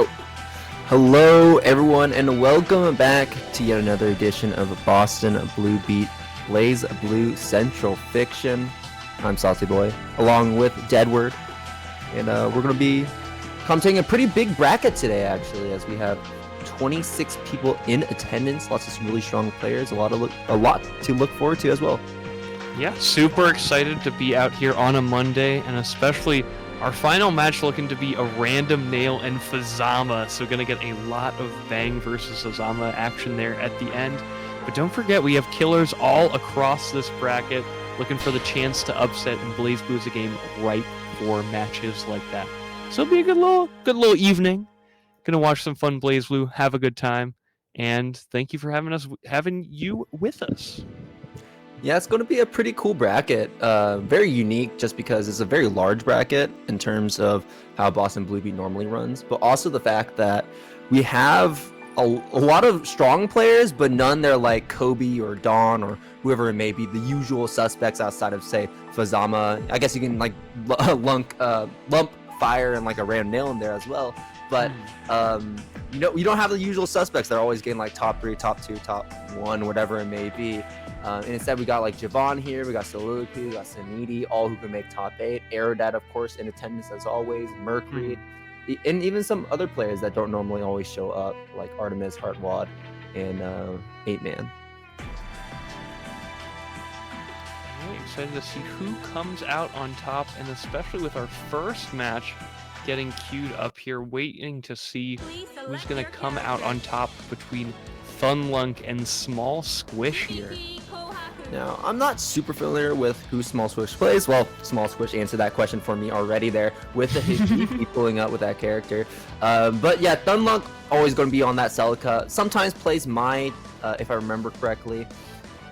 Oh, hello everyone, and welcome back to yet another edition of Boston Blue Beat BlazBlue Central Fiction. I'm Saucy Boy, along with Deadward, and we're going to be commentating a pretty big bracket today, actually, as we have 26 people in attendance, lots of some really strong players, a lot to look forward to as well. Yeah, super excited to be out here on a Monday, and especially our final match looking to be a random nail and Fuzzama, so gonna get a lot of Bang versus Fuzzama action there at the end. But don't forget, we have killers all across this bracket, looking for the chance to upset, and BlazBlue is a game ripe for matches like that. So it'll be a good little evening. Gonna watch some fun BlazBlue, have a good time, and thank you for having you with us. Yeah, it's going to be a pretty cool bracket. Very unique just because it's a very large bracket in terms of how Boston Blue Beat normally runs, but also the fact that we have a lot of strong players, but none that are like Kobe or Dawn or whoever it may be, the usual suspects outside of, say, Fuzzama. I guess you can like lump Fyre and like a random nail in there as well. But you don't have the usual suspects. They're always getting like top 3, top 2, top 1, whatever it may be. And instead, we got like Jahvahn here, we got Soliloquy, we got Sanity, all who can make top 8. Aerodat, of course, in attendance as always. Mercury, and even some other players that don't normally always show up, like Artemis, Heartwad, and 8-Man. Really excited to see who comes out on top, and especially with our first match getting queued up here, waiting to see who's going to come out on top between Thun, Lunk, and SmolSquish here. Now, I'm not super familiar with who SmolSquish plays. Well, SmolSquish answered that question for me already there with the Hiki pulling up with that character. But yeah, Thun Lunk always going to be on that Celica. Sometimes plays Might, if I remember correctly.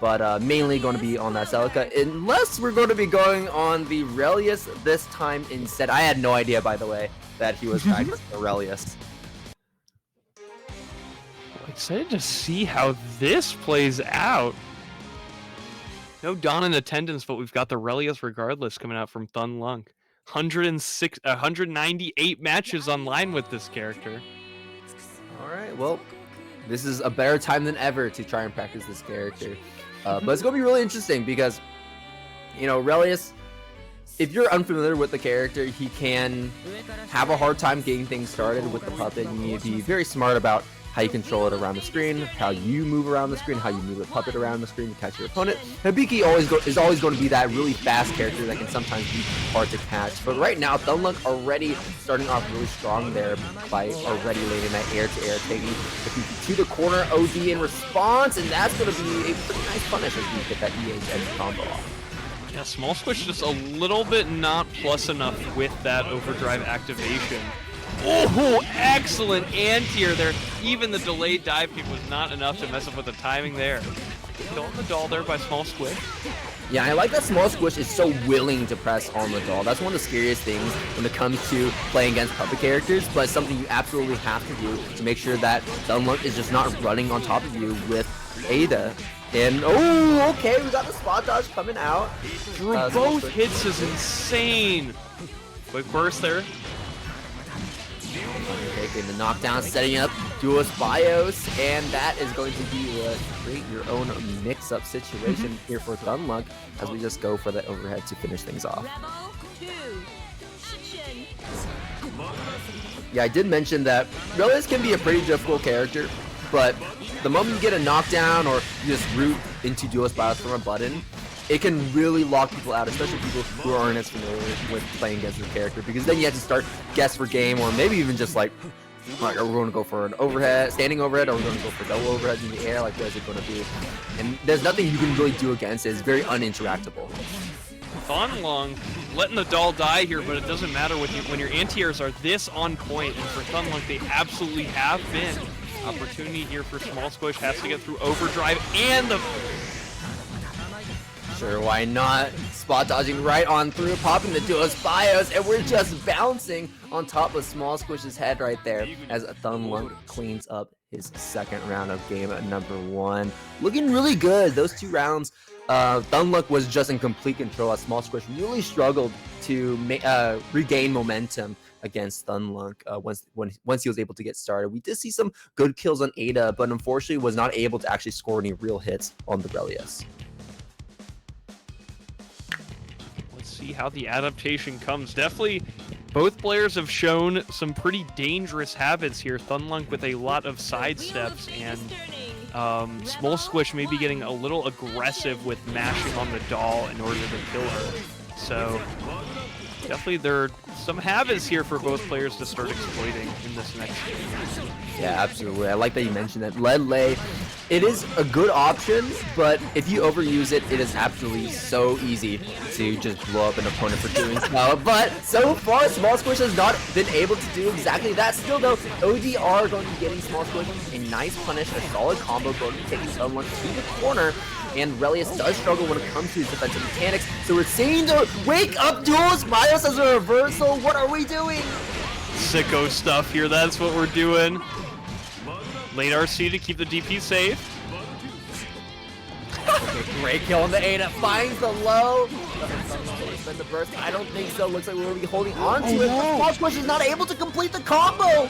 But mainly going to be on that Celica, unless we're going to be going on the Relius this time instead. I had no idea, by the way, that he was practicing Relius. Excited to see how this plays out. No Dawn in attendance, but we've got the Relius regardless coming out from Thun Lunk. 198 matches online with this character. All right, well, this is a better time than ever to try and practice this character. But it's going to be really interesting because, you know, Relius, if you're unfamiliar with the character, he can have a hard time getting things started with the puppet. You need to be very smart about how you control it around the screen, how you move around the screen, how you move the puppet around the screen to catch your opponent. Hibiki is always going to be that really fast character that can sometimes be hard to catch. But right now, Thun Lunk already starting off really strong there by already laying that air-to-air, taking the PP to the corner, OD in response, and that's going to be a pretty nice punish as we get that EH combo off. Yeah, SmolSquish just a little bit not plus enough with that overdrive activation. Oh, excellent anti-air there. Even the delayed dive kick was not enough to mess up with the timing there. Killing the doll there by SmolSquish. Yeah, I like that SmolSquish is so willing to press on the doll. That's one of the scariest things when it comes to playing against puppet characters, but it's something you absolutely have to do to make sure that Thun Lunk is just not running on top of you with Ada. And, oh, okay, we got the spot dodge coming out. Through both hits is insane. Quick burst there. Taking the knockdown, setting up Duelist Bios, and that is going to be a create your own mix-up situation here for Thun Lunk as we just go for the overhead to finish things off. Yeah, I did mention that Relius can be a pretty difficult character, but the moment you get a knockdown or you just root into Duelist Bios from a button, it can really lock people out, especially people who aren't as familiar with playing against this character, because then you have to start guess for game, or maybe even just like are we going to go for an overhead, standing overhead, or are we going to go for double overheads in the air? Like, what is it going to be? And there's nothing you can really do against it. It's very uninteractable. Thun Lunk letting the doll die here, but it doesn't matter when your anti-airs are this on point, and for Thun Lunk, they absolutely have been. Opportunity here for SmolSquish, has to get through overdrive and the... Sure, why not? Spot dodging right on through, popping the Duelist Bios, and we're just bouncing on top of SmolSquish's head right there as Thun Lunk cleans up his second round of game number 1. Looking really good. Those 2 rounds Thunlunk was just in complete control as SmolSquish really struggled to regain momentum against Thunlunk once he was able to get started. We did see some good kills on Ada, but unfortunately was not able to actually score any real hits on the Relius. Let's see how the adaptation comes. Definitely, both players have shown some pretty dangerous habits here. Thunlunk with a lot of sidesteps, and SmolSquish may be getting a little aggressive with mashing on the doll in order to kill her. So definitely there are some habits here for both players to start exploiting in this next game. Yeah, absolutely. I like that you mentioned that. Lead Lay, it is a good option, but if you overuse it, it is absolutely so easy to just blow up an opponent for doing so. But so far, SmolSquish has not been able to do exactly that. Still though, OD are going to be getting SmolSquish a nice punish, a solid combo, going to be taking someone to the corner. And Relius does struggle when it comes to his defensive mechanics. So we're seeing the wake up duels BIOS as a reversal. What are we doing? Sicko stuff here. That's what we're doing. Late RC to keep the DP safe. Okay, great kill on the Ada. Finds the low. Spend the burst. I don't think so. Looks like we're going to be holding on to it. But SmolSquish is not able to complete the combo.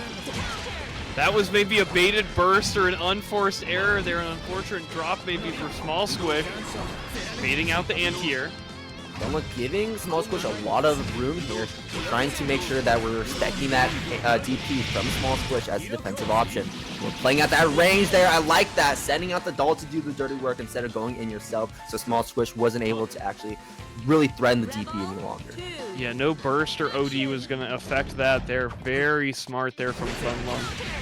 That was maybe a baited burst or an unforced error there, an unfortunate drop maybe for SmolSquish. Baiting out the anti-air. Thunlunk giving SmolSquish a lot of room here, trying to make sure that we're respecting that DP from SmolSquish as a defensive option. We're playing at that range there. I like that. Sending out the doll to do the dirty work instead of going in yourself. So SmolSquish wasn't able to actually really threaten the DP any longer. Yeah, no burst or OD was going to affect that. They're very smart there from Thunlunk.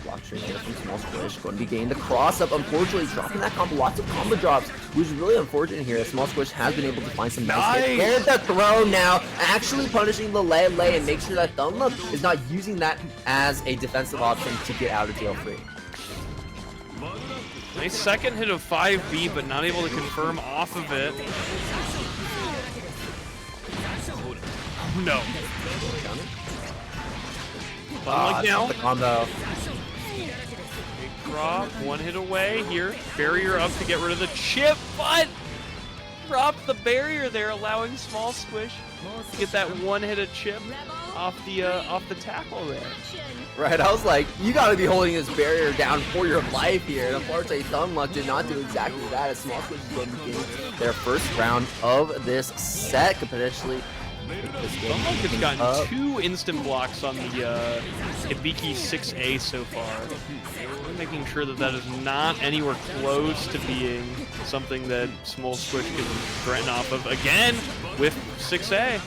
Block string here from SmolSquish, going to be getting the cross up. Unfortunately, dropping that combo, lots of combo drops, which is really unfortunate here. SmolSquish has been able to find some nice hits. There's the throw now, actually punishing the lay and make sure that Thunlunk is not using that as a defensive option to get out of jail free. Nice second hit of 5B, but not able to confirm off of it. Oh, no. Now. The combo. Big drop, one hit away here. Barrier up to get rid of the chip, but dropped the barrier there, allowing SmolSquish to get that one hit of chip off the tackle there. Right, I was like, you gotta be holding this barrier down for your life here. And unfortunately, Thunlunk did not do exactly that as SmolSquish is going to be getting their first round of this set, could potentially. Thunlunk has gotten 2 instant blocks on the Hibiki 6A so far. We're making sure that that is not anywhere close to being something that SmolSquish can threaten off of again with 6A.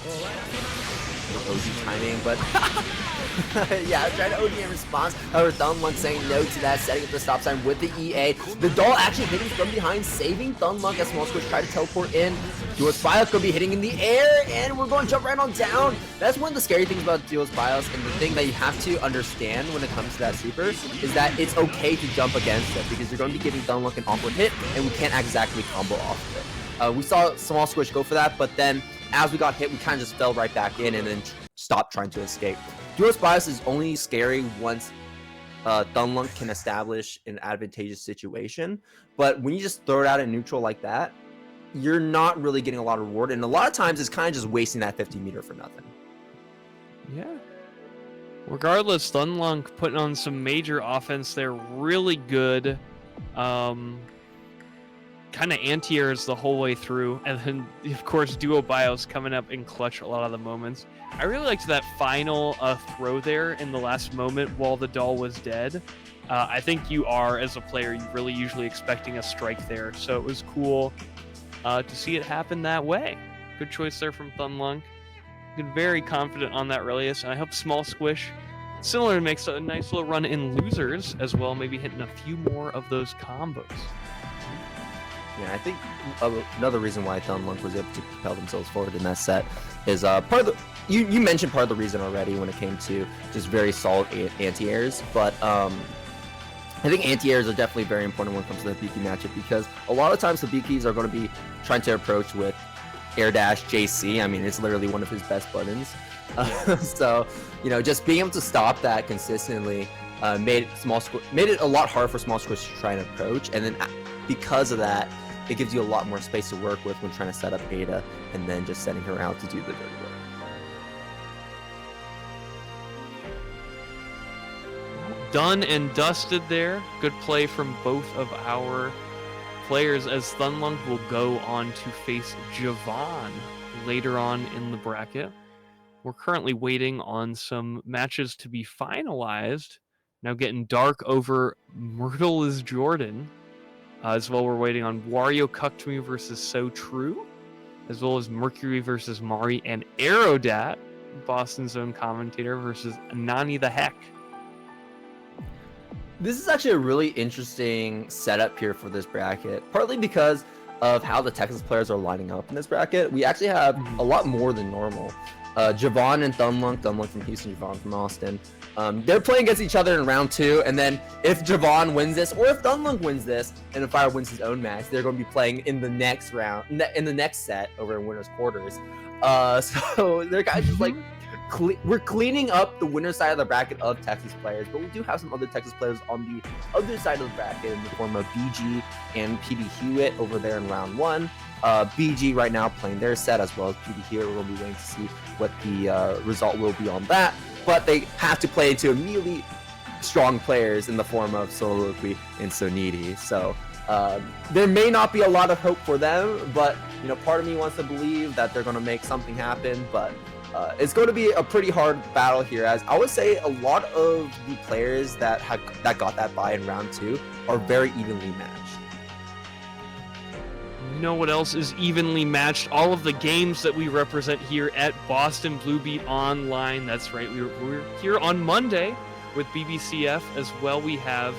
OD timing, but yeah, trying to OD in response. However, Thunlunk saying no to that, setting up the stop sign with the EA. The doll actually hitting from behind, saving Thunlunk as SmolSquish try to teleport in. Duelist BIOS could be hitting in the air, and we're going to jump right on down. That's one of the scary things about Duelist BIOS, and the thing that you have to understand when it comes to that super is that it's okay to jump against it, because you're going to be giving Thunlunk an awkward hit, and we can't exactly combo off of it. We saw SmolSquish go for that, but then as we got hit, we kind of just fell right back in and then stopped trying to escape. Duelist BIOS is only scary once Thunlunk can establish an advantageous situation, but when you just throw it out in neutral like that, you're not really getting a lot of reward, and a lot of times it's kind of just wasting that 50 meter for nothing. Yeah. Regardless, Thunlunk putting on some major offense there, really good. Kind of anti-airs the whole way through, and then of course Duo BIOS coming up in clutch a lot of the moments. I really liked that final throw there in the last moment while the doll was dead. I think you are, as a player, you really usually expecting a strike there, so it was cool to see it happen that way. Good choice there from Thunlunk. Been very confident on that Relius, and I hope SmolSquish similar makes a nice little run in losers as well, maybe hitting a few more of those combos. Yeah, I think another reason why Thunlunk was able to propel themselves forward in that set is part of the you mentioned part of the reason already when it came to just very solid anti-airs, but I think anti-airs are definitely very important when it comes to the BK matchup, because a lot of times the BKs are going to be trying to approach with air dash JC. I mean, it's literally one of his best buttons. So, you know, just being able to stop that consistently made it a lot harder for SmolSquish to try and approach, and then because of that, it gives you a lot more space to work with when trying to set up Ada, and then just setting her out to do the dirty work. Done and dusted there. Good play from both of our players, as Thun Lunk will go on to face Jahvahn later on in the bracket. We're currently waiting on some matches to be finalized. Now getting dark over Myrtle is Jordan. As well, we're waiting on WarioCuckedMe versus So True, as well as Mercury versus Mari, and Aerodat, Boston's own commentator, versus Nani the Heck. This is actually a really interesting setup here for this bracket, partly because of how the Texas players are lining up in this bracket. We actually have a lot more than normal. Jahvahn and Thun Lunk from Houston, Jahvahn from Austin. They're playing against each other in round 2, and then if Jahvahn wins this, or if Thun Lunk wins this, and if Fyre wins his own match, they're going to be playing in the next round, in the next set over in winners quarters. So they're kind of just like, we're cleaning up the winner side of the bracket of Texas players, but we do have some other Texas players on the other side of the bracket in the form of BG and PD Hewitt over there in round 1. BG right now playing their set, as well as PD Hewitt. We're going to be waiting to see what the result will be on that. But they have to play into immediately strong players in the form of Soliloquy and Sonidi. So there may not be a lot of hope for them, but part of me wants to believe that they're going to make something happen. But it's going to be a pretty hard battle here, as I would say a lot of the players that got that bye in round 2 are very evenly matched. You know what else is evenly matched? All of the games that we represent here at Boston Blue Beat Online. That's right, we're here on Monday with BBCF as well. We have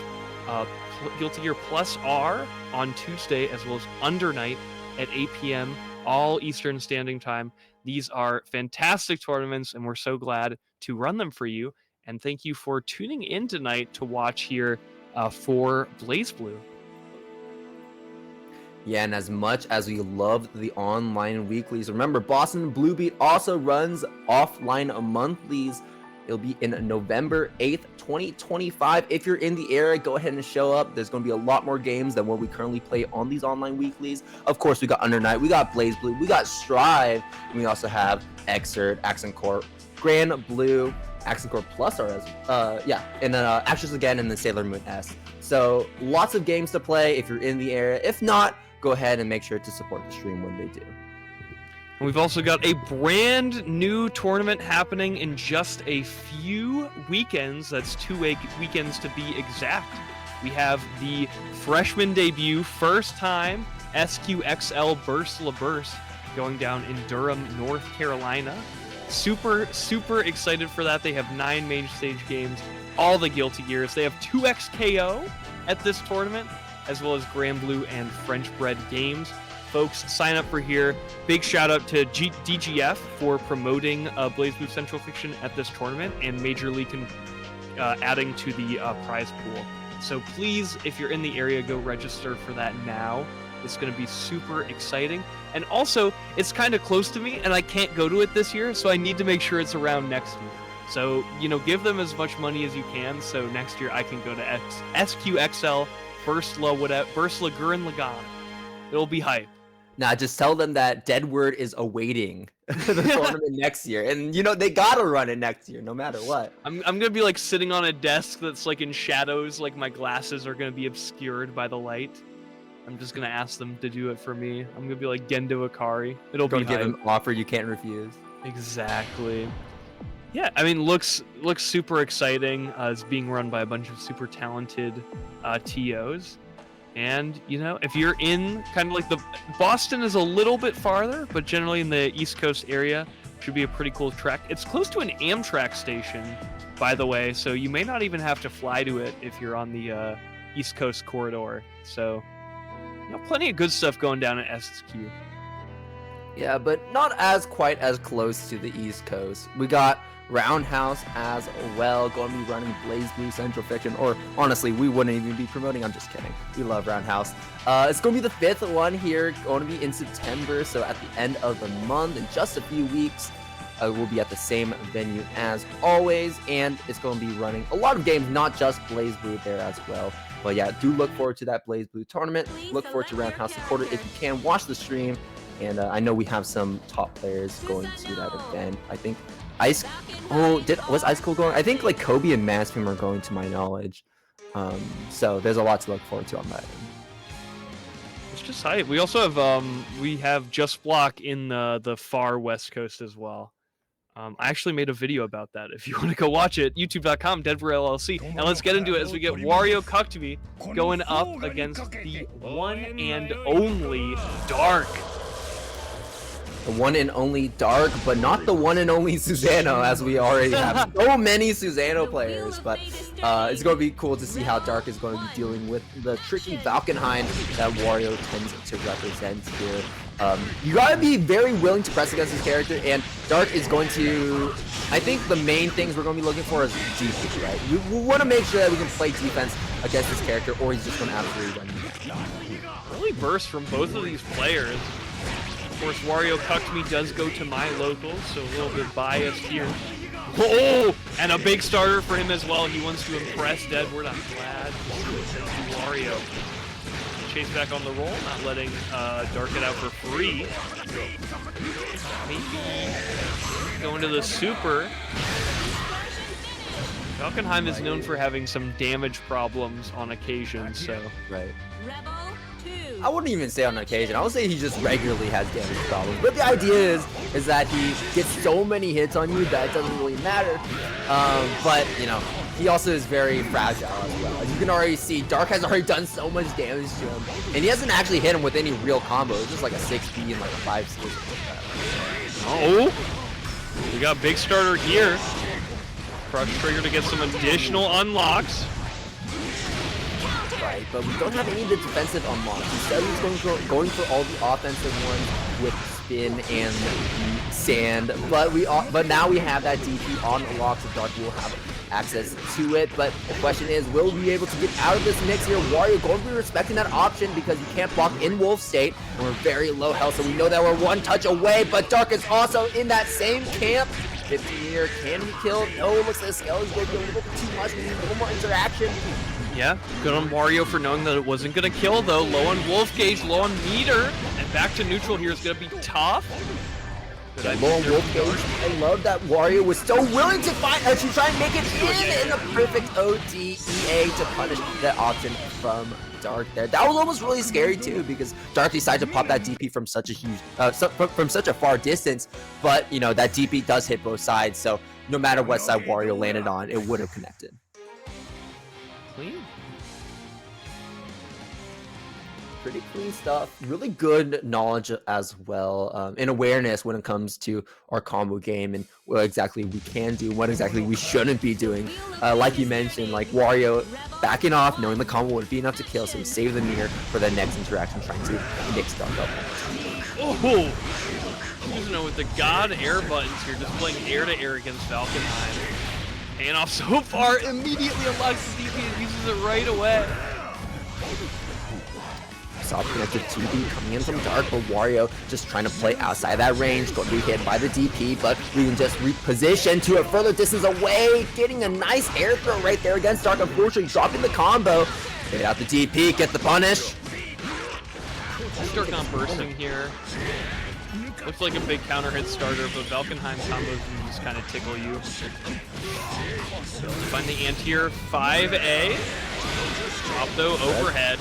Guilty Gear Plus R on Tuesday, as well as Under Night at 8 p.m. all Eastern Standing Time. These are fantastic tournaments, and we're so glad to run them for you. And thank you for tuning in tonight to watch here for BlazBlue. Yeah, and as much as we love the online weeklies, remember Boston Blue Beat also runs offline monthlies. It'll be in November 8th, 2025. If you're in the area, go ahead and show up. There's going to be a lot more games than what we currently play on these online weeklies. Of course, we got Under Night, we got BlazBlue, we got Strive, and we also have Xrd, Accent Corp, Grand Blue, Accent Corp Plus, and then Actress Again, and then Sailor Moon S. So lots of games to play if you're in the area. If not, go ahead and make sure to support the stream when they do. And we've also got a brand new tournament happening in just a few weekends. That's 2 weekends to be exact. We have the freshman debut, first time SQXL Burst La Burst going down in Durham, North Carolina. Super excited for that. They have 9 main stage games, all the Guilty Gears. They have 2XKO at this tournament, as well as Grand Blue and French Bread games. Folks, sign up for here. Big shout out to DGF for promoting BlazBlue Central Fiction at this tournament, and Major League adding to the prize pool. So please, if you're in the area, go register for that now. It's going to be super exciting. And also, it's kind of close to me, and I can't go to it this year, so I need to make sure it's around next year. So, give them as much money as you can, so next year I can go to SQXL, Burst La Gurren Lagan. It'll be hype. Now, just tell them that Deadword is awaiting the tournament next year. And, they got to run it next year, no matter what. I'm going to be, sitting on a desk that's, in shadows. My glasses are going to be obscured by the light. I'm just going to ask them to do it for me. I'm going to be like Gendo Ikari. It'll be hype. Give an offer you can't refuse. Exactly. Yeah, I mean, looks super exciting. It's being run by a bunch of super talented TOs. And, if you're in kind of the Boston is a little bit farther, but generally in the East Coast area, should be a pretty cool trek. It's close to an Amtrak station, by the way, so you may not even have to fly to it if you're on the East Coast corridor. So, plenty of good stuff going down at SQ. Yeah, but not quite as close to the East Coast. We got Roundhouse as well, going to be running BlazBlue Central Fiction, or honestly, we wouldn't even be promoting. I'm just kidding. We love Roundhouse. It's going to be the 5th one here, going to be in September, so at the end of the month, in just a few weeks. will be at the same venue as always, and it's going to be running a lot of games, not just BlazBlue there as well. But yeah, do look forward to that BlazBlue tournament. Look forward to Roundhouse Supporter if you can. Watch the stream, and I know we have some top players going to that event. I think was Ice Cold going? I think like Kobe and Masfim are going, to my knowledge. So there's a lot to look forward to on that end. It's just hype. We also have Just Block in the far west coast as well. I actually made a video about that. If you want to go watch it, youtube.com, Denver LLC. And let's get into it as we get WarioCuckedMe going up against the one and only Dark. The one and only Dark, but not the one and only Susano, as we already have so many Susano players. But it's going to be cool to see how Dark is going to be dealing with the tricky Valkenheim that Wario tends to represent here. You got to be very willing to press against this character, and Dark is going to... I think the main things we're going to be looking for is defense, right? We want to make sure that we can play defense against this character, or he's just going to absolutely run. Early burst from both of these players. Of course, WarioCuckedMe does go to my locals, so a little bit biased here. Oh, and a big starter for him as well. He wants to impress Deadwood. I'm glad to see Wario. Chase back on the roll, not letting Dark it out for free. Maybe going to the super. Valkenheim is known for having some damage problems on occasion, so... Right. I wouldn't even say on occasion. I would say he just regularly has damage problems. But the idea is that he gets so many hits on you that it doesn't really matter. But, you know, he also is very fragile as well. As you can already see, Dark has already done so much damage to him. And he hasn't actually hit him with any real combo. It's just like a 6B and like a 5C or something like that. Oh! We got big starter here. Crush trigger to get some additional unlocks. Right, but we don't have any of the defensive unlocks. Instead, he's going for all the offensive ones with spin and sand. But now we have that DP on unlock, so Dark will have access to it. But the question is, will we be able to get out of this mix here? Wario going to be respecting that option because you can't block in Wolf State, and we're very low health, so we know that we're one touch away. But Dark is also in that same camp. 15 meter, can he kill? No, looks like the scale is going to be a little bit too much. We need a little more interaction. Yeah, good on Wario for knowing that it wasn't going to kill, though. Low on Wolf Gauge, low on meter, and back to neutral here is going to be tough. Yeah, low on Wolf Gauge. I love that Wario was so willing to try and make it in the perfect ODEA to punish that option from Dark there. That was almost really scary too, because Dark decided to pop that DP from such a huge, from such a far distance. But you know that DP does hit both sides, so no matter what side Wario landed on, it would have connected. Clean. Pretty clean stuff. Really good knowledge as well, and awareness when it comes to our combo game and what exactly we can do, what exactly we shouldn't be doing. Like you mentioned, like Wario backing off, knowing the combo wouldn't be enough to kill, so he saved the meter for the next interaction, trying to mix Dark up. Oh! Using it with the God air buttons here, just playing air to air against Valkenheim. Paying off so far, immediately unlocks the DP and uses it right away. Soft connected 2B coming in from Dark, but Wario just trying to play outside that range, going to be hit by the DP, but we can just reposition to a further distance away, getting a nice air throw right there against Dark, unfortunately dropping the combo. Get out the DP, get the punish. Dark not bursting here. Looks like a big counter hit starter, but Valkenheim combos can just kind of tickle you. Find the anti-air 5A. Drop though, overhead.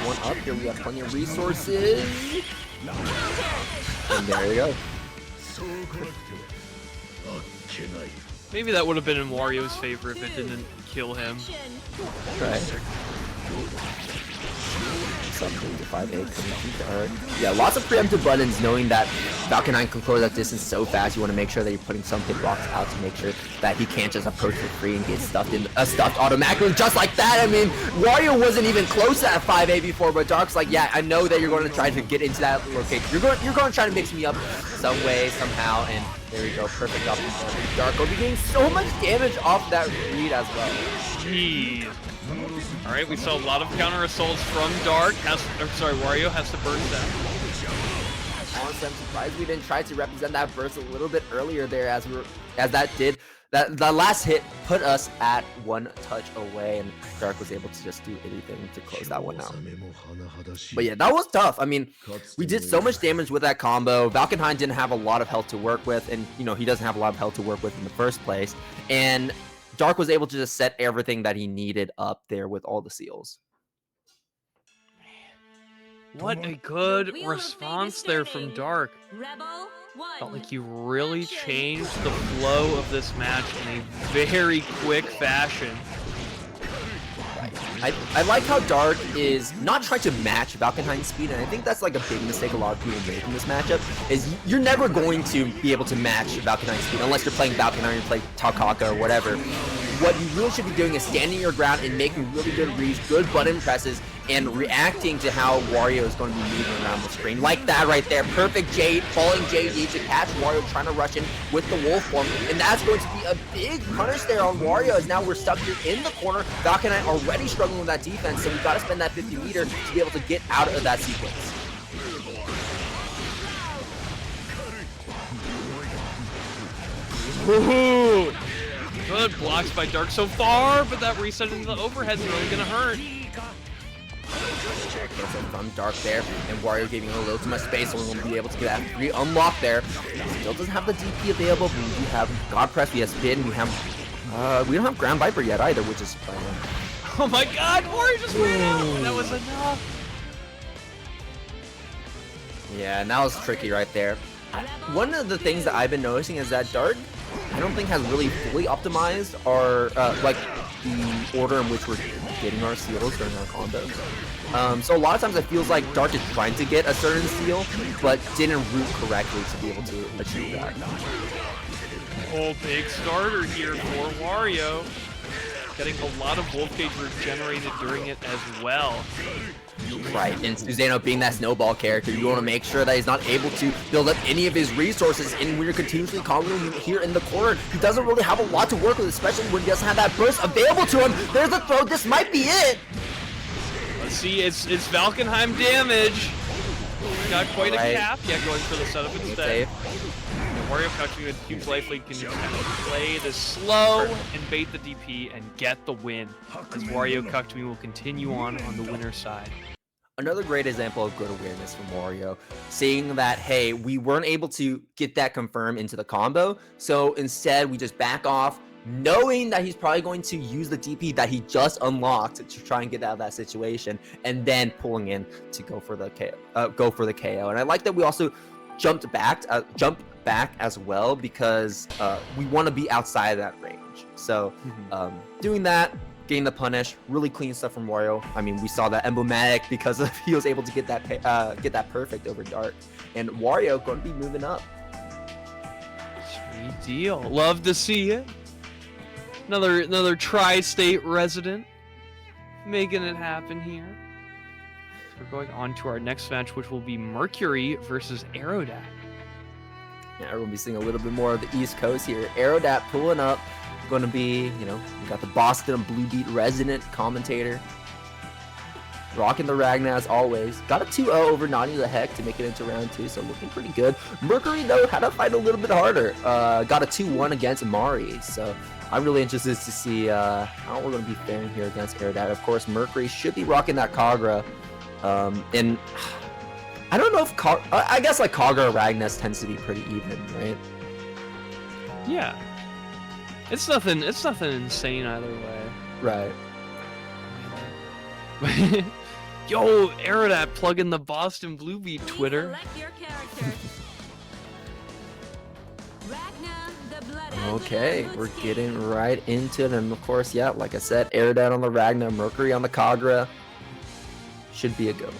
One up here, we have plenty of resources. And there you go. Maybe that would have been in Wario's favor if it didn't kill him. Right. Something to 5A coming from Dark. Yeah, lots of preemptive buttons, knowing that Valkenheim can close that distance so fast. You want to make sure that you're putting some hitbox out to make sure that he can't just approach for free and get stuffed automatically just like that. I mean, Wario wasn't even close to that 5A before, but Dark's like, yeah, I know that you're going to try to get into that location. You're going to try to mix me up some way, somehow, and there we go, perfect option for Dark. Will be getting so much damage off that read as well. Jeez. Alright, we saw a lot of counter assaults from Dark. Wario has to burst that. Honestly, I'm surprised we didn't try to represent that burst a little bit earlier there, as the last hit put us at 1 touch away, and Dark was able to just do anything to close that one out. But yeah, that was tough. I mean, we did so much damage with that combo. Valkenheim didn't have a lot of health to work with, and you know, he doesn't have a lot of health to work with in the first place. And Dark was able to just set everything that he needed up there with all the seals. What a good response there from Dark. Felt like you really changed the flow of this match in a very quick fashion. I like how Dark is not trying to match Valkenheim's speed, and I think that's like a big mistake a lot of people make in this matchup, is you're never going to be able to match Valkenheim's speed unless you're playing Valkenheim or play Takaka or whatever. What you really should be doing is standing your ground and making really good reads, good button presses, and reacting to how Wario is going to be moving around the screen. Like that right there. Perfect Jade, falling JD to catch Wario trying to rush in with the wolf form. And that's going to be a big punish there on Wario, as now we're stuck here in the corner. Valkenheim already struggling with that defense, so we got to spend that 50 meter to be able to get out of that sequence. Woohoo! Good blocks by Dark so far, but that reset into the overhead's really gonna hurt. Okay, so from Dark there, and Wario giving a little too much space, so we're going to be able to get that free unlock there. Still doesn't have the DP available, but we do have God Press, we have Spin, we don't have Ground Viper yet either, which is fun. Oh my god, Wario just ran out! That was enough! Yeah, and that was tricky right there. One of the things that I've been noticing is that Dark, I don't think, has really fully optimized our, like, the order in which we're getting our seals during our combos. So a lot of times it feels like Dark is trying to get a certain seal, but didn't route correctly to be able to achieve that. Oh, big starter here for Wario. Getting a lot of Wolf Cage regenerated during it as well. Right, and Susano being that snowball character, you want to make sure that he's not able to build up any of his resources, and when you're continuously comboing him here in the corner, he doesn't really have a lot to work with, especially when he doesn't have that burst available to him. There's the throw, this might be it! Let's see, it's Valkenheim damage. Got quite a cap, yeah, going for the setup instead. WarioCuckedMe with huge life lead can just kind of play this slow and bait the DP and get the win, as WarioCuckedMe will continue on the winner's side. Another great example of good awareness from Wario, seeing that, hey, we weren't able to get that confirmed into the combo, so instead we just back off, knowing that he's probably going to use the DP that he just unlocked to try and get out of that situation, and then pulling in to go for the KO. And I like that we also jumped back as well, because we want to be outside of that range. So doing that, getting the punish, really clean stuff from Wario. I mean, we saw that emblematic because he was able to get that perfect over Dark, and Wario going to be moving up. Sweet deal. Love to see it. Another tri-state resident making it happen here. So we're going on to our next match, which will be Mercury versus Aerodat. Yeah, we're going to be seeing a little bit more of the East Coast here. Aerodat pulling up. Going to be, you know, we got the Boston Blue Beat resident commentator. Rocking the Ragnar as always. Got a 2-0 over Nani the Heck to make it into round 2, so looking pretty good. Mercury, though, had to fight a little bit harder. Got a 2-1 against Mari, so I'm really interested to see how we're going to be faring here against Aerodat. Of course, Mercury should be rocking that Kagra. And I don't know if I guess like Kagra or Ragnas tends to be pretty even, right? Yeah. It's nothing insane either way. Right. Yo, Aerodat plugging the Boston Blue Beat Twitter. Okay, we're getting right into it, and of course, yeah, like I said, Aerodat on the Ragnar, Mercury on the Kagra. Should be a good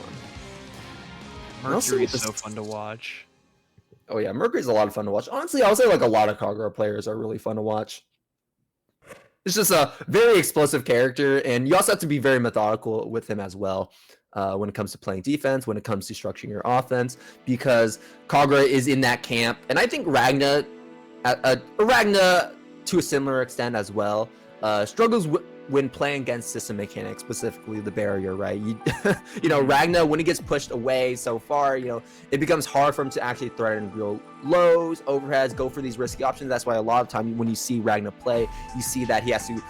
one. Mercury's so fun to watch. Oh yeah, Mercury's a lot of fun to watch. Honestly, I would say like a lot of Kagra players are really fun to watch. It's just a very explosive character, and you also have to be very methodical with him as well when it comes to playing defense, when it comes to structuring your offense, because Kagra is in that camp, and I think Ragnar to a similar extent as well, struggles when playing against system mechanics, specifically the barrier, right? You know, Ragna, when he gets pushed away so far, you know, it becomes hard for him to actually threaten real lows, overheads, go for these risky options. That's why a lot of time when you see Ragna play, you see that he has to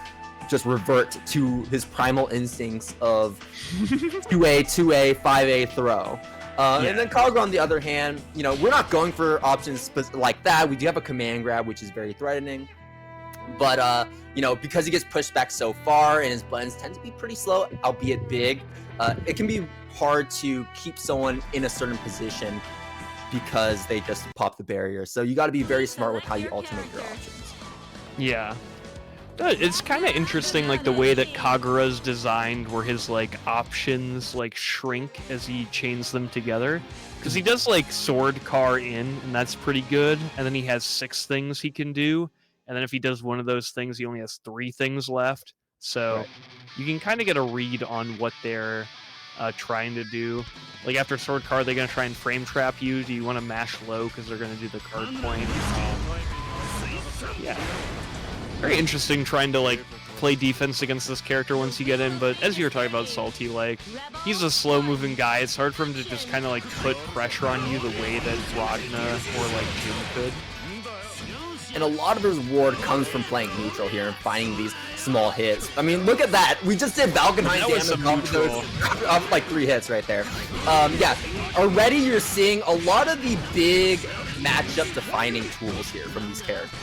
just revert to his primal instincts of 2A, 5A throw. And then Kagura, on the other hand, you know, we're not going for options like that. We do have a command grab, which is very threatening. But, you know, because he gets pushed back so far and his blends tend to be pretty slow, albeit big, it can be hard to keep someone in a certain position because they just pop the barrier. So you got to be very smart with how you alternate your options. Yeah. It's kind of interesting, like, the way that Kagura's designed, where his, like, options, like, shrink as he chains them together. Because he does, like, sword car in, and that's pretty good. And then he has 6 things he can do. And then if he does one of those things, he only has 3 things left. So you can kind of get a read on what they're trying to do. Like, after sword car, they're going to try and frame trap you. Do you want to mash low because they're going to do the card point? Yeah. Very interesting trying to, like, play defense against this character once you get in, but as you were talking about Salty, like, he's a slow-moving guy. It's hard for him to just kind of, like, put pressure on you the way that Ragna or, like, Jin could. And a lot of his reward comes from playing neutral here and finding these small hits. I mean, look at that. We just did Valkenheim damage off like 3 hits right there. Yeah, already you're seeing a lot of the big matchup defining tools here from these characters.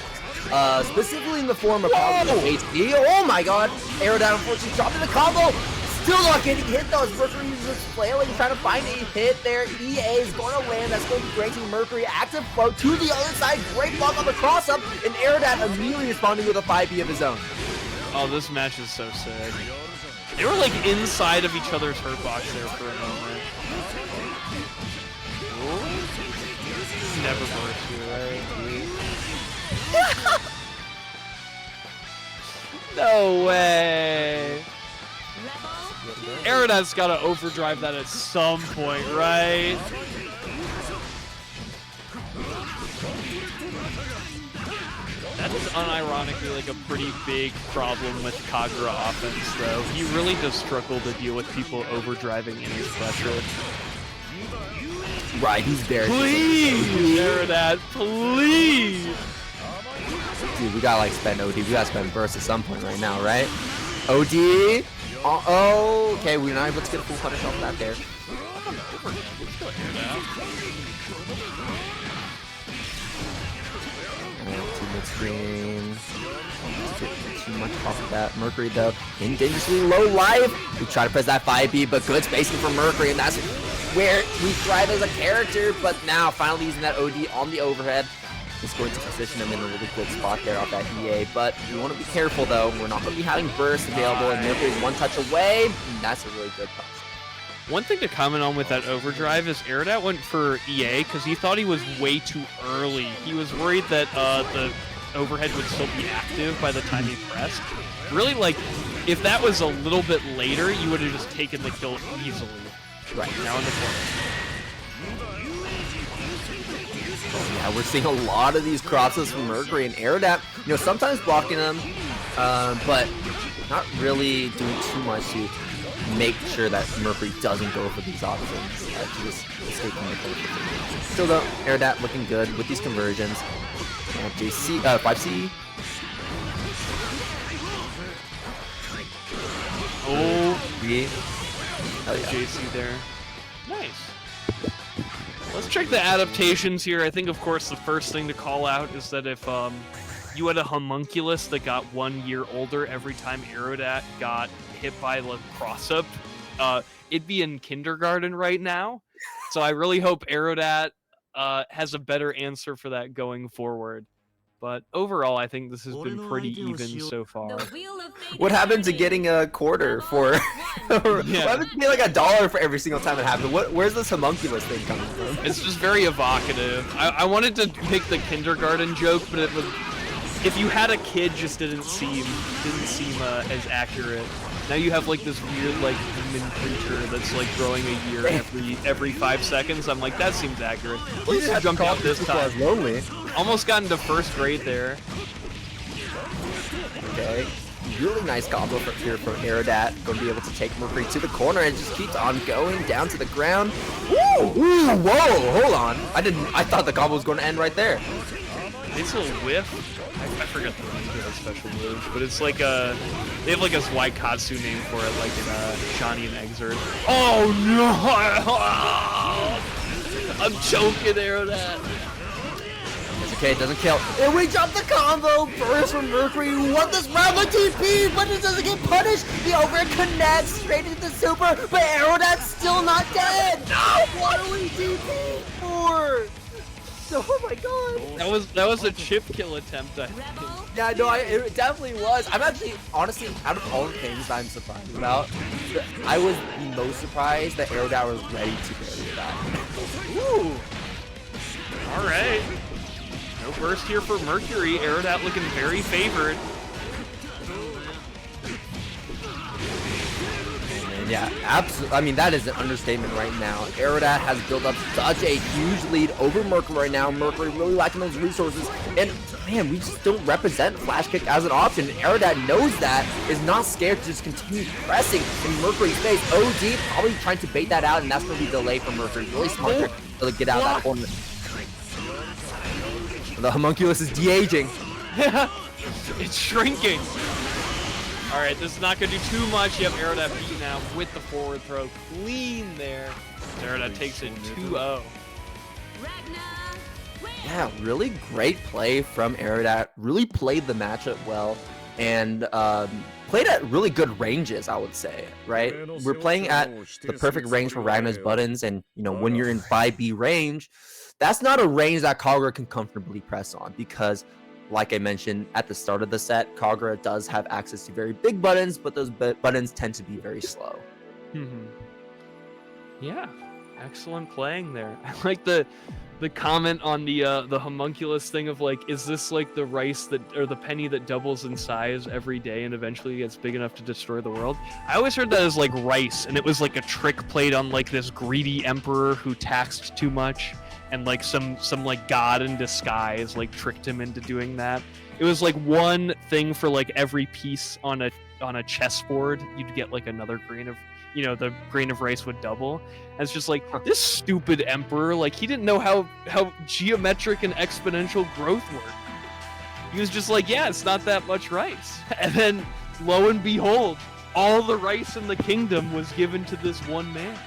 Specifically in the form of HD. Oh my god! Aerodat unfortunately dropped in the combo. Still not getting hit though as Mercury uses flailing, trying to find a hit there. EA is going to land. That's going to be granting Mercury active float to the other side. Great block on the cross up, and Aerodat immediately responding with a 5B of his own. Oh, this match is so sick. They were like inside of each other's hurt box there for a moment. Ooh. Never burst you, right? No way! Aerodat's gotta overdrive that at some point, right? That is unironically like a pretty big problem with Kagura offense, though. He really does struggle to deal with people overdriving in his pressure. Right, he's there. Please, Aerodat, please! Dude, we gotta like spend OD. We gotta spend burst at some point right now, right? OD! Oh, okay, we're not able to get a full punish off that there. Too mid-screen. Too much off of that. Mercury, though, in dangerously low life. We try to press that 5B, but good spacing from Mercury, and that's where we thrive as a character. But now, finally using that OD on the overhead. It's going to position him in a really good spot there off that EA, but we want to be careful though. We're not going to be having bursts available, and Mercury's 1 touch away, and that's a really good punch. One thing to comment on with that overdrive is Aerodat went for EA because he thought he was way too early. He was worried that the overhead would still be active by the time he pressed. Really, like, if that was a little bit later, you would have just taken the kill easily. Right, now in the corner. Oh, yeah, we're seeing a lot of these crosses from Mercury and Aerodat, you know, sometimes blocking them, but not really doing too much to make sure that Mercury doesn't go for these options. Just escaping the play. Still though, Aerodat looking good with these conversions. And JC, 5C. Oh, yeah. Oh, yeah. JC there. Nice. Let's check the adaptations here. I think, of course, the first thing to call out is that if you had a homunculus that got 1 year older every time Aerodat got hit by the cross-up, it'd be in kindergarten right now. So I really hope Aerodat has a better answer for that going forward. But overall, I think this has been pretty even so far. What happened to getting a quarter for... What happened to be like $1 for every single time it happened? Where's this homunculus thing coming from? It's just very evocative. I wanted to pick the kindergarten joke, but it was... If you had a kid, just didn't seem as accurate. Now you have like this weird like demon creature that's like growing a year every 5 seconds. I'm like, that seems accurate. Let's just jump out this time. Lonely. Almost got into first grade there. Okay. really nice combo here from Aerodat. Going to be able to take Mercury to the corner and just keeps on going down to the ground. Woo! Ooh, whoa, hold on. I thought the combo was going to end right there. It's a whiff. I forgot the name of the special move, but it's like a... They have like a Waikatsu name for it, like in Johnny and Exert. Oh no! I'm choking Aerodat. It's okay, it doesn't kill. And we dropped the combo! Burst from Mercury, what this round with TP, but it doesn't get punished! The over connects straight into the super, but Aerodat's still not dead! No! What are we TP for? Oh my god! That was a chip kill attempt, I think. Yeah, no, it definitely was. I'm actually, honestly, out of all the things I'm surprised about, I was the most surprised that Aerodat was ready to bury that. Ooh! Alright. No burst here for Mercury. Aerodat looking very favored. Yeah, absolutely. I mean, that is an understatement right now. Aerodat has built up such a huge lead over Mercury right now. Mercury really lacking those resources. And, man, we just don't represent Flash Kick as an option. And Aerodat knows that, is not scared to just continue pressing in Mercury's face. OD probably trying to bait that out, and that's going to be delayed for Mercury. Really smart here to get out of that corner. The homunculus is de-aging. It's shrinking. Alright, this is not going to do too much. Yep, Aerodat beaten out with the forward throw. Clean there. Aerodat takes it 2-0. Yeah, really great play from Aerodat. Really played the matchup well. And played at really good ranges, I would say, right? We're playing at the perfect range for Ragnar's buttons. And, you know, when you're in 5B range, that's not a range that Kagura can comfortably press on because, like I mentioned at the start of the set, Kagura does have access to very big buttons, but those buttons tend to be very slow. Yeah, excellent playing there. I like the comment on the homunculus thing of like, is this like the rice that or the penny that doubles in size every day and eventually gets big enough to destroy the world? I always heard that as like rice, and it was like a trick played on like this greedy emperor who taxed too much. And like some like god in disguise like tricked him into doing that. It was like one thing for like every piece on a chessboard, you'd get like another grain of, you know, the grain of rice would double. And it's just like, this stupid emperor, like he didn't know how geometric and exponential growth worked. He was just like, yeah, it's not that much rice. And then lo and behold, all the rice in the kingdom was given to this one man.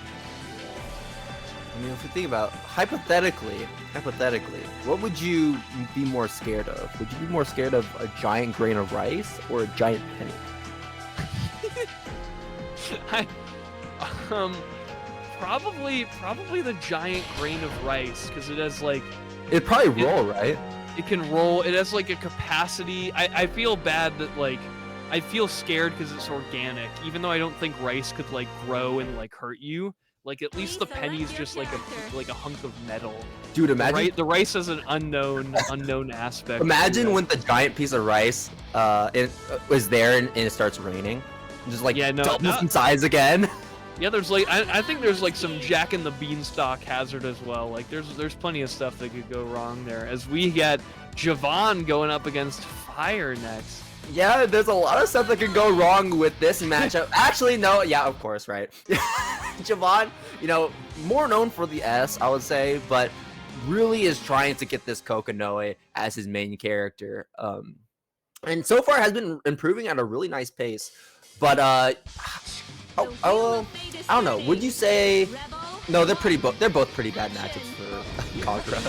I mean, if you think about hypothetically, what would you be more scared of? Would you be more scared of a giant grain of rice or a giant penny? Probably the giant grain of rice because it has like it'd probably roll, right? It can roll. It has like a capacity. I feel bad that like I feel scared because it's organic, even though I don't think rice could like grow and like hurt you. Like at least the penny's just like a hunk of metal. Dude, imagine the rice has an unknown aspect. Imagine when the giant piece of rice it was there and it starts raining, just like doubles in size again. Yeah, there's like I think there's like some Jack and the Beanstalk hazard as well. Like there's plenty of stuff that could go wrong there. As we get Jahvahn going up against Fyre next. Yeah, there's a lot of stuff that could go wrong with this matchup. Actually, no, yeah, of course, right. Jahvahn, you know, more known for the S, I would say, but really is trying to get this Kokonoe as his main character. And so far has been improving at a really nice pace. But, I don't know, would you say... No, they're both pretty bad matchups for Kagura.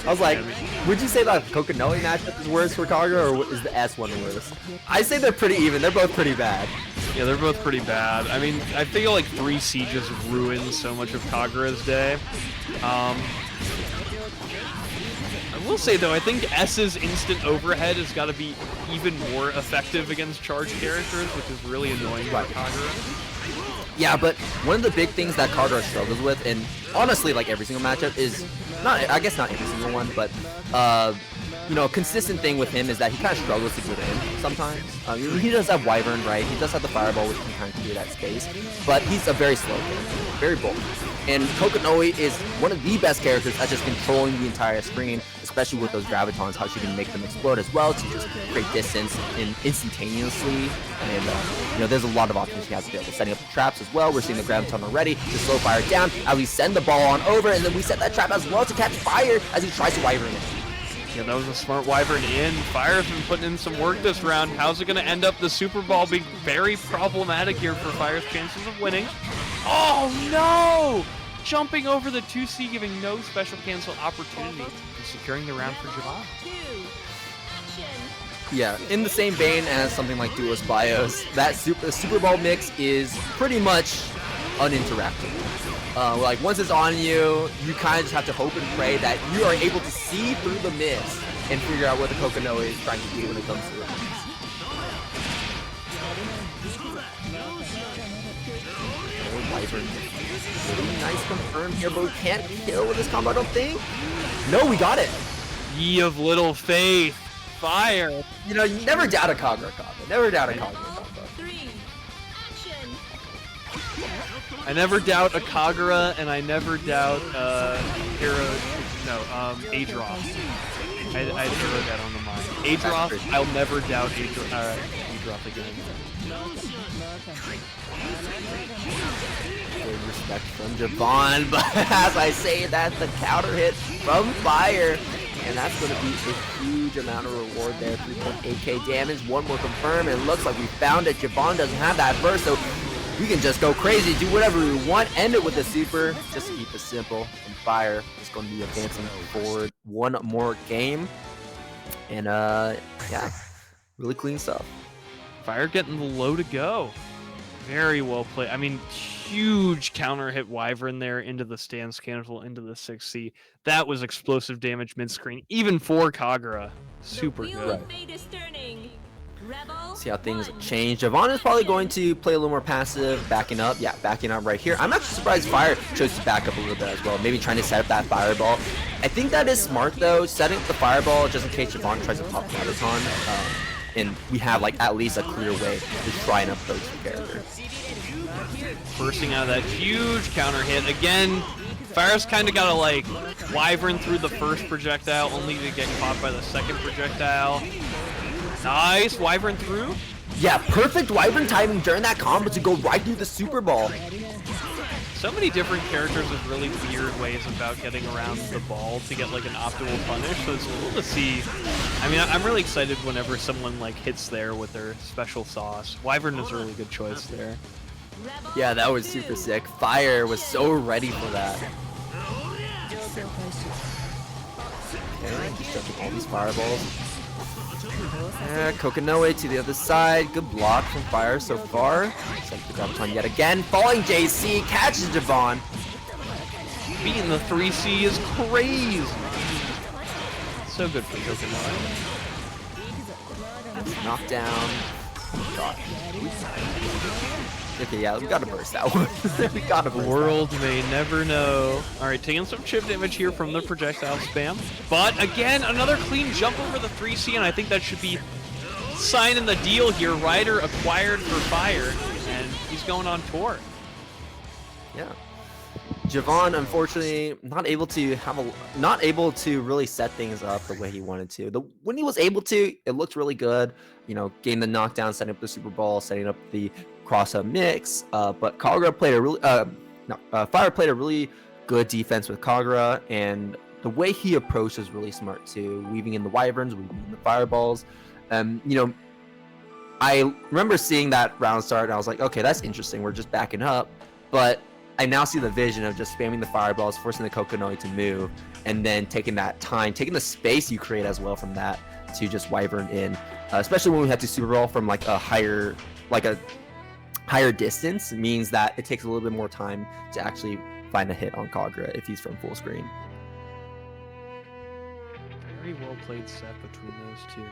I was like, would you say that Kokonoe matchup is worse for Kagura, or is the S one worse? I say they're pretty even. They're both pretty bad. Yeah, they're both pretty bad. I mean, I feel like 3C just ruins so much of Kagura's day. I will say, though, I think S's instant overhead has got to be even more effective against charged characters, which is really annoying for Kagura. Yeah, but one of the big things that Kagura struggles with, and honestly, like every single matchup, is I guess not every single one, but you know, a consistent thing with him is that he kind of struggles to get in sometimes. He does have Wyvern, right? He does have the Fireball, which can kind of clear that space, but he's a very slow character, very bulky. And Kokonoe is one of the best characters at just controlling the entire screen, especially with those gravitons, how she can make them explode as well to just create distance instantaneously. And you know, there's a lot of options she has available. Setting up the traps as well. We're seeing the graviton already. The slow Fyre down as we send the ball on over, and then we set that trap as well to catch Fyre as he tries to wyvern it. Yeah, that was a smart wyvern in. Fyre's been putting in some work this round. How's it going to end up? The Super Ball being very problematic here for Fyre's chances of winning. Oh, no! Jumping over the 2C, giving no special cancel opportunity and securing the round for Jahvahn. Yeah, in the same vein as something like Duelist Bios, that Super Ball mix is pretty much uninteractive. Like once it's on you, you kind of just have to hope and pray that you are able to see through the mist and figure out what the Kokonoe is trying to do when it comes to it. Wyvern. Really nice confirm here, but we can't kill with this combo, I don't think. No, we got it. Ye of little faith. Fyre. You know, you never doubt a Kagura combo. Never doubt a Kagura combo. I never doubt a Kagura, and I never doubt Aerodat. I had Aerodat on the mind. Aerodat, I'll never doubt Aerodat again. Good respect from Jahvahn, but as I say, that's the counter hit from Fyre. And that's going to be a huge amount of reward there. 3.8k damage, one more confirm. It looks like we found it. Jahvahn doesn't have that burst, so we can just go crazy, do whatever we want, end it with a super, just to keep it simple. And Fyre is going to be advancing forward one more game. And yeah, really clean stuff. Fyre getting the low to go. Very well played. I mean, huge counter hit wyvern there into the stance cancel into the 6C. That was explosive damage mid-screen, even for Kagura. Super good. See how things change. Jahvahn is probably going to play a little more passive, backing up. Yeah, backing up right here. I'm actually surprised Fyre chose to back up a little bit as well. Maybe trying to set up that fireball. I think that is smart though, setting up the fireball just in case Jahvahn tries to pop Graviton. And we have like at least a clear way to try and approach the character. Bursting out of that huge counter hit. Again, Fyre's kind of got to like wyvern through the first projectile only to get caught by the second projectile. Nice, wyvern through. Yeah, perfect wyvern timing during that combo to go right through the Super Ball. So many different characters with really weird ways about getting around the ball to get like an optimal punish, so it's cool to see. I mean, I'm really excited whenever someone like hits there with their special sauce. Wyvern is a really good choice there. Yeah, that was super sick. Fyre was so ready for that. Okay, just jumping all these fireballs. Kokonoe to the other side. Good block from Fyre so far. Set the Graviton yet again. Falling JC catches Jahvahn. Beating the 3C is crazy. So good for Kokonoe. Knockdown. God. Okay, yeah, we gotta burst that one. We gotta burst. The world may never know. Alright, taking some chip damage here from the projectile spam. But again, another clean jump over the 3C, and I think that should be signing the deal here. Ryder acquired for Fyre, and he's going on tour. Yeah. Jahvahn, unfortunately, not able to really set things up the way he wanted to. When he was able to, it looked really good. You know, getting the knockdown, setting up the Super Ball, setting up the cross-up mix. But Kagura played a really, Fyre played a really good defense with Kagura, and the way he approached was really smart too. Weaving in the wyverns, weaving in the fireballs. You know, I remember seeing that round start, and I was like, okay, that's interesting. We're just backing up, but I now see the vision of just spamming the fireballs, forcing the Kokonoe to move, and then taking that time, taking the space you create as well from that to just wyvern in. Especially when we have to Super Ball from like a higher distance, means that it takes a little bit more time to actually find a hit on Kagura if he's from full screen. Very well played set between those two.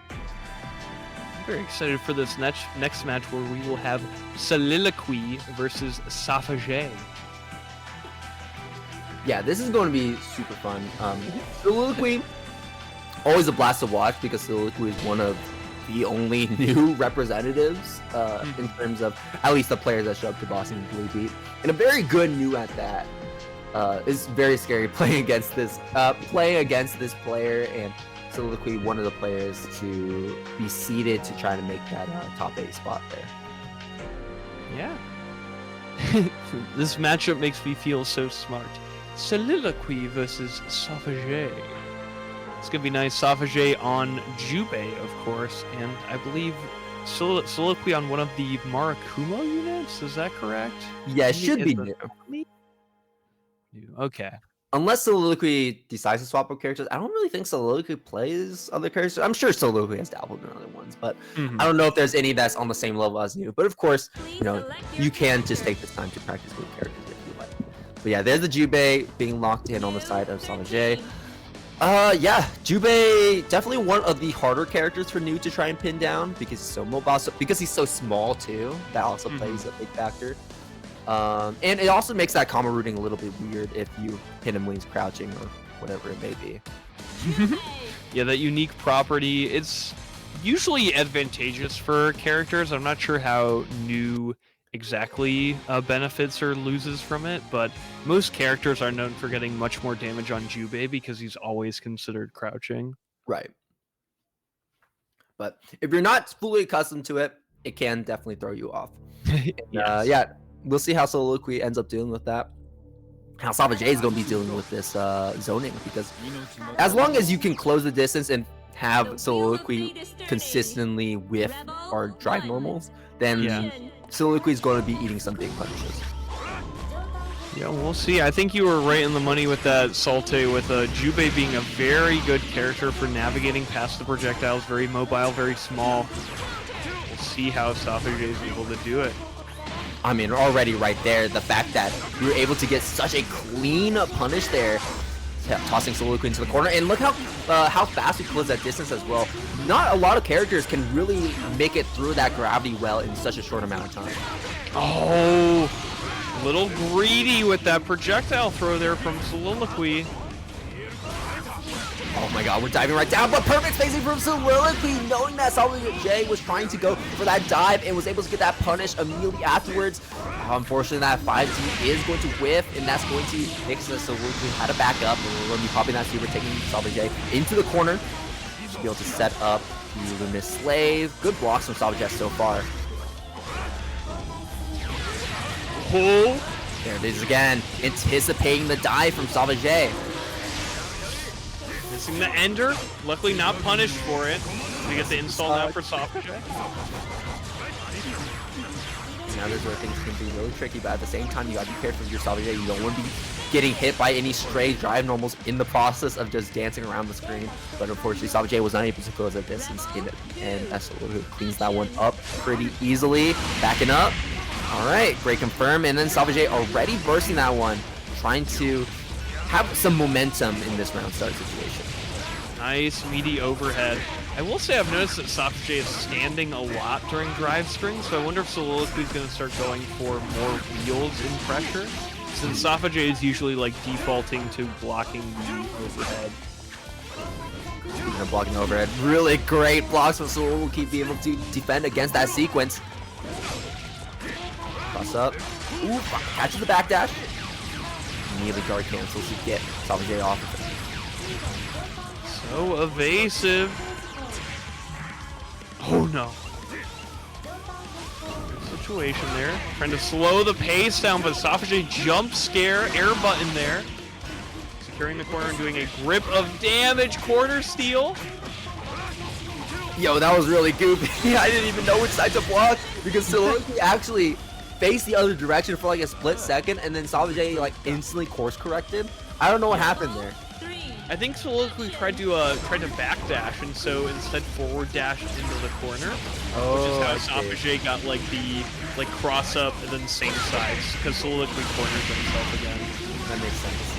I'm very excited for this next match where we will have Soliloquy versus Sauvagess. Yeah, this is going to be super fun. Soliloquy, always a blast to watch because Soliloquy is one of the only new representatives in terms of at least the players that show up to Boston Blue Beat, and a very good new at that. is very scary playing against this player, and Soliloquy, one of the players to be seeded to try to make that top 8 spot there. Yeah. This matchup makes me feel so smart. Soliloquy versus Sauvagess. It's gonna be nice. Sauvagess on Jubei, of course, and I believe Soliloquy on one of the Marakumo units. Is that correct? Yeah, it should be new. Okay. Unless Soliloquy decides to swap up characters, I don't really think Soliloquy plays other characters. I'm sure Soliloquy has dabbled in other ones, but I don't know if there's any that's on the same level as new. But of course, you know, you can just take this time to practice new characters if you like. But yeah, there's the Jubei being locked in on the side of Sauvagess. Yeah, Jubei definitely one of the harder characters for new to try and pin down because he's so mobile, because he's so small too. That also plays a big factor. And it also makes that combo routing a little bit weird if you pin him when he's crouching or whatever it may be. Yeah, that unique property, it's usually advantageous for characters. I'm not sure how new exactly benefits or loses from it, but most characters are known for getting much more damage on Jubei because he's always considered crouching. Right. But if you're not fully accustomed to it, it can definitely throw you off. Yes. Yeah, we'll see how Soliloquy ends up dealing with that. How Sauvagess is going to be dealing with this zoning, because as long as you can close the distance and have Soliloquy consistently whiff or drive normals, then Soliloquy is going to be eating some big punishes. Yeah, we'll see. I think you were right in the money with that, Salte, with Jubei being a very good character for navigating past the projectiles, very mobile, very small. We'll see how Sauvagess is able to do it. I mean, already right there, the fact that you were able to get such a clean punish there, tossing Soliloquy into the corner, and look how fast he closed that distance as well. Not a lot of characters can really make it through that gravity well in such a short amount of time. Oh, a little greedy with that projectile throw there from Soliloquy. Oh my god, we're diving right down, but perfect spacing from Soliloquy, knowing that Sauvagess was trying to go for that dive and was able to get that punish immediately afterwards. Unfortunately, that 5D is going to whiff, and that's going to make Soliloquy how to back up, and we're going to be popping that super, taking Sauvagess into the corner. Should be able to set up the Luminous Slave. Good blocks from Sauvagess so far. Oh, there it is again, anticipating the dive from Sauvagess. Missing the Ender, luckily not punished for it. We get the install now for Sauvagess. Now there's where things can be really tricky, but at the same time, you gotta be careful with your Sauvagess. You don't want to be getting hit by any stray drive normals in the process of just dancing around the screen. But unfortunately, Sauvagess was not able to close that distance in it, and Soliloquy cleans that one up pretty easily. Backing up. All right, great confirm, and then Sauvagess already bursting that one, trying to have some momentum in this round start situation. Nice, meaty overhead. I will say I've noticed that Sauvagess is standing a lot during drive strings, so I wonder if Soliloquy is going to start going for more wheels in pressure, since Sauvagess is usually like defaulting to blocking the overhead. Speaking of blocking overhead, really great blocks from Soliloquy, be able to defend against that sequence. Cross up. Ooh, catches the backdash. Immediately guard cancels to get Sauvagess off of it. So evasive. Oh no. Good situation there. Trying to slow the pace down, but Sauvagess jump scare, air button there. Securing the corner and doing a grip of damage, corner steal. Yo, that was really goofy. I didn't even know which side to block because Soliloquy actually faced the other direction for like a split second, and then Sauvagess like instantly course corrected. I don't know what happened there. I think Soliloquy tried to backdash, and so instead forward dashed into the corner, which is how Sauvagess got like the cross up and then same sides, because Soliloquy corners himself again. That makes sense.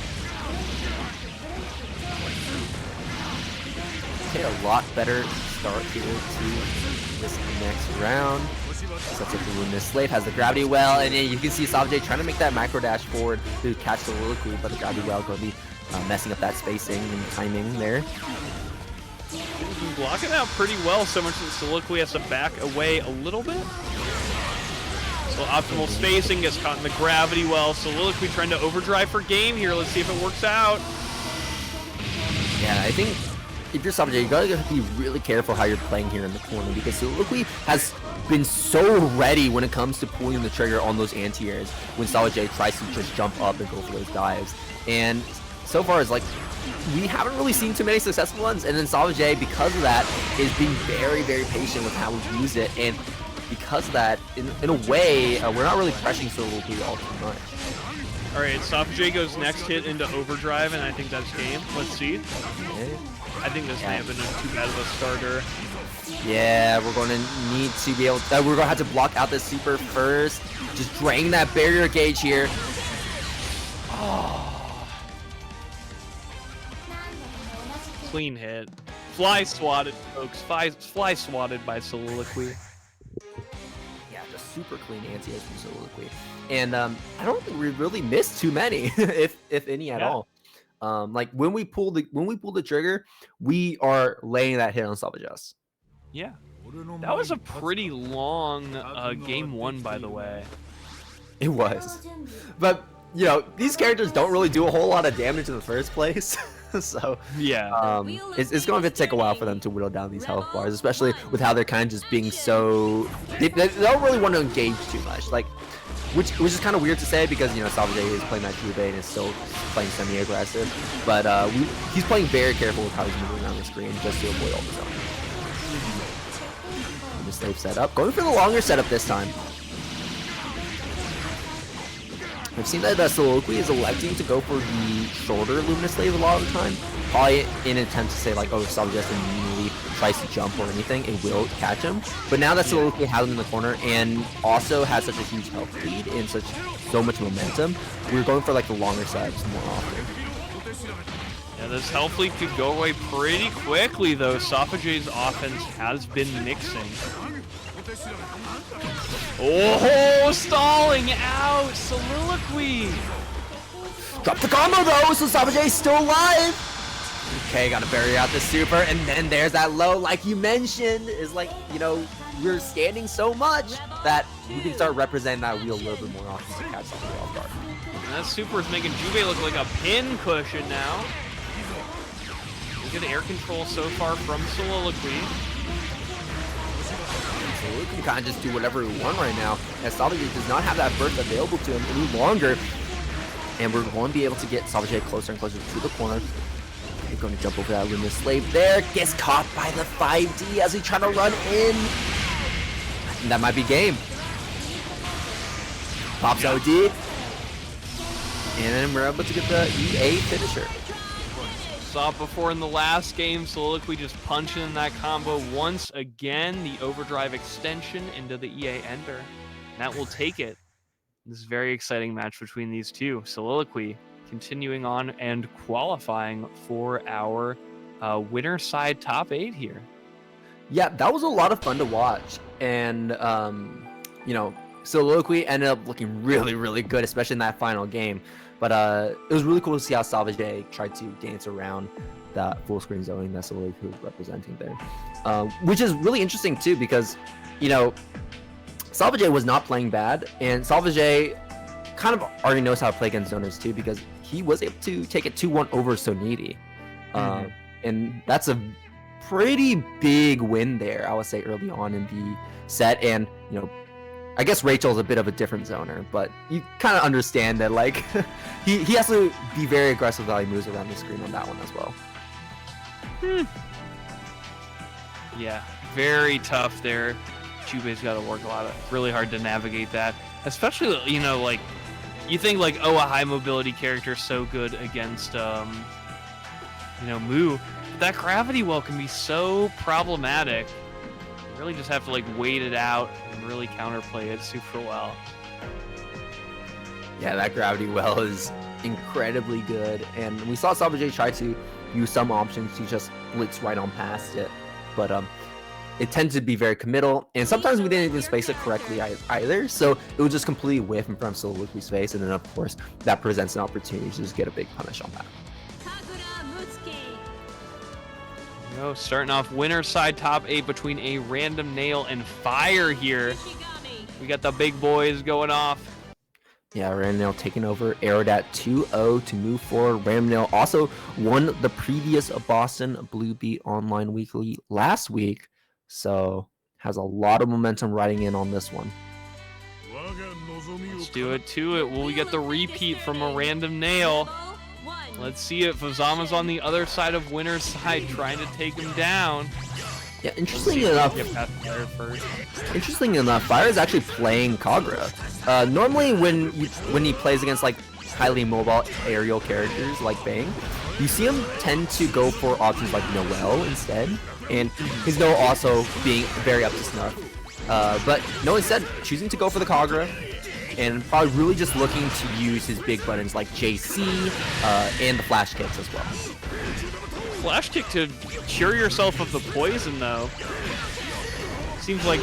Okay, a lot better start here to this next round. Sets up the Luminous Slave, has the gravity well, and then you can see Sauvagess trying to make that micro dash forward to catch the Soliloquy, but the gravity well going to be messing up that spacing and timing there. He's been blocking out pretty well, so much that Soliloquy has to back away a little bit. Well, optimal spacing gets caught in the gravity well. Soliloquy trying to overdrive for game here. Let's see if it works out. Yeah, I think if you're Sauvagess, you gotta be really careful how you're playing here in the corner, because Soliloquy has been so ready when it comes to pulling the trigger on those anti-airs when Sauvagess tries to just jump up and go for those dives. And so far, it's like, we haven't really seen too many successful ones, and then Sauvagess, because of that, is being very, very patient with how we use it, and because of that, in a way, we're not really pressuring Soliloquy all too much. All right, Sauvagess goes next hit into overdrive, and I think that's game. Let's see. Okay. I think this may have been too bad of a starter. Yeah, we're going to need to be able to, we're going to have to block out the super first. Just drain that barrier gauge here. Oh. Clean hit. Fly swatted, folks. Fly swatted by Soliloquy. Yeah, just super clean anti-airs from Soliloquy. And I don't think we really missed too many, if any at all. Like when we pull the trigger, we are laying that hit on Sauvagess. Yeah, that was a pretty long game one, by the way. It was, but you know, these characters don't really do a whole lot of damage in the first place. So yeah, it's going to take a while for them to whittle down these health bars, especially with how they're kind of just being so they don't really want to engage too much, like. Which is kind of weird to say, because, you know, Sauvagess is playing that Jahvahn and is still playing semi-aggressive. But he's playing very careful with how he's moving around the screen just to avoid all the zone. The safe setup. Going for the longer setup this time. I've seen that Soliloquy is electing to go for the shorter Luminous Slave a lot of the time. Probably in an attempt to say, like, oh, if Sauvagess immediately tries to jump or anything, it will catch him. But now that Soliloquy has him in the corner and also has such a huge health lead and so much momentum, we're going for, like, the longer setups more often. Yeah, this health lead could go away pretty quickly, though. Sauvagess' offense has been mixing. Oh, stalling out! Soliloquy! Drop the combo though, so Sauvagess still alive! Okay, gotta bury out the super, and then there's that low, like you mentioned, is like, you know, we're standing so much that we can start representing that wheel a little bit more often to catch something off guard. And that super is making Jahvahn look like a pin cushion now. Good air control so far from Soliloquy. So we can kind of just do whatever we want right now, as Sauvagess does not have that burst available to him any longer. And we're going to be able to get Sauvagess closer and closer to the corner. He's going to jump over that Luminous Slave there. Gets caught by the 5D as he tries to run in. And that might be game. Pops OD. And then we're able to get the EA finisher. Saw it before in the last game. Soliloquy just punching in that combo once again. The overdrive extension into the EA ender. And that will take it. This very exciting match between these two. Soliloquy continuing on and qualifying for our winner side top 8 here. Yeah, that was a lot of fun to watch. And, you know, Soliloquy ended up looking really, really good, especially in that final game. But it was really cool to see how Sauvagess tried to dance around that full screen zoning that Soliloquy was representing there. Which is really interesting too, because, you know, Sauvagess was not playing bad, and Sauvagess kind of already knows how to play against zoners too, because he was able to take it 2-1 over Soniti. And that's a pretty big win there, I would say, early on in the set. And, you know, I guess Rachel's a bit of a different zoner, but you kind of understand that, like, he has to be very aggressive while he moves around the screen on that one as well. Yeah, very tough there. Jahvahn's got to work really hard to navigate that. Especially, you know, like, you think, like, oh, a high mobility character is so good against, you know, Mu. But that gravity well can be so problematic. You really just have to, like, wait it out and really counterplay it super well. Yeah, that gravity well is incredibly good. And we saw Sauvagess try to use some options to just blitz right on past it. But, it tends to be very committal, and sometimes we didn't even space it correctly either, so it would just completely whiff in front of Soliloquy's face, and then of course that presents an opportunity to just get a big punish on that. Starting off winner side top 8 between a random nail and Fyre here. We got the big boys going off. Yeah, Random taking over Aerodat 2-0 to move forward. Random also won the previous Boston Blue Beat Online Weekly last week, so has a lot of momentum riding in on this one. Let's do it to it. Will we get the repeat from a random nail? Let's see it. Fuzzama's on the other side of Winner's side trying to take him down. Yeah, interestingly enough, Fyre is actually playing Kagura. Normally, when he plays against like highly mobile aerial characters like Bang, you see him tend to go for options like Noelle instead, and his Noelle also being very up to snuff. But no, instead choosing to go for the Kagura, and probably really just looking to use his big buttons like JC and the flash kicks as well. Flash kick to cure yourself of the poison, though. Seems like,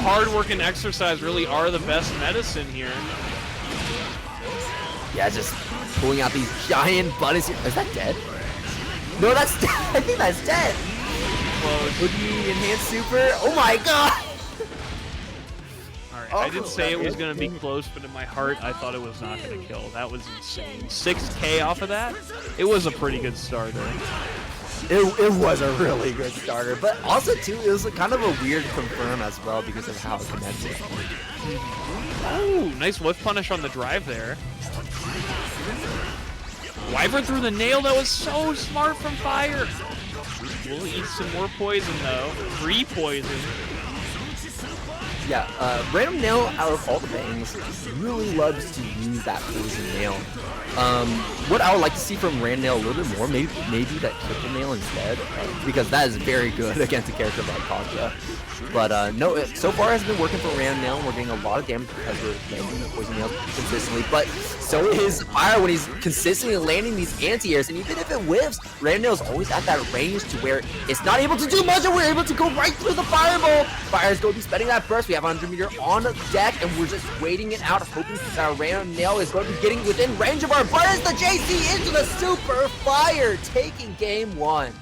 hard work and exercise really are the best medicine here. Yeah, just pulling out these giant buttons here. Is that dead? No, that's dead. I think that's dead. Would you enhance super? Oh my god! Alright, I did say it was going to be close, but in my heart, I thought it was not going to kill. That was insane. 6K off of that? It was a pretty good starter. It was a really good starter, but also too, it was kind of a weird confirm as well because of how it connected. Oh, nice whiff punish on the drive there. Wyvern through the nail, that was so smart from Fyre. We'll eat some more poison though. Free poison. Yeah, Random Nail, out of all the bangs, really loves to use that poison nail. What I would like to see from Random Nail a little bit more, maybe that triple nail instead, because that is very good against a character like Kagura. But no, so far has been working for Random Nail. We're getting a lot of damage because we're landing the poison nails consistently. But so is Fyre when he's consistently landing these anti-airs, and even if it whiffs, Random Nail is always at that range to where it's not able to do much, and we're able to go right through the fireball. Fyre is going to be spending that burst. We have 100 meter on deck, and we're just waiting it out, hoping that our Random Nail is going to be getting within range of our buttons. The JC into the super. Fyre taking game 1.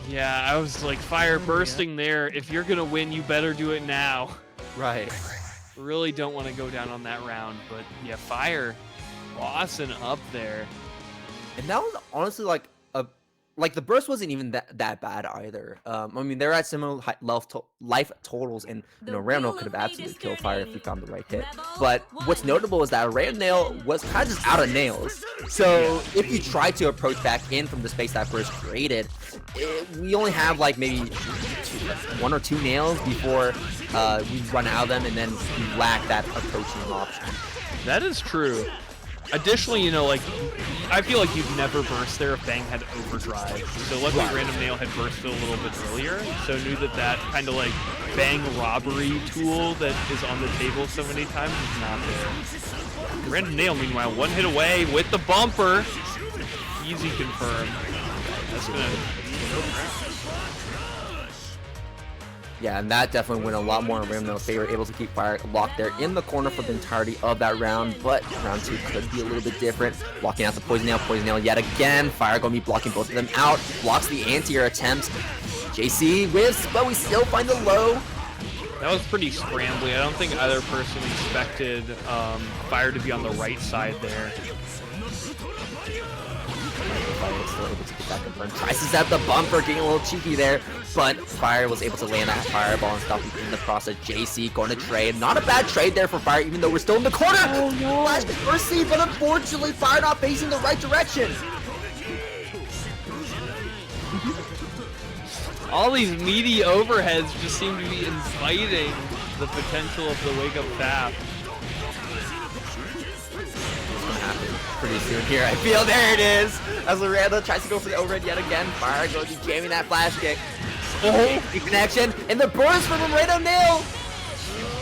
Yeah, I was like, Fyre bursting there. If you're going to win, you better do it now. Right. Really don't want to go down on that round, but yeah, Fyre bossing up there. And that was honestly like the burst wasn't even that bad either. I mean, they're at similar life totals, and Random could have absolutely killed Fyre if we found the right hit. But what's notable is that Random Nail was kind of just out of nails. So if you try to approach back in from the space that burst created, we only have like maybe 1 or 2 nails before we run out of them, and then we lack that approaching option. That is true. Additionally, like, I feel like you'd never burst there if Bang had overdrive. So luckily Random Nail had bursted a little bit earlier, so knew that kind of like Bang robbery tool that is on the table so many times is not there. Random Nail, meanwhile, 1 hit away with the bumper. Easy confirm. That's gonna. Yeah, and that definitely went a lot more in Random Nail's favor, able to keep Fyre locked there in the corner for the entirety of that round, but round 2 could be a little bit different. Blocking out the Poison Nail yet again. Fyre going to be blocking both of them out, blocks the anti-air attempts. JC whiffs, but we still find the low. That was pretty scrambly. I don't think either person expected Fyre to be on the right side there. Still able to get that confirmed. Tries to set the bumper, getting a little cheeky there, but Fyre was able to land that fireball and stop him in the process. JC going to trade. Not a bad trade there for Fyre, even though we're still in the corner. Oh no! Flash first seed, but unfortunately Fyre not facing the right direction. All these meaty overheads just seem to be inviting the potential of the wake-up tap. Pretty soon here, I feel. There it is, as Loranda tries to go for the overhead yet again. Fyre goes to jamming that flash kick. Oh, connection, and the burst from a Random Nail.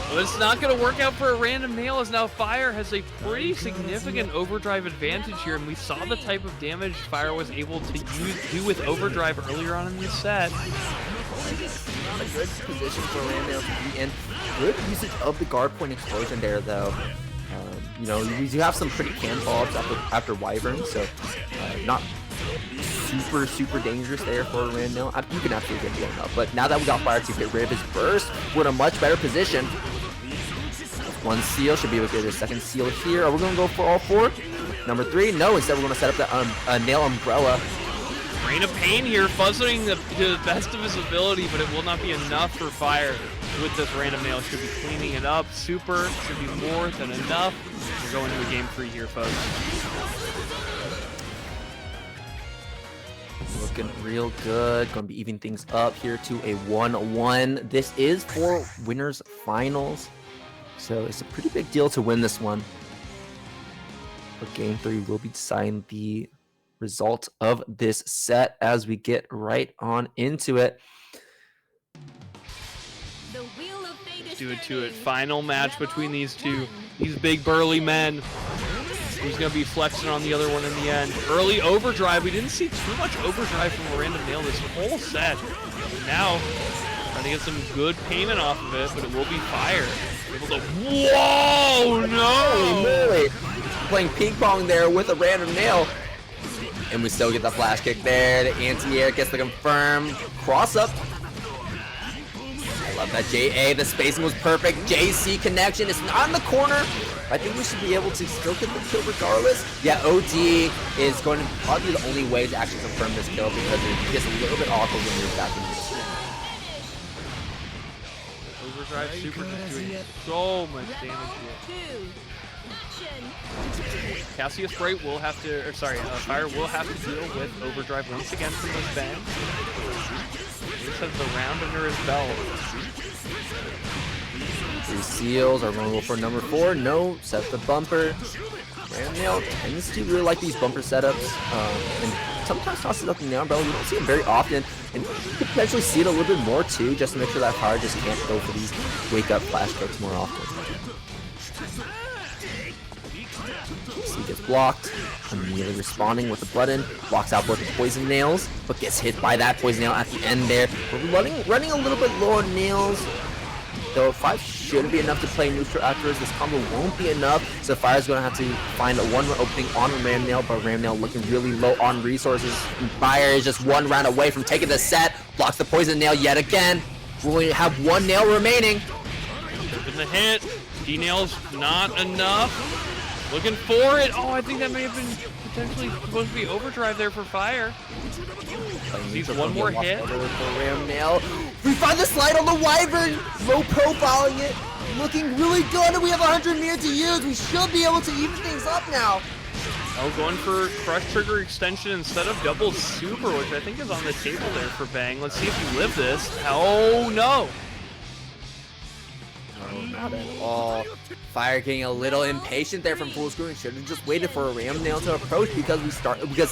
Well, it's not going to work out for a Random Nail, as now Fyre has a pretty significant overdrive advantage here, and we saw the type of damage Fyre was able to do with overdrive earlier on in the set. A good position for Random Nail to be in. Good usage of the guard point explosion there, though. We do have some pretty can follow-ups after Wyvern, so not super dangerous there for Random Nail. You can absolutely get blown up, but now that we got Fyre to get rid of his burst, we're in a much better position. One seal, should be able to get a second seal here. Are we going to go for all 4? Number 3, no, instead we're going to set up the nail umbrella. Rain of Pain here, fuzzing the best of his ability, but it will not be enough for Fyre with this random nail. Should be cleaning it up. Super, should be more than enough. We're going to a game 3 here, folks. Looking real good. Going to be evening things up here to a 1-1. This is for winners finals, so it's a pretty big deal to win this one. But game 3 will be deciding the result of this set as we get right on into it. Let's do it to it. Final match between these two. These big burly men. Who's going to be flexing on the other one in the end? Early overdrive. We didn't see too much overdrive from a random nail this whole set. Now, trying to get some good payment off of it, but it will be Fyre. Able to... Whoa! No! Really? Playing ping pong there with a random nail. And we still get the flash kick there. The anti-air gets the confirm. Cross up. I love that JA. The spacing was perfect. JC connection. It's not in the corner. I think we should be able to still get the kill regardless. Yeah, OD is going to probably be the only way to actually confirm this kill because it gets a little bit awkward when you're back in this. Overdrive super just doing so much damage here. Cassius Bright will have to, or sorry, Fyre will have to deal with overdrive once again from this bang. He just has the round under his belt. 3 seals are going to go for number 4. No, set the bumper. Random nail tends to really like these bumper setups, and sometimes tosses up the nail umbrella. You don't see it very often, and you could potentially see it a little bit more too, just to make sure that Fyre just can't go for these wake up flash kicks more often. He gets blocked, immediately responding with the button, blocks out both the poison nails, but gets hit by that poison nail at the end there. We're running a little bit low on nails, though 5 should be enough to play neutral afterwards. This combo won't be enough, so Fyre's going to have to find a 1-run opening on Ram Nail, but Ram Nail looking really low on resources. And Fyre is just 1 round away from taking the set, blocks the poison nail yet again. We only have 1 nail remaining. Taking the hit, D-nail's not enough. Looking for it. Oh, I think that may have been potentially supposed to be overdrive there for Fyre. Needs 1 more hit. Ram Nail. We find the slide on the Wyvern. Low profiling it. Looking really good, and we have 100 meters to use. We should be able to even things up now. Oh, going for crush trigger extension instead of double super, which I think is on the table there for Bang. Let's see if you live this. Oh, no. No, not at all. Fyre getting a little impatient there from full screen. Should have just waited for a Ram Nail to approach because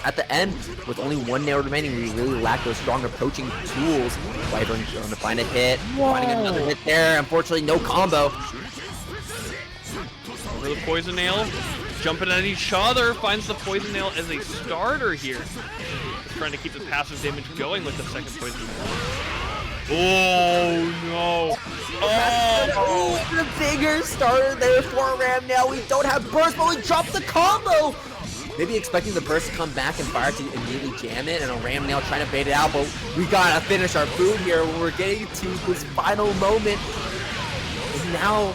at the end, with only 1 nail remaining, we really lack those strong approaching tools. Wyvern trying to find a hit, finding another hit there. Unfortunately, no combo. Over the poison nail, jumping at each other, finds the poison nail as a starter here. Just trying to keep the passive damage going with the second poison nail. Oh no! Oh, the bigger starter there for Ram Nail. We don't have burst, but we dropped the combo. Maybe expecting the burst to come back and Fyre to immediately jam it, and a Ram Nail trying to bait it out, but we gotta finish our food here when we're getting to this final moment. And now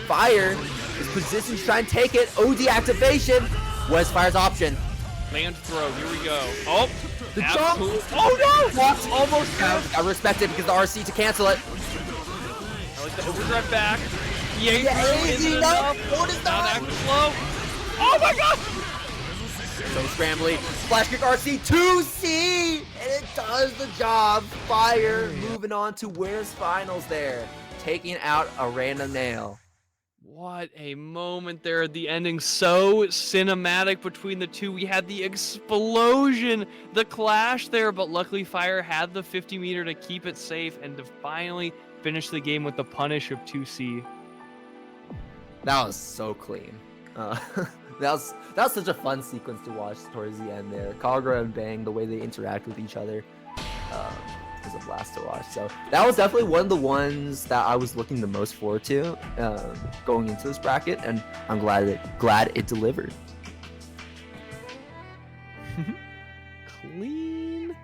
Fyre is positioned to try and take it. OD activation. What is Fyre's option? Land throw, here we go. Oh, the jump. Oh no! That's almost I respect it because the RC to cancel it. I like the overdrive back. Yeah, easy enough. What is not that? active slow. Oh my god! So scrambly. Flash kick RC 2C, and it does the job. Fyre moving on to winners finals there, taking out a random nail. What a moment there at the ending. So cinematic between the two. We had the explosion, the clash there, but luckily Fyre had the 50 meter to keep it safe and to finally finish the game with the punish of 2C. That was so clean. That was such a fun sequence to watch towards the end there. Kagura and Bang, the way they interact with each other, was a blast to watch. So that was definitely one of the ones that I was looking the most forward to going into this bracket, and I'm glad it delivered. Clean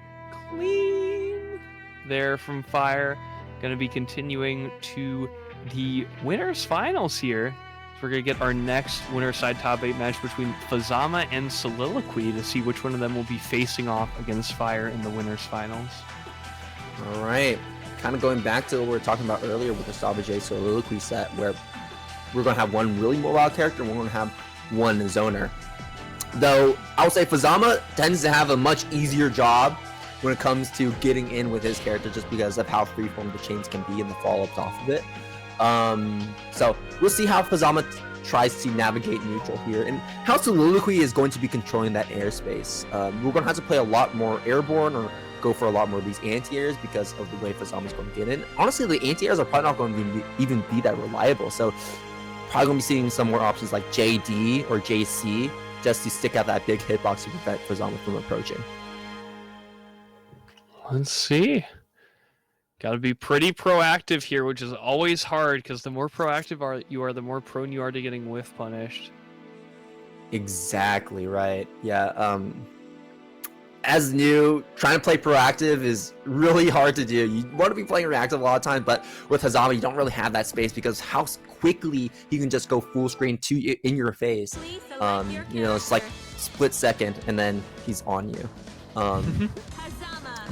there from Fyre. Gonna be continuing to the winners finals here. we're going to get our next winner side top 8 match between Fuzzama and Soliloquy to see which one of them will be facing off against Fyre in the winners finals. All right. Kind of going back to what we were talking about earlier with the Sauvagess Soliloquy set, where we're going to have one really mobile character and we're going to have one zoner. Though, I would say Fuzzama tends to have a much easier job when it comes to getting in with his character just because of how freeform the chains can be and the follow-ups off of it. So we'll see how Fuzzama tries to navigate neutral here and how Soliloquy is going to be controlling that airspace. We're going to have to play a lot more airborne or go for a lot more of these anti-airs because of the way Fuzzama is going to get in. Honestly, the anti-airs are probably not going to even be that reliable. So probably going to be seeing some more options like JD or JC just to stick out that big hitbox to prevent Fuzzama from approaching. Let's see. Got to be pretty proactive here, which is always hard because the more proactive you are, the more prone you are to getting whiff punished. Exactly right. Yeah. As new, trying to play proactive is really hard to do. You want to be playing reactive a lot of times, but with Fuzzama, you don't really have that space because how quickly he can just go full screen in your face. You know, it's like split second, and then he's on you.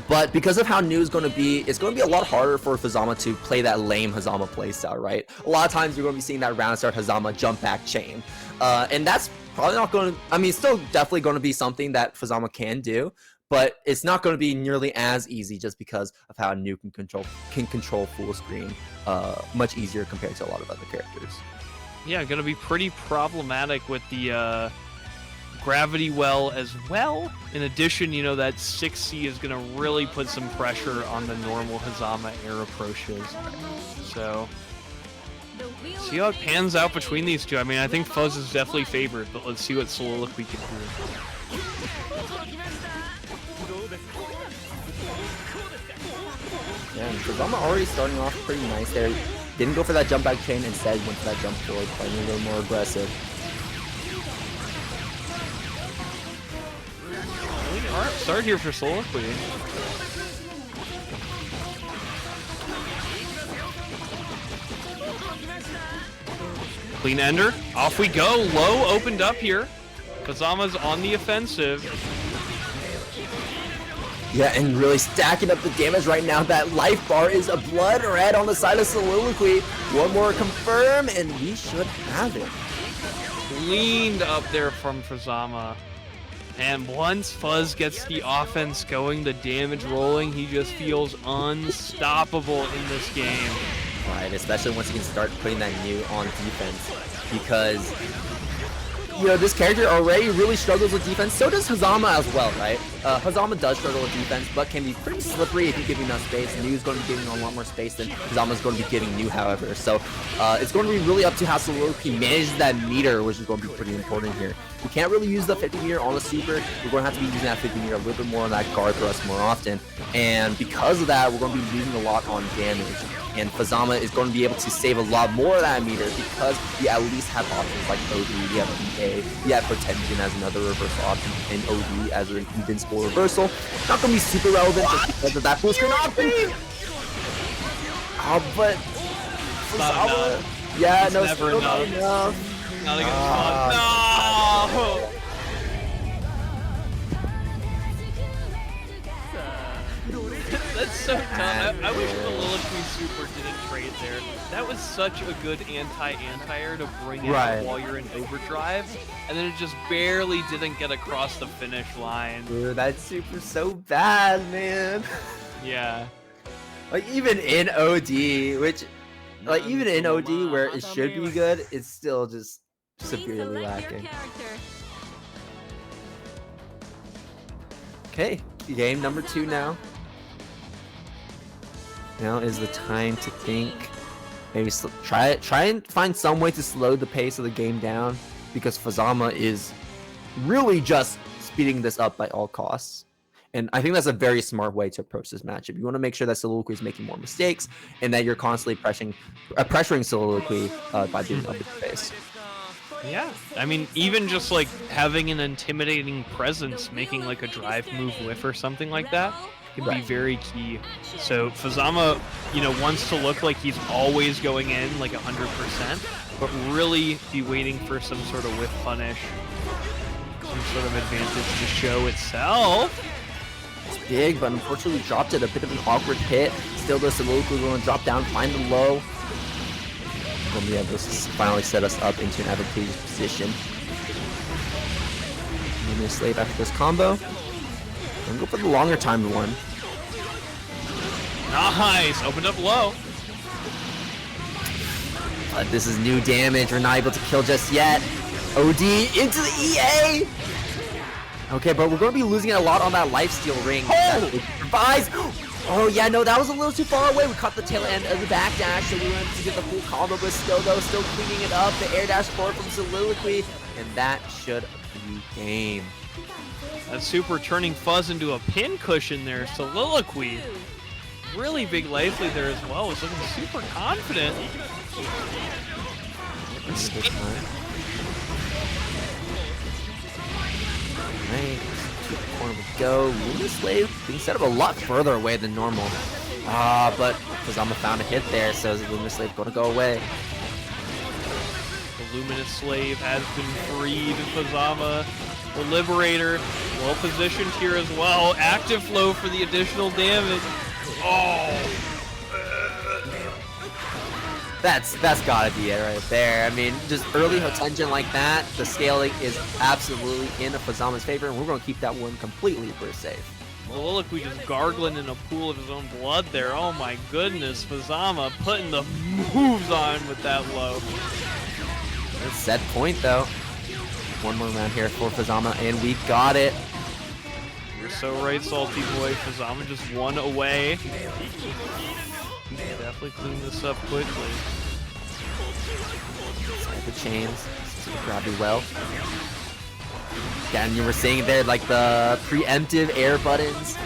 But because of how new is going to be, it's going to be a lot harder for Fuzzama to play that lame Fuzzama playstyle, right? A lot of times you're going to be seeing that round start Fuzzama jump back chain. And that's probably not going to, I mean, it's still definitely going to be something that Fuzzama can do, but it's not going to be nearly as easy just because of how new can control full screen much easier compared to a lot of other characters. Yeah, going to be pretty problematic with the gravity well as well. In addition, you know, that 6C is going to really put some pressure on the normal Fuzzama air approaches. So, see how it pans out between these two. I mean, I think Fuzz is definitely favored, but let's see what Soliloquy can do. Yeah, Fuzzama already starting off pretty nice there. Didn't go for that jump back chain, instead went for that jump forward, playing a little more aggressive. Alright, start here for Soliloquy. Clean ender. Off we go. Low opened up here. Fuzzama's on the offensive. Yeah, and really stacking up the damage right now. That life bar is a blood red on the side of Soliloquy. One more confirm, and we should have it. Cleaned up there from Fuzzama. And once Fuzz gets the offense going, the damage rolling, he just feels unstoppable in this game. Right, especially once he can start putting that new on defense. Because, you know, this character already really struggles with defense. So does Fuzzama as well, right? Fuzzama does struggle with defense, but can be pretty slippery if you give him enough space. New's going to be giving a lot more space than Fuzzama's going to be giving New, however. So it's going to be really up to how Soliloquy manages that meter, which is going to be pretty important here. We can't really use the 50 meter on the super. We're going to have to be using that 50 meter a little bit more on that guard thrust more often. And because of that, we're going to be losing a lot on damage. And Fuzzama is going to be able to save a lot more of that meter because we at least have options like OD, we have EA, we have Potention as another reversal option, and OD as an invincible reversal. Not going to be super relevant just because of that full screen option. But Fuzzama, yeah, it's no, never still enough. not enough. Not against Fuzz. No! That's so dumb. I wish Soliloquy Super didn't trade there. That was such a good anti-air to bring out while you're in overdrive, and then it just barely didn't get across the finish line. Dude, that super's so bad, man. Yeah. Like, even in OD, which, like, even in OD where it should be good, it's still just severely lacking. Okay, game number 2 now. Now is the time to think. Maybe try and find some way to slow the pace of the game down, because Fuzzama is really just speeding this up by all costs. And I think that's a very smart way to approach this matchup. You want to make sure that Soliloquy is making more mistakes and that you're constantly pressuring Soliloquy by being up in the face. Yeah, I mean, even just like having an intimidating presence, making like a drive move whiff or something like that, can be very key. So Fuzzama, you know, wants to look like he's always going in like 100%, but really be waiting for some sort of whiff punish, some sort of advantage to show itself. It's big, but unfortunately dropped it. A bit of an awkward hit. Still the Soliloquy going to drop down, find the low. Going to be able to finally set us up into an advantageous position. Luminous Slave after this combo. Gonna go for the longer timed one. Nice! Opened up low. This is new damage. We're not able to kill just yet. OD into the EA! Okay, but we're going to be losing a lot on that lifesteal ring. Oh! Provides. Oh yeah, no, that was a little too far away. We caught the tail end of the backdash, so we were able to get the full combo, but still cleaning it up. The air dash forward from Soliloquy, and that should be game. That super turning Fuzz into a pin cushion there. Soliloquy, really big life lead there as well. Was looking super confident. Right, to the corner we go. Luminous Slave being set up a lot further away than normal. But Fuzzama found a hit there, so the Luminous Slave going to go away. The Luminous Slave has been freed. Fuzzama, the Liberator, well positioned here as well. Active flow for the additional damage. Oh! That's gotta be it right there. I mean, just early Hotengen like that, the scaling is absolutely in Fuzzama's favor, and we're gonna keep that one completely for safe. Soliloquy just gargling in a pool of his own blood there. Oh my goodness, Fuzzama putting the moves on with that low. Good set point though. One more round here for Fuzzama, and we got it. You're so right, Salty Boy. Fuzzama just one away. Definitely clean this up quickly. Side the chains. Super grabby well. Again, you were saying there like the preemptive air buttons,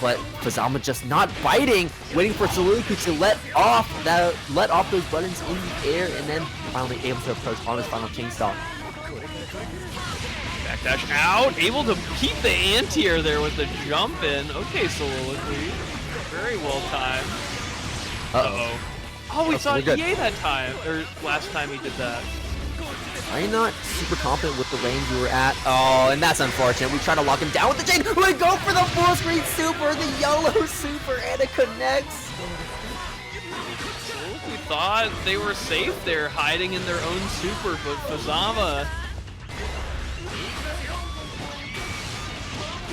but Fuzzama just not biting, waiting for Soliloquy to let off those buttons in the air, and then finally able to approach on his final chainsaw. Backdash out, able to keep the anti-air there with the jump in. Okay, Soliloquy, very well timed. Uh-oh. Oh, we saw EA that time, or last time he did that. Are you not super confident with the range you were at? Oh, and that's unfortunate. We try to lock him down with the chain. We go for the full screen super, the yellow super, and it connects. We thought they were safe there, hiding in their own super, but Fuzzama.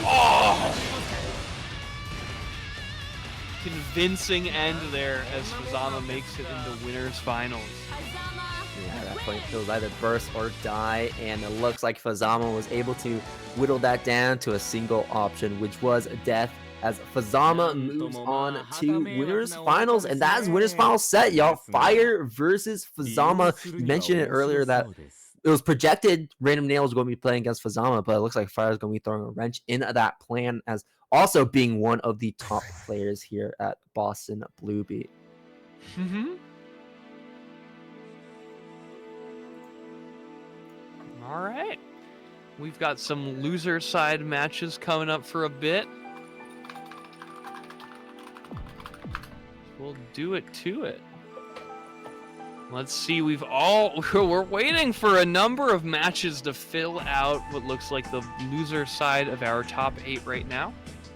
Oh! Convincing end there as Fuzzama makes it into winners finals. Yeah, at that point it was either burst or die, and it looks like Fuzzama was able to whittle that down to a single option, which was death, as Fuzzama moves on to winners finals, and that is winners finals set, y'all. Fyre versus Fuzzama. You mentioned it earlier that it was projected Random Nail was going to be playing against Fuzzama, but it looks like Fyre is going to be throwing a wrench in that plan, as also being one of the top players here at Boston Bluebeat. All right. We've got some loser side matches coming up for a bit. We'll do it to it. Let's see, we're waiting for a number of matches to fill out what looks like the loser side of our top 8 right now.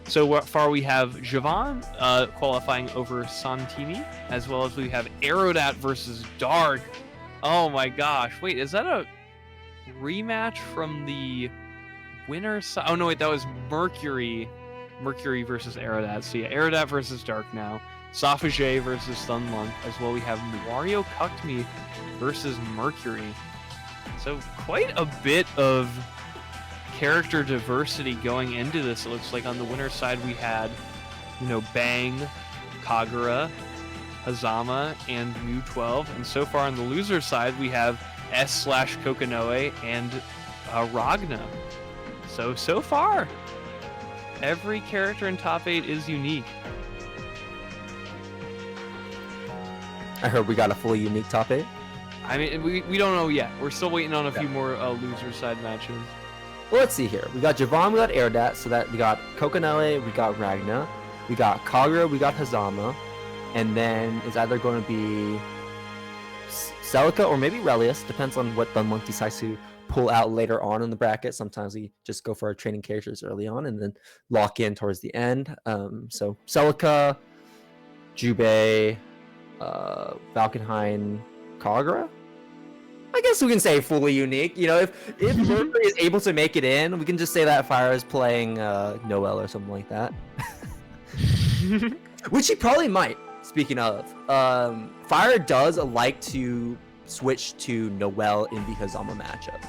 So far we have Jahvahn qualifying over Santini, as well as we have Aerodat versus Dark. Oh my gosh, wait, is that a rematch from the winner side? Oh no, wait, that was Mercury versus Aerodat. So yeah, Aerodat versus Dark now. Sauvagess versus Thun, Lunk, as well we have WarioCuckedMe versus Mercury. So quite a bit of character diversity going into this. It looks like on the winner side we had, Bang, Kagura, Fuzzama, and Mu 12, and so far on the loser side we have S/Kokanoe and Ragna. So far, every character in top 8 is unique. I heard we got a fully unique top 8. I mean, we don't know yet. We're still waiting on a few more loser side matches. Well, let's see here. We got Jahvahn, we got Aerodat, so that we got Kokanoe, we got Ragna, we got Kagura, we got Fuzzama, and then it's either going to be Celica or maybe Relius, depends on what the Lunk decides to pull out later on in the bracket. Sometimes we just go for our training characters early on and then lock in towards the end. So Celica, Jubei, Valkenhayn, Kagura. I guess we can say fully unique. You know, if Mercury is able to make it in, we can just say that Fyre is playing Noel or something like that. Which he probably might. Speaking of, Fyre does like to switch to Noel in the Fuzzama matchup.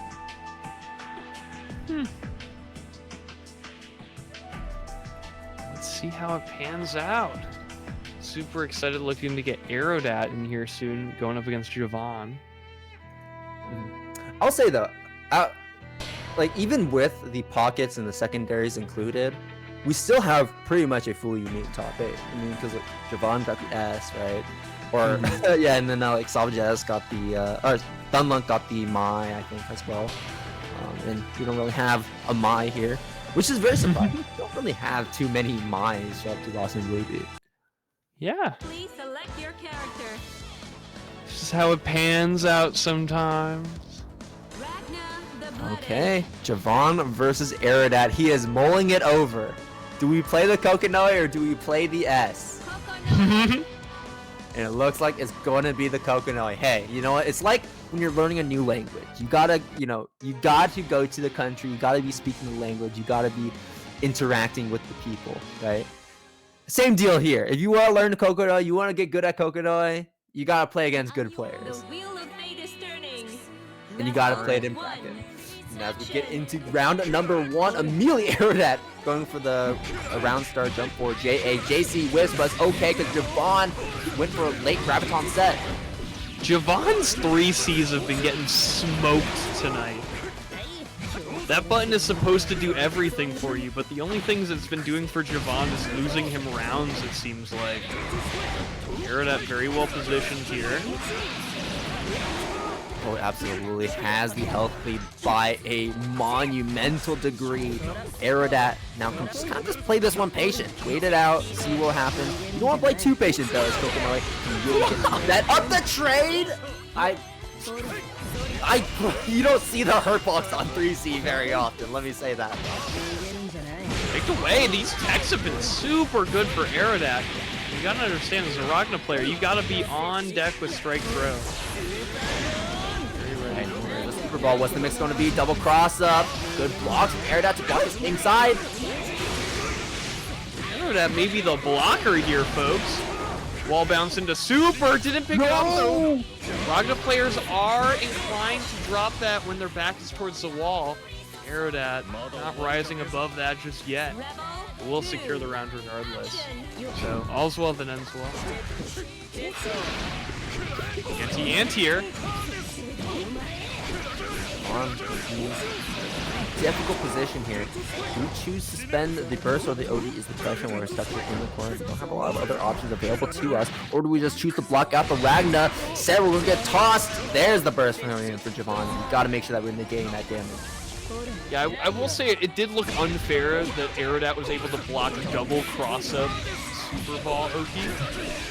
Let's see how it pans out. Super excited looking to get Aerodat in here soon, going up against Jahvahn. I'll say though, like even with the pockets and the secondaries included, we still have pretty much a fully unique top 8. I mean, because like Jahvahn got the S, right? Or yeah, and then like Sauvagess got the or Thun Lunk got the Mai, I think, as well. And we don't really have a Mai here, which is very surprising. We don't really have too many Mais show up to Boston BBB. Yeah. Please select your character. This is how it pans out sometimes. Ragna, the Blooded. Okay, Jahvahn versus Aerodat. He is mulling it over. Do we play the Kokonoi or do we play the S? Coconut. And it looks like it's going to be the Kokonoi. Hey, you know what? It's like when you're learning a new language. You gotta, you know, you got to go to the country. You gotta be speaking the language. You gotta be interacting with the people, right? Same deal here. If you want to learn the Kokonoi, you want to get good at Kokonoi, you gotta play against good players. The wheel of fate is turning. And you gotta play it in bracket. And as we get into round number 1, immediately Aerodat going for the round star jump for JA. JC whiffs, but it's okay because Jahvahn went for a late graviton set. Jahvahn's 3Cs have been getting smoked tonight. That button is supposed to do everything for you, but the only things it's been doing for Jahvahn is losing him rounds, it seems like. Aerodat very well positioned here. Oh, absolutely has the health lead by a monumental degree. Aerodat now can just kind of just play this one patient. Wait it out, see what happens. You don't want to play too patient though, as Kokonoi. You really get that up the trade! You don't see the hurt box on 3C very often, let me say that. Take away, these techs have been super good for Aerodat. You gotta understand, as a Ragna player, you gotta be on deck with strike throw. The Super Ball, what's the mix going to be? Double cross up. Good blocks from Aerodat to block his inside. Aerodat may be the blocker here, folks. Wall bounce into super, didn't pick it up though. Ragna players are inclined to drop that when their back is towards the wall. Aerodat not rising above that just yet. But we'll secure the round regardless. So all's well that ends well. Anti-anti-here. Difficult position here. Do we choose to spend the burst or the OD is the question where we're stuck in the corner? We don't have a lot of other options available to us. Or do we just choose to block out the Ragna? Sarah will get tossed. There's the burst for Jahvahn. You gotta make sure that we're negating that damage. Yeah, I will say it did look unfair that Aerodat was able to block a double cross-up Super Ball Oki,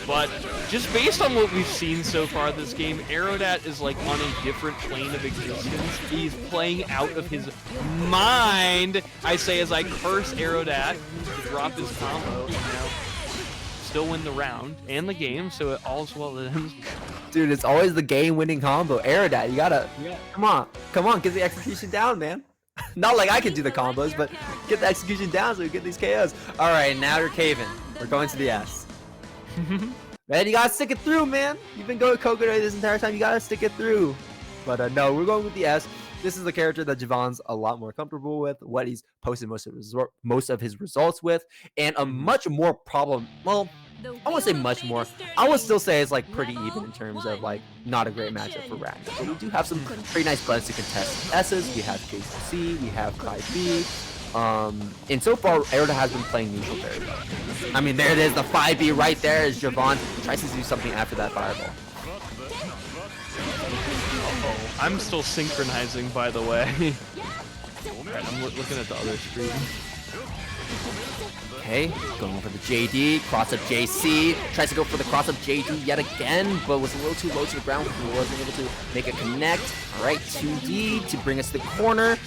but just based on what we've seen so far this game, Aerodat is like on a different plane of existence. He's playing out of his mind, I say as I curse Aerodat to drop his combo, and now still win the round and the game, so it all's well that ends. Dude, it's always the game-winning combo. Aerodat, you gotta, come on, get the execution down, man. Not like I can do the combos, but get the execution down so we get these KOs. All right, now you're caving. We're going to the S. Man, you gotta stick it through, man. You've been going Kokonoi this entire time. You gotta stick it through. But no, we're going with the S. This is the character that Jahvahn's a lot more comfortable with, what he's posted most of his results with, and a much more problem. Well, I won't say much more. I would still say it's like pretty even in terms of like not a great matchup for Ragna. But we do have some pretty nice blends to contest S's. We have JC, we have 5B. And so far, Aerodat has been playing neutral very well. I mean, there it is, the 5B right there as Jahvahn tries to do something after that fireball. I'm still synchronizing, by the way. Right, I'm looking at the other screen. Okay, going for the JD, cross up JC, tries to go for the cross up JD yet again, but was a little too low to the ground, wasn't able to make a connect. All right, 2D to bring us to the corner.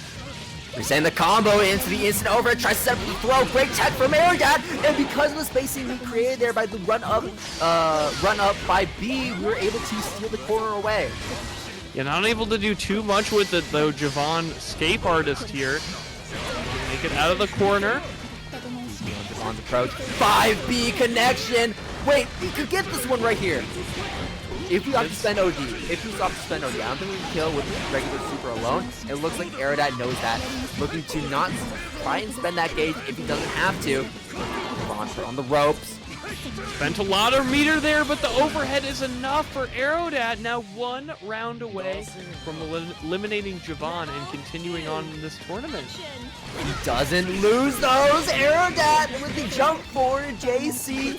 We send the combo into the instant over, tries to set up the throw, great tech from Aerodat, and because of the spacing we created there by the run up by B, we were able to steal the corner away. You're not able to do too much with it though, Jahvahn, escape artist here. Make it out of the corner. Jahvahn's approach, 5B connection. Wait, we could get this one right here. If we opt to spend OD, I don't think we can kill with regular super alone. It looks like Aerodat knows that. Looking to not try and spend that gauge if he doesn't have to. Jahvahn on the ropes. Spent a lot of meter there, but the overhead is enough for Aerodat. Now 1 round away from eliminating Jahvahn and continuing on in this tournament. He doesn't lose those. Aerodat with the jump forward. JC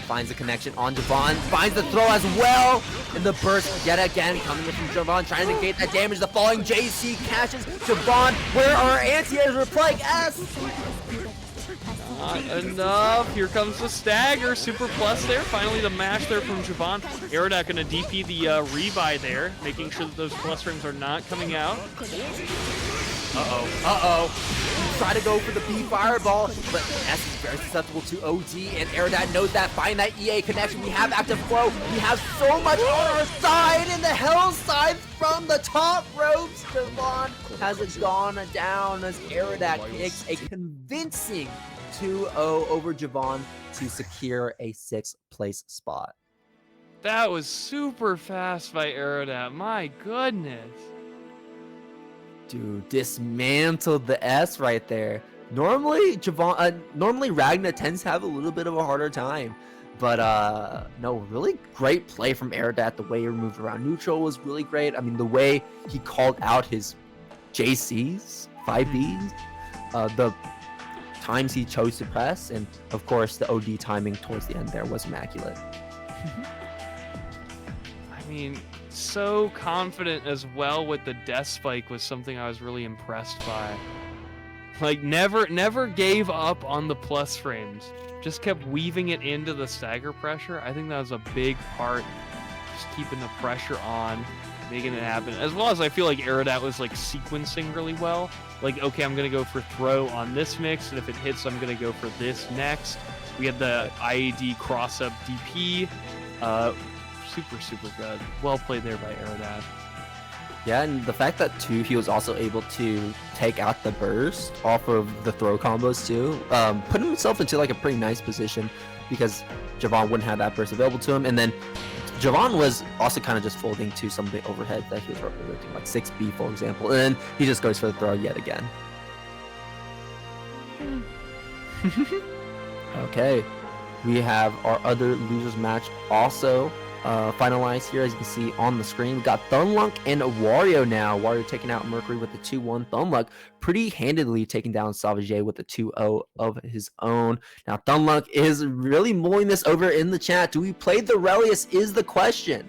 finds the connection on Jahvahn, finds the throw as well, and the burst yet again coming in from Jahvahn, trying to negate that damage. The falling JC catches Jahvahn. Where are our anti-airs? We're playing S. Not enough. Here comes the stagger. Super plus there. Finally the mash there from Jahvahn. Aerodat gonna DP the rebuy there, making sure that those plus frames are not coming out. Try to go for the B fireball, but S is very susceptible to OD, and Aerodat knows that. Find that EA connection. We have active flow. We have so much on our side, and the hell side from the top ropes. Jahvahn has it gone down as Aerodat kicks a convincing 2-0 over Jahvahn to secure a 6th place spot. That was super fast by Aerodat. My goodness. Dude, dismantled the S right there. Normally, normally Ragna tends to have a little bit of a harder time, but no, really great play from Aerodat. The way he moved around neutral was really great. I mean, the way he called out his JCs, 5Bs, the times he chose to press, and of course the OD timing towards the end there was immaculate. I mean, so confident as well with the death spike was something I was really impressed by. Like never gave up on the plus frames, just kept weaving it into the stagger pressure. I think that was a big part, just keeping the pressure on, making it happen. As well as I feel like Aerodat was like sequencing really well. Like, okay, I'm gonna go for throw on this mix, and if it hits, I'm gonna go for this next. We had the IAD cross up DP. Super good. Well played there by Aerodat. Yeah, and the fact that too he was also able to take out the burst off of the throw combos too, put himself into like a pretty nice position because Jahvahn wouldn't have that burst available to him, and then Jahvahn was also kind of just folding to some of the overhead that he was representing, like 6B for example, and then he just goes for the throw yet again. Okay, we have our other losers match also finalized here, as you can see on the screen. We got Thun, Lunk, and Wario now. Wario taking out Mercury with the 2-1. Thun, Lunk pretty handedly taking down Sauvagess with the 2-0 of his own. Now Thun, Lunk is really mulling this over in the chat. Do we play the Relius is the question.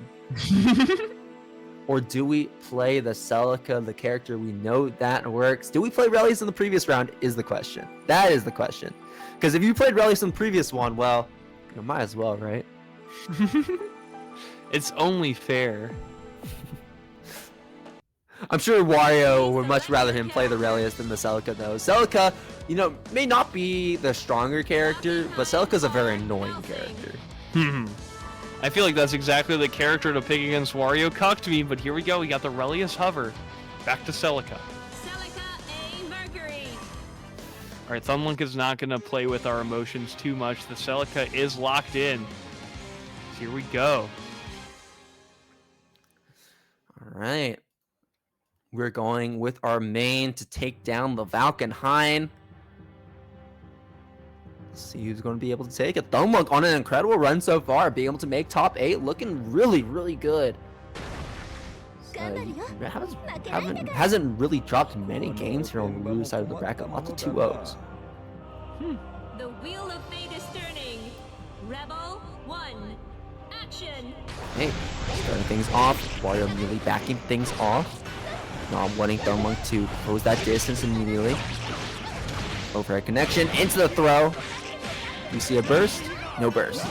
Or do we play the Celica, the character we know that works? Do we play Relius in the previous round is the question. That is the question. Because if you played Relius in the previous one, well, you might as well, right? It's only fair. I'm sure Wario would much rather him play the Relius than the Celica, though. Celica, you know, may not be the stronger character, but Celica's a very annoying character. I feel like that's exactly the character to pick against WarioCuckedMe, but here we go. We got the Relius Hover. Back to Celica. Celica A Mercury. All right, Thun, Lunk is not going to play with our emotions too much. The Celica is locked in. Here we go. All right. We're going with our main to take down the Valkenhayn. Let's see who's going to be able to take it. Thun, Lunk on an incredible run so far, being able to make top 8, looking really, really good. Hasn't really dropped many games here on the loser side of the bracket. Lots of 2-0s. The wheel of fate is turning. Rebel 1. Action. Hey, starting things off. Wario immediately backing things off. Not wanting Thun, Lunk to close that distance immediately. Overhead connection into the throw. You see a burst? No burst.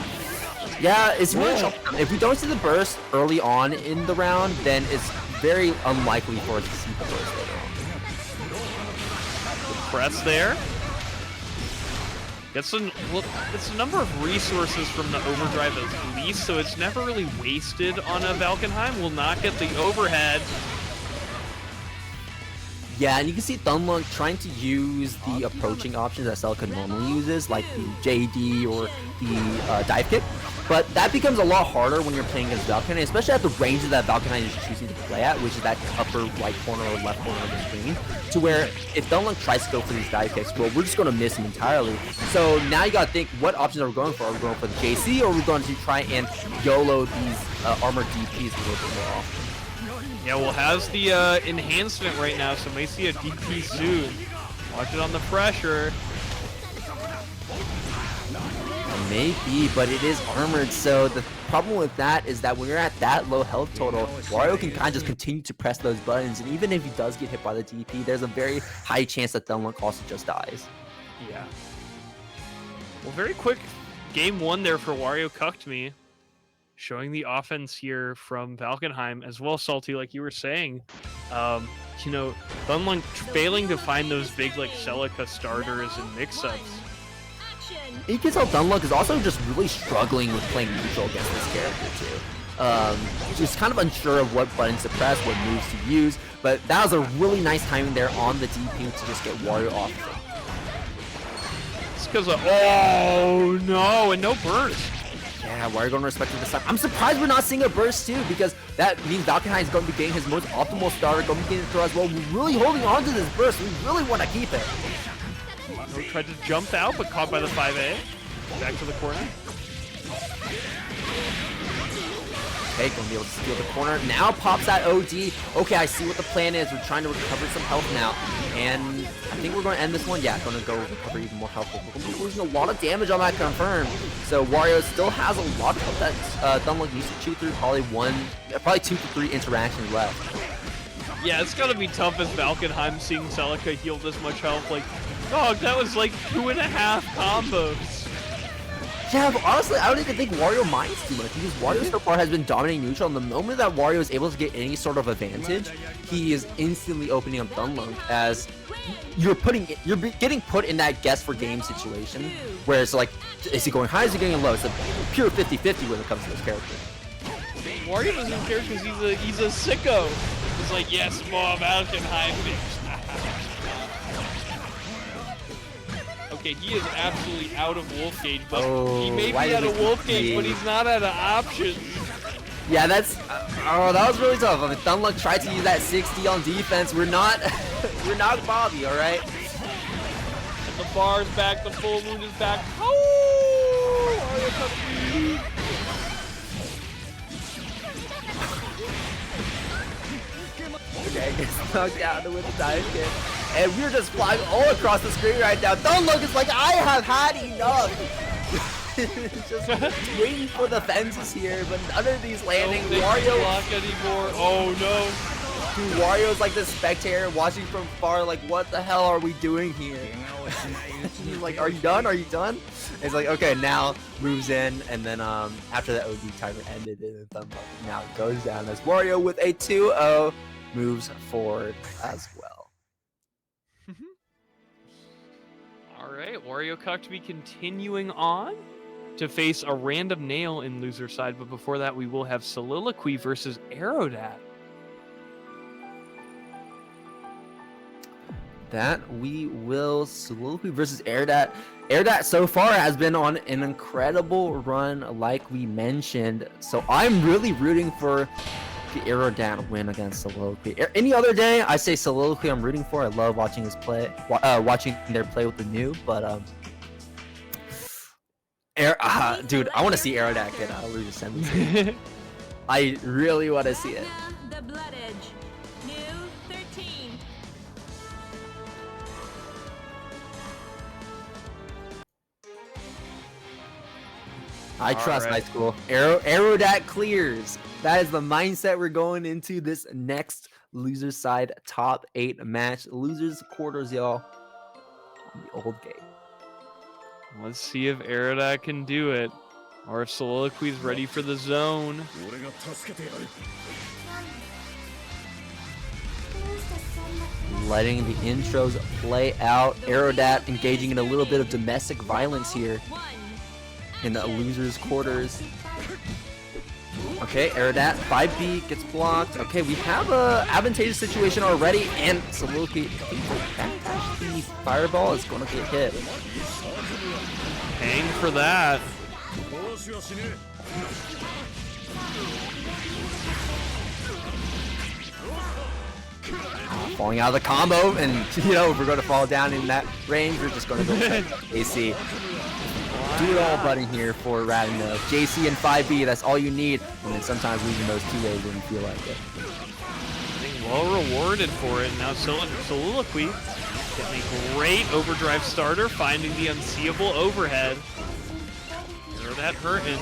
Yeah, it's really if we don't see the burst early on in the round, then it's very unlikely for us to see the burst later on. Good press there. It's a number of resources from the overdrive at least, so it's never really wasted on a Valkenheim. Will not get the overhead. Yeah, and you can see Thun Lunk trying to use the approaching options that Celica normally uses, like the JD or the dive kick. But that becomes a lot harder when you're playing against Valkenheim, especially at the ranges that Valkenheim is choosing to play at, which is that upper right corner or left corner of the screen. To where if Thun Lunk tries to go for these dive kicks, well, we're just going to miss him entirely. So now you got to think, what options are we going for? Are we going for the JC, or are we going to try and YOLO these armored DPs a little bit more often? Yeah, well, has the enhancement right now, so may see a DP soon. Watch it on the pressure. Maybe, but it is armored, so the problem with that is that when you're at that low health total, Wario can kind of just continue to press those buttons, and even if he does get hit by the DP, there's a very high chance that Thun Lunk also just dies. Yeah. Well, very quick game one there for WarioCuckedMe. Showing the offense here from Valkenheim as well, Salty, like you were saying. You know, Thun Lunk failing to find those big, like, Celica starters and mix-ups. You can tell Thun Lunk is also just really struggling with playing neutral against this character, too. Just kind of unsure of what buttons to press, what moves to use, but that was a really nice timing there on the DP to just get Wario off of it. It's because of, oh, no, and no burst. Yeah, Wario going to respect it this time. I'm surprised we're not seeing a burst too, because that means Valkenheim is going to be getting his most optimal starter, going to be getting the throw as well. We're really holding on to this burst. We really want to keep it. No, tried to jump out, but caught by the 5A. Back to the corner. Okay, going to be able to steal the corner. Now pops that OD. Okay, I see what the plan is. We're trying to recover some health now. And I think we're going to end this one. Yeah, going to go recover even more health. We're going to be losing a lot of damage on that confirm. So Wario still has a lot of that Thun Lunk needs to chew through. Probably 2 to 3 interactions left. Yeah, it's got to be tough as Valkenheim seeing Celica heal this much health. Like, dog, that was like 2.5 combos. Yeah, but honestly, I don't even think Wario minds too much, because Wario so far has been dominating neutral, and the moment that Wario is able to get any sort of advantage, he is instantly opening up Thun Lunk, as you're getting put in that guess for game situation, where it's like, is he going high, is he going low? It's a pure 50-50 when it comes to this character. Wario doesn't care because he's a sicko. He's like, yes, more Valkenheim, bitch. Okay, he is absolutely out of Wolf Gauge, but he may be out of Wolf Gauge, but he's not out of options. Yeah, that's that was really tough. I mean, Thun Lunk tried to use that 60 on defense. We're not Bobby, all right. And the bar's back, the full moon is back. Oh! Okay, gets knocked out with the dive kick. And we're just flying all across the screen right now. Thun Lunk is like, I have had enough. Just waiting for the fences here, but none of these landing. Wario block anymore. Oh no. Dude, Wario's like this spectator watching from far, like, what the hell are we doing here? He's like, are you done? Are you done? And it's like, okay, now moves in, and then after the OD timer ended, and Thun Lunk now goes down as Wario with a 2-0 moves forward as well. All right, WarioCuckedMe continuing on to face a random nail in loser side, but before that, we will have Soliloquy versus Aerodat. That we will. Soliloquy versus Aerodat. Aerodat so far has been on an incredible run, like we mentioned. So I'm really rooting for the Aerodat win against Soliloquy. Any other day, I say Soliloquy I'm rooting for. I love watching his play, watching their play with the new. But dude, I want to see Aerodat get loser semi. I really want to see it. The Blood Edge. New 13. I trust high school. Aerodat clears. That is the mindset we're going into this next loser side top 8 match. Losers quarters, y'all. the old gate. Let's see if Aerodat can do it. Or if Soliloquy's ready for the zone. Letting the intros play out. Aerodat engaging in a little bit of domestic violence here in the loser's quarters. Okay, Aerodat, 5B gets blocked. Okay, we have a advantageous situation already, and Soliloquy, backdash the fireball is going to get hit. Hang for that. Falling out of the combo, and you know, if we're going to fall down in that range, we're just going to go AC. Do it all button here for Radinov. JC and 5B, that's all you need. And then sometimes losing those 2 ways when you feel like it. Getting well rewarded for it. Now Soliloquy getting a great overdrive starter, finding the unseeable overhead. That hurting.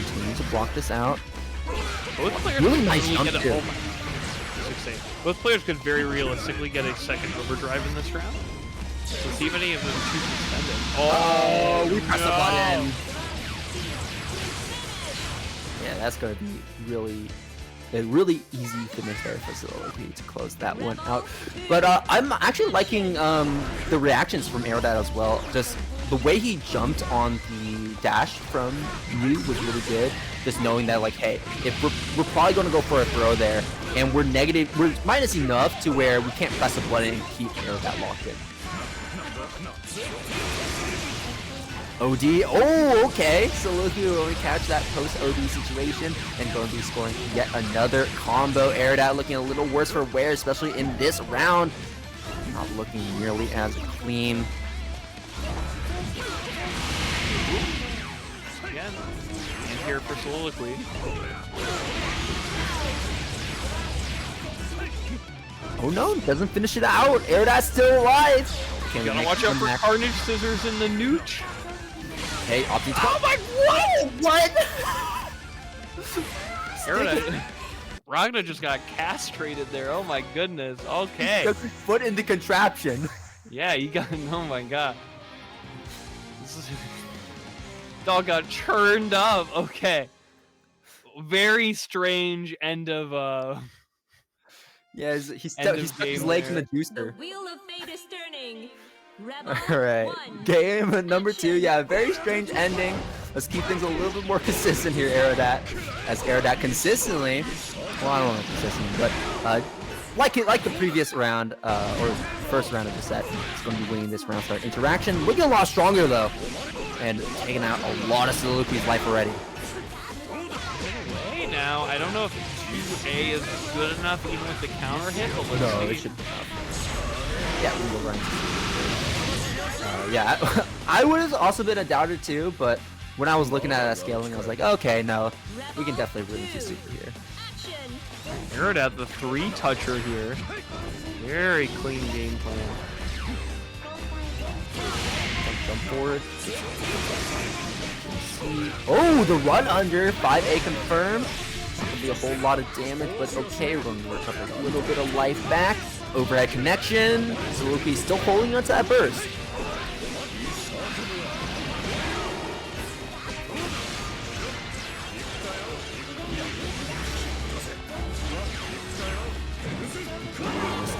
Continue to block this out. Both players really nice jump get too. Both players could very realistically get a second overdrive in this round. Let's see if any of them choose to spend it. Oh, we pressed the button. Yeah, that's going to be a really easy finish there for Soliloquy to close that one out. But I'm actually liking the reactions from Aerodat as well. Just the way he jumped on the dash from you was really good. Just knowing that, like, hey, if we're probably going to go for a throw there, and we're minus enough to where we can't press a button and keep Aerodat locked in. OD, oh, okay. Soliloquy will only catch that post-OD situation and going to be scoring yet another combo. Aerodat looking a little worse for wear, especially in this round. Not looking nearly as clean. Again, and here for Soliloquy. Oh no, doesn't finish it out. Aerodat's still alive. You gotta watch out for Carnage Scissors in the nooch. Okay, opting. Oh my, whoa, what? Aerodat. Ragnar just got castrated there. Oh my goodness. Okay. Took his foot in the contraption. Yeah, you got. Oh my god. Dog got churned up. Okay. Very strange end of Yeah, he stuck his legs in the juicer. The wheel of fate is turning. Rebel Alright, 1. game number 2. Yeah, very strange ending. Let's keep things a little bit more consistent here, Aerodat. As Aerodat consistently, well, I don't know consistently, but like the previous round, or first round of the set, it's going to be winning this round start interaction. Looking a lot stronger though, and taking out a lot of Soliloquy's life already. Hey, now I don't know if 2A is good enough even with the counter hit, but let's No, see. it should be enough. Yeah, we will run. Yeah, I would have also been a doubter too, but when I was looking at that scaling, I was like, okay, no, we can definitely run into super here. Action. Aerodat, the 3-toucher here. Very clean game plan. Jump forward. Oh, the run under, 5A confirmed. Gonna be a whole lot of damage, but okay, we're going to recover a little bit of life back. Overhead connection. Soliloquy still holding onto that burst.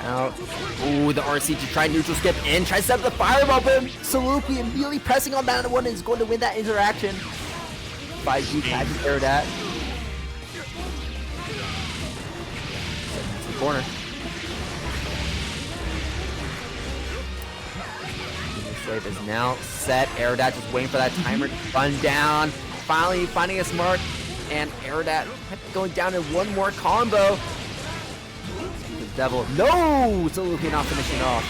Out. Ooh, the RC to try neutral skip in, try to set up the fireball, but Soliloquy immediately pressing on that one is going to win that interaction. 5G catches Aerodat. That's the corner. The save is now set. Aerodat just waiting for that timer to run down. Finally finding a smart, and Aerodat going down in one more combo. Devil. No! Soliloquy not finishing off.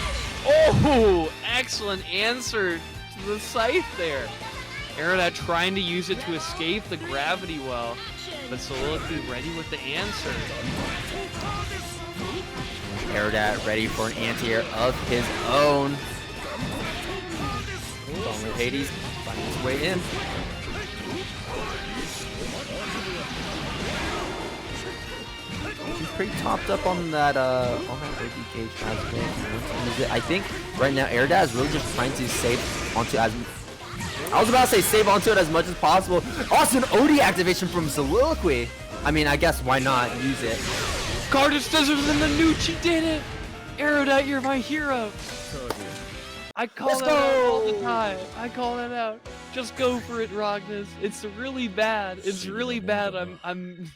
Oh, excellent answer to the scythe there. Aerodat trying to use it to escape the gravity well, but Soliloquy ready with the answer. Aerodat ready for an anti-air of his own. Going with Hades, finding his way in. pretty topped up on that ADK transmit. I think right now Aerodat is really just trying to save onto as. I was about to say save onto it as much as possible. Also an OD activation from Soliloquy. I mean, I guess why not use it? Carter Scissors in the nooch, he did it! Aerodat, you're my hero! I call that out all the time. I call that out. Just go for it, Rognes. It's really bad. It's really bad. I'm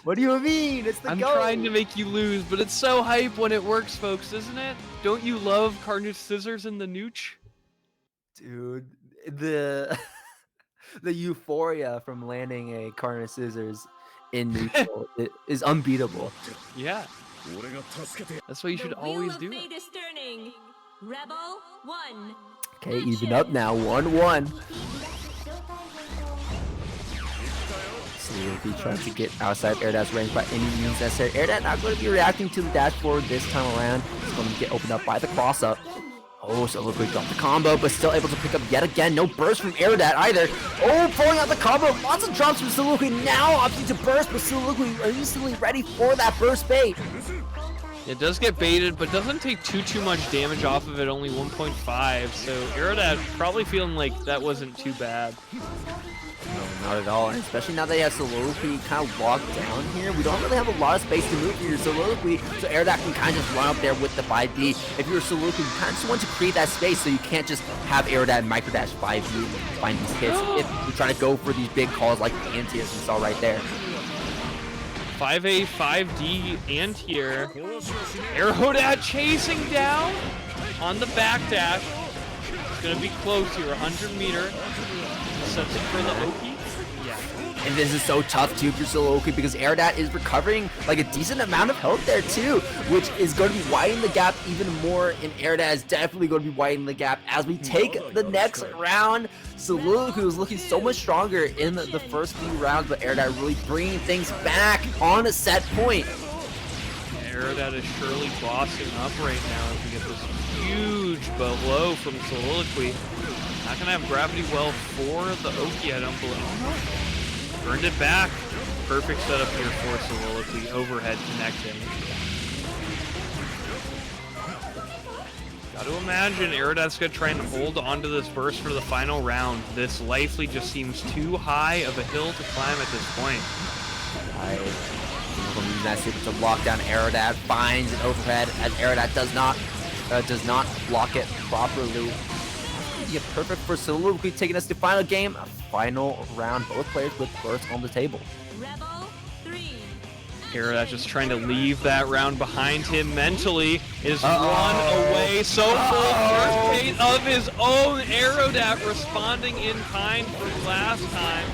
What do you mean? It's the I'm goal. trying to make you lose, but it's so hype when it works, folks, isn't it? Don't you love Carnage Scissors in the nooch? Dude, the the euphoria from landing a Carnage Scissors in neutral is unbeatable. Yeah. That's what you should always do. The wheel of fate is turning. Rebel 1. Okay, even up now, 1-1. Soliloquy trying to get outside Aerodat's range by any means necessary. Aerodat not going to be reacting to the dash forward this time around. He's going to get opened up by the cross up. Oh, Soliloquy dropped the combo, but still able to pick up yet again. No burst from Aerodat either. Oh, pulling out the combo. Lots of drops from Soliloquy. Now opting to burst, but Soliloquy instantly ready for that burst bait. It does get baited, but doesn't take too much damage off of it, only 1.5, so Aerodat probably feeling like that wasn't too bad. No, not at all, and especially now that he has Soliloquy kind of locked down here. We don't really have a lot of space to move here, Soliloquy, so Aerodat can kind of just run up there with the 5B. If you're Soliloquy, you kind of just want to create that space so you can't just have Aerodat microdash 5B and find these hits if you're trying to go for these big calls like the anti-hits we saw right there. 5A, 5D, anti-air. Aerodat chasing down on the backdash. It's going to be close here, 100 meter. Sets it for the Oki. Yeah. And this is so tough too for Soliloquy because Aerodat is recovering like a decent amount of health there too, which is going to be widening the gap even more, and Aerodat is definitely going to be widening the gap as we take the next round. Soliloquy was looking so much stronger in the first few rounds, but Aerodat really bringing things back on a set point. Aerodat is surely bossing up right now as we get this huge blow from Soliloquy. Not gonna have gravity well for the Oki, I don't believe. Burned it back. Perfect setup here for Soliloquy. Overhead connecting. Got to imagine Aerodat's gonna try and hold onto this burst for the final round. This life lead just seems too high of a hill to climb at this point. That's able to lock down Aerodat, finds an overhead as Aerodat does not block it properly. Yeah, perfect for Soliloquy, taking us to final game, a final round. Both players with bursts on the table. Rebel 3. Aerodat just trying to leave that round behind him mentally. Is one away. So full first bait of his own. Aerodat responding in kind from last time.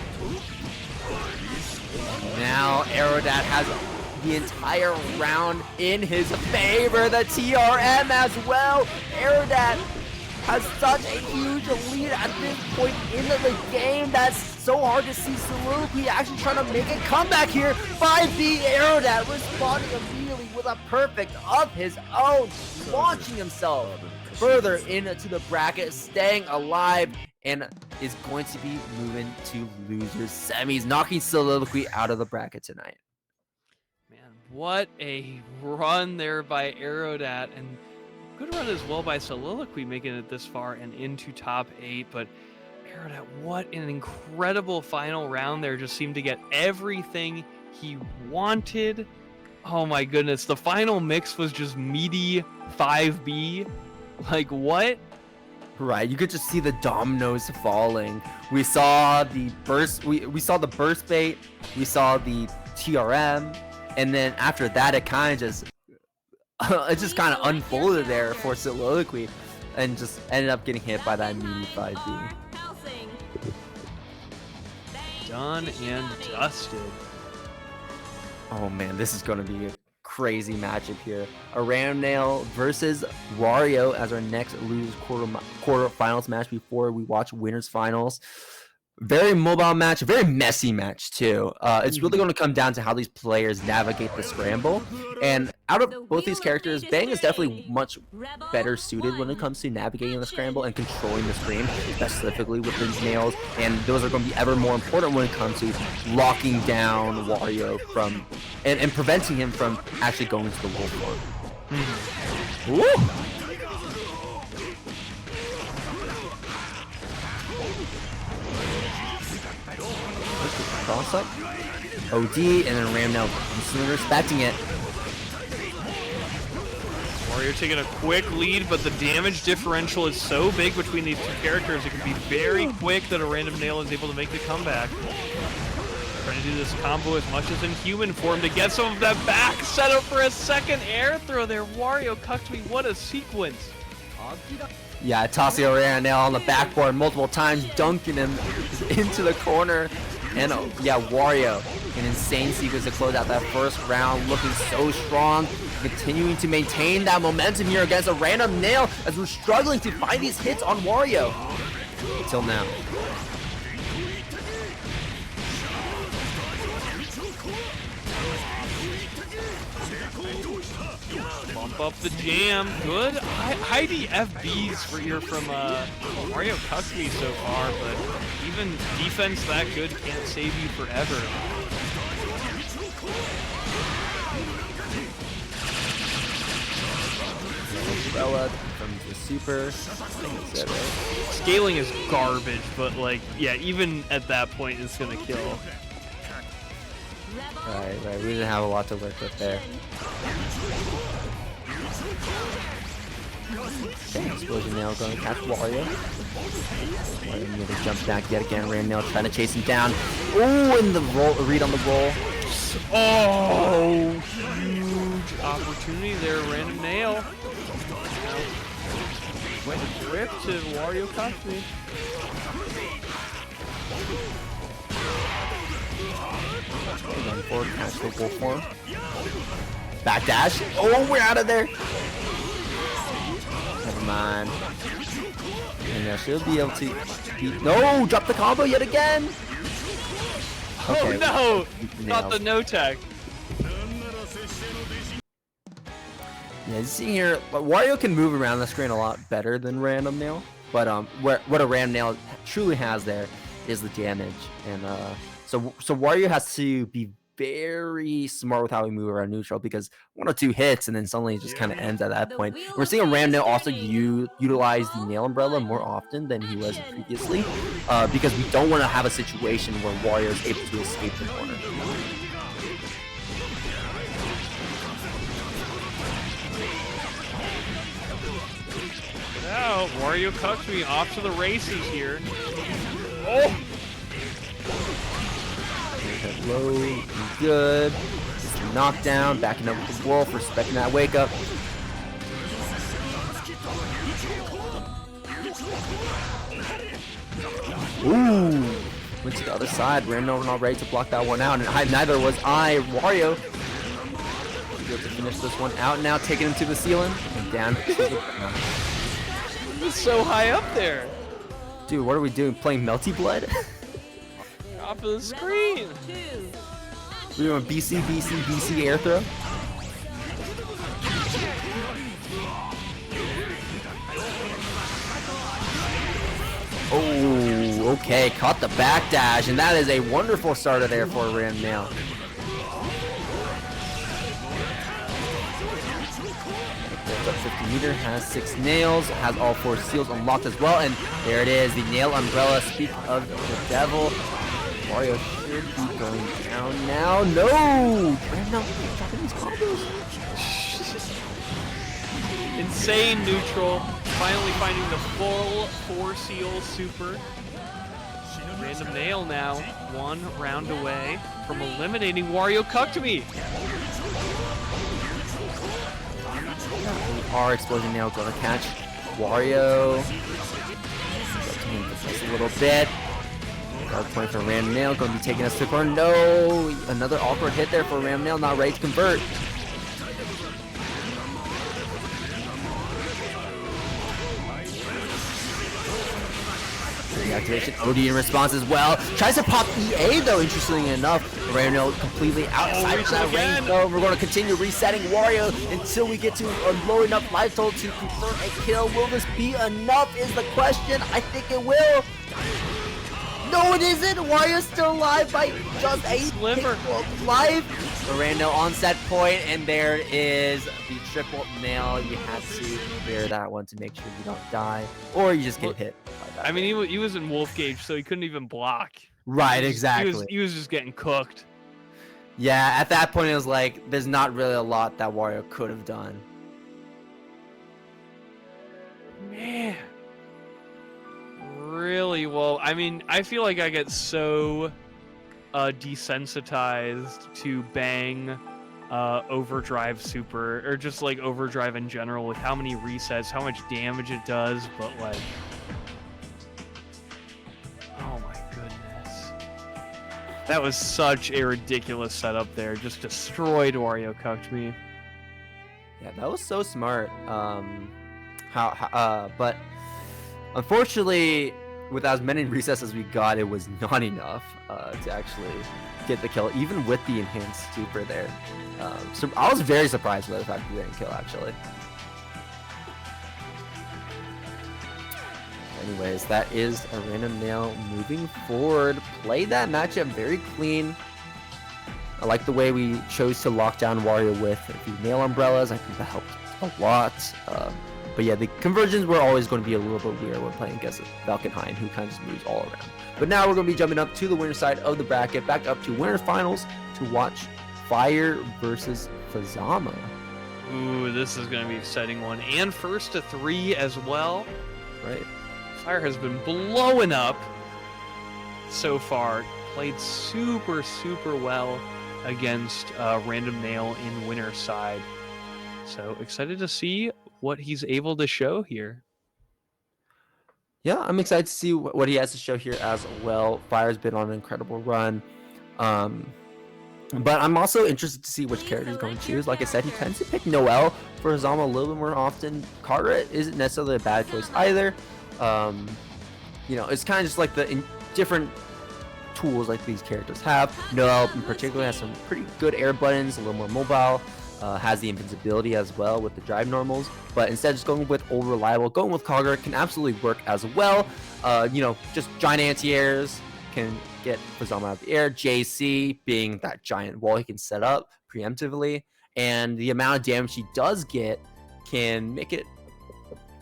Now Aerodat has the entire round in his favor. The TRM as well. Aerodat has such a huge lead at this point in the game. That's so hard to see. Soliloquy actually trying to make a comeback here. 5B Aerodat responding immediately with a perfect of his own, launching himself further into the bracket, staying alive, and is going to be moving to losers semis, knocking Soliloquy out of the bracket tonight. Man, what a run there by Aerodat, and good run as well by Soliloquy, making it this far and into top 8, but Aerodat, what an incredible final round there. Just seemed to get everything he wanted. Oh my goodness, the final mix was just meaty 5B. Like, what? Right, you could just see the dominoes falling. We saw the burst, we saw the burst bait, we saw the TRM, and then after that it kind of just it just kind of unfolded there for Soliloquy and just ended up getting hit by that mini 5B. Done and dusted. Oh man, this is going to be a crazy matchup here. A Random Nail versus Wario as our next losers quarterfinals match before we watch winners finals. Very mobile match, a very messy match too. It's really going to come down to how these players navigate the scramble. And out of both these characters, Bang is definitely much better suited when it comes to navigating the scramble and controlling the screen, specifically with his nails. And those are going to be ever more important when it comes to locking down Wario from and preventing him from actually going to the wolf form. Woo! Cross up, OD, and then Ram now instantly respecting it. Wario taking a quick lead, but the damage differential is so big between these two characters, it can be very quick that a random nail is able to make the comeback. Trying to do this combo as much as in human form to get some of that back, set up for a second air throw there. WarioCuckedMe, what a sequence. Yeah, tossing a random nail on the backboard multiple times, dunking him into the corner. And yeah, Wario, an insane sequence to close out that first round, looking so strong, continuing to maintain that momentum here against a random nail as we're struggling to find these hits on Wario. Until now. Bump up the jam. Good high FBs for here from WarioCuckedMe so far, but even defense that good can't save you forever. Umbrella from the super. That right? Scaling is garbage, but like, yeah, even at that point, it's gonna kill. Right. We didn't have a lot to work with there. Okay, explosion nail going to catch Wario. Wario near the jump back yet again. Ram nail trying to chase him down. Oh, and the roll, read on the roll. Oh, huge opportunity there, random nail. Now, went to grip to WarioCuckedMe. Run forward, catch the wolf form. Backdash. Oh, we're out of there. Never mind. And now she'll be able to beat. No, drop the combo yet again. Okay. Oh no! Not the no tag. Yeah, you see here, Wario can move around the screen a lot better than Random Nail. But what a Random Nail truly has there is the damage, and so Wario has to be very smart with how we move around neutral, because 1 or 2 hits and then suddenly it just kind of ends at that point. We're seeing a Ram Nail also utilize the Nail Umbrella more often than he was previously, because we don't want to have a situation where Wario is able to escape the corner. Now, WarioCuckedMe off to the races here. Oh! Low, good. Knockdown, backing up with the wolf, respecting that wake up. Ooh! Went to the other side, ran over and ready to block that one out, and neither was I. Wario should be able to finish this one out now, taking him to the ceiling and down to the ground. He's so high up there. Dude, what are we doing? Playing Melty Blood? Off of the screen. We're doing BC air throw. Oh, okay, caught the backdash, and that is a wonderful starter there for a Ram Nail. Up 50 meter, has 6 nails, has all 4 seals unlocked as well, and there it is, the Nail Umbrella. Speak of the devil. Wario should be going down now. No! Ram Nail dropping these combos. Insane neutral. Finally finding the full 4 seal super. Random Nail now 1 round away from eliminating WarioCuckedMe. Our explosion nail going to catch Wario. Just a little bit. Guard point for Ram Nail, going to be taking us to corner. No! Another awkward hit there for Ram Nail, not ready to convert. activation. OD in response as well. Tries to pop EA though, interestingly enough. Rando completely outside of that range though. We're going to continue resetting Wario until we get to a low enough life total to confirm a kill. Will this be enough is the question. I think it will. No, it isn't. Wario's still alive by just a sliver of life. Rando on set point, and there is the triple nail. You have to clear that one to make sure you don't die, or you just get hit by that. I mean, he was in wolf gauge, so he couldn't even block. Right, exactly. He was just getting cooked. Yeah, at that point it was like there's not really a lot that Wario could have done. Man. Really well. I mean, I feel like I get so desensitized to bang overdrive super, or just like overdrive in general, with how many resets, how much damage it does, but like, oh my goodness, that was such a ridiculous setup there. Just destroyed WarioCuckedMe. Yeah, that was so smart. But unfortunately, with as many resets as we got, it was not enough to actually get the kill, even with the enhanced super there. So I was very surprised by the fact that we didn't kill, actually. Anyways, that is a random nail moving forward. Played that matchup very clean. I like the way we chose to lock down Wario with the nail umbrellas. I think that helped a lot. But yeah, the conversions were always going to be a little bit weird when playing against Valkenhayn, who kind of just moves all around. But now we're going to be jumping up to the winner side of the bracket, back up to winners finals to watch Fyre versus Fuzzama. Ooh, this is going to be an exciting one. And first to 3 as well. Right. Fyre has been blowing up so far. Played super, super well against Random Nail in winner's side. So excited to see what he's able to show here. Yeah, I'm excited to see what he has to show here as well. Fyre's been on an incredible run. But I'm also interested to see which character he's going to choose. Like I said, he tends to pick Noel for Fuzzama a little bit more often. Kara isn't necessarily a bad choice either. You know, it's kind of just like the different tools like these characters have. Noel in particular has some pretty good air buttons, a little more mobile. Has the invincibility as well with the drive normals, but instead of just going with old reliable, going with Kagura can absolutely work as well. You know, just giant anti-airs can get Fuzzama out of the air. JC being that giant wall he can set up preemptively, and the amount of damage he does get can make it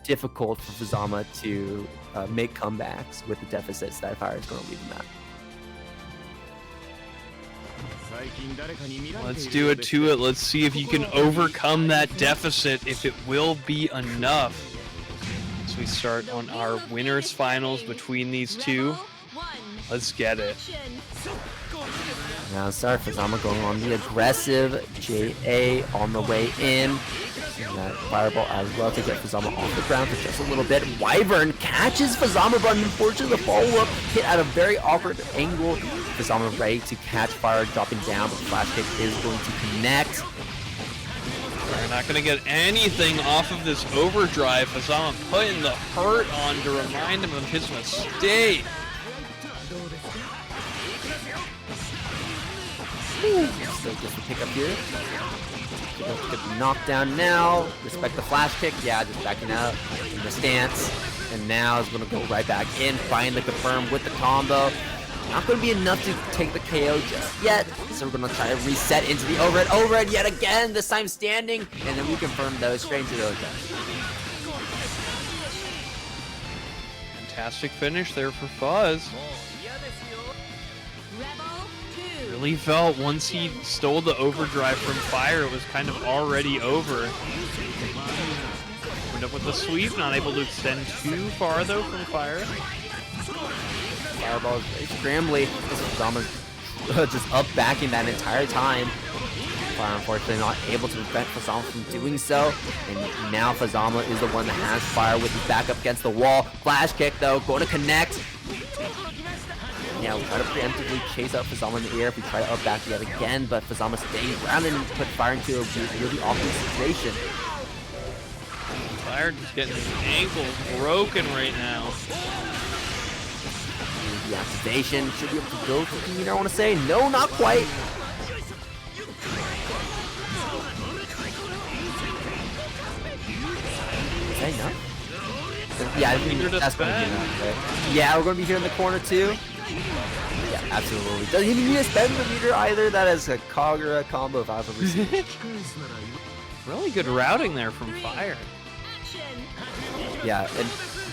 difficult for Fuzzama to make comebacks with the deficits that Fyre is going to leave him at. Let's do it to it. Let's see if you can overcome that deficit, if it will be enough. So we start on our winners finals between these two. Let's get it. Now start Fuzzama going on the aggressive. JA on the way in. And that fireball as well to get Fuzzama off the ground for just a little bit. Wyvern catches Fuzzama, but unfortunately the follow-up hit at a very awkward angle. Fuzzama ready to catch Fyre, dropping down, but the flash kick is going to connect. We're not going to get anything off of this overdrive. Fuzzama putting the hurt on to remind him of his mistake. Still gets the pick up here. Get the knockdown now. Respect the flash kick. Yeah, just backing out in the stance. And now is going to go right back in. Find the confirm with the combo. Not going to be enough to take the KO just yet. So we're going to try to reset into the overhead yet again. This time standing. And then we confirm those straight into those. Fantastic finish there for Fuzz. Really felt once he stole the overdrive from Fyre, it was kind of already over. Went up with the sweep, not able to extend too far though from Fyre. Fireball is very scrambly. Fuzzama's just up backing that entire time. Fyre unfortunately not able to prevent Fuzzama from doing so. And now Fuzzama is the one that has Fyre with his back up against the wall. Flash kick though, going to connect. Yeah, we'll try to preemptively chase out Fuzzama in the air if we try to up back yet again, but Fuzzama stays around and put Fyre into a really awkward situation. Fyre just getting his ankles broken right now. the activation. Should be able to go for the meter, I want to say. No, not quite. Is that enough? Yeah, I think that's going to be enough, right? Yeah, we're going to be here in the corner too. Yeah, absolutely. Doesn't even need to spend the meter either. That is a Kagura combo if I've ever seen it. Really good routing there from Fyre. Yeah, and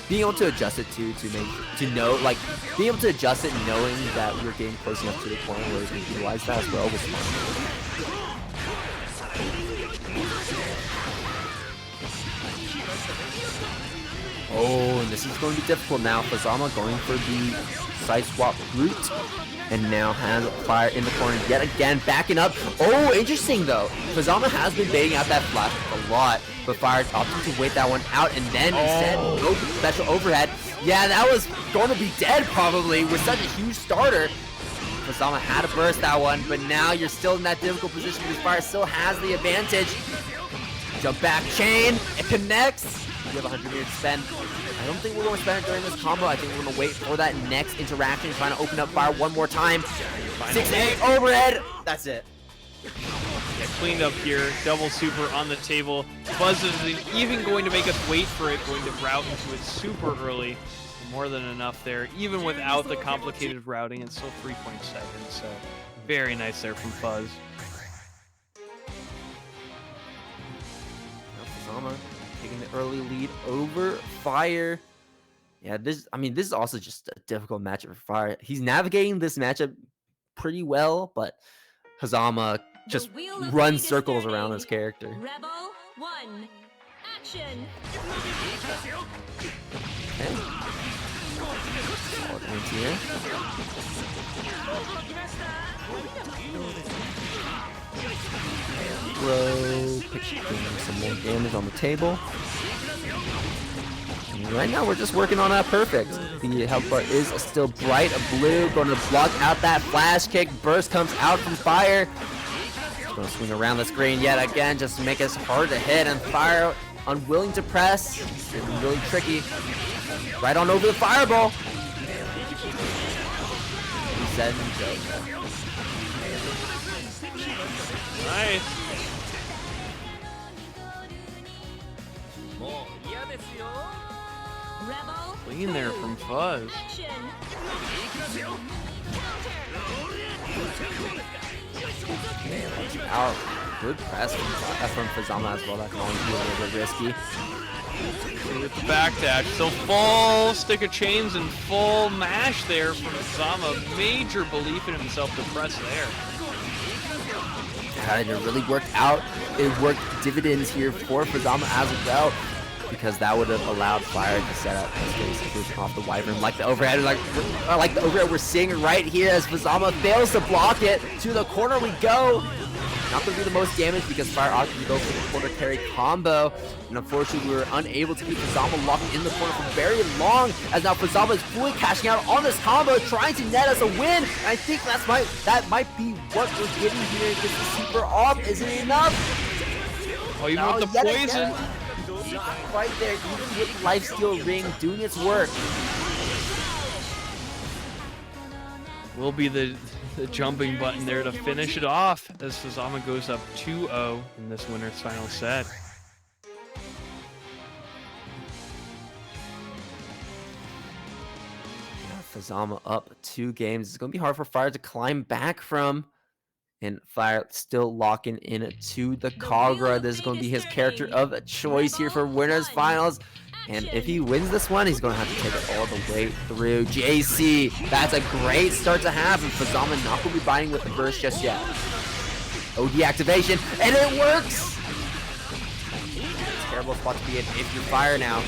being able to adjust it too, to know, like, being able to adjust it knowing that we're getting close enough to the corner where we can utilize that as well was smart. Oh, and this is going to be difficult now. Fuzzama going for the side swap route. And now has Fyre in the corner yet again, backing up. Oh, interesting though. Fuzzama has been baiting out that flash a lot, but Fyre opted to wait that one out and then instead go for the special overhead. Yeah, that was going to be dead probably with such a huge starter. Fuzzama had to burst that one, but now you're still in that difficult position because Fyre still has the advantage. Jump back chain, it connects. You have 100 meters to spend. I don't think we're going to spend it during this combo. I think we're going to wait for that next interaction, trying to open up Fyre one more time. 6-8 overhead. That's it. Yeah, cleaned up here. Double super on the table. Buzz isn't even going to make us wait for it, going to route into it super early. More than enough there. Even without the complicated routing, it's still 3.7. So very nice there from Fuzz. Fuzzama taking the early lead over Fyre. Yeah, this is also just a difficult matchup for Fyre. He's navigating this matchup pretty well, but Fuzzama just runs circles around his character. Rebel 1, action. Okay. Solid wins here. Throw, picking some more damage on the table. And right now we're just working on that perfect. The health bar is still bright blue, going to block out that flash kick. Burst comes out from Fyre. Going to swing around the screen yet again, just to make us hard to hit. And Fyre unwilling to press. It's really tricky. Right on over the fireball. Reset and go. Nice. Rebel Clean there from Fuzz. action. Out. Good press from Fuzzama as well. That can always be a little bit risky. With the back dash. So full stick of chains and full mash there from Fuzzama. Major belief in himself to press there. And it really worked out. It worked dividends here for Fuzzama as well, because that would have allowed Fyre to set up a situation off the Wyvern, like the overhead, like the overhead we're seeing right here as Fuzzama fails to block it. To the corner we go. Not going to do the most damage because Fyre opted to go for the corner carry combo. And unfortunately, we were unable to keep Fuzzama locked in the corner for very long, as now Fuzzama is fully cashing out on this combo, trying to net us a win. And I think that might be what we're getting here. Gets the super off. Isn't it enough? Oh, even with the poison. Right there, even with Lifesteal Ring doing its work. Will be the jumping button there to finish it off as Fuzzama goes up 2-0 in this winner's final set. Fuzzama up 2 games. It's going to be hard for Fyre to climb back from. And Fyre still locking in to the Kagura. This is going to be his character of choice here for winners finals. And if he wins this one, he's going to have to take it all the way through. JC, that's a great start to have. And Fuzzama not going to be biting with the burst just yet. OD activation, and it works! Terrible spot to be in if you're Fyre now.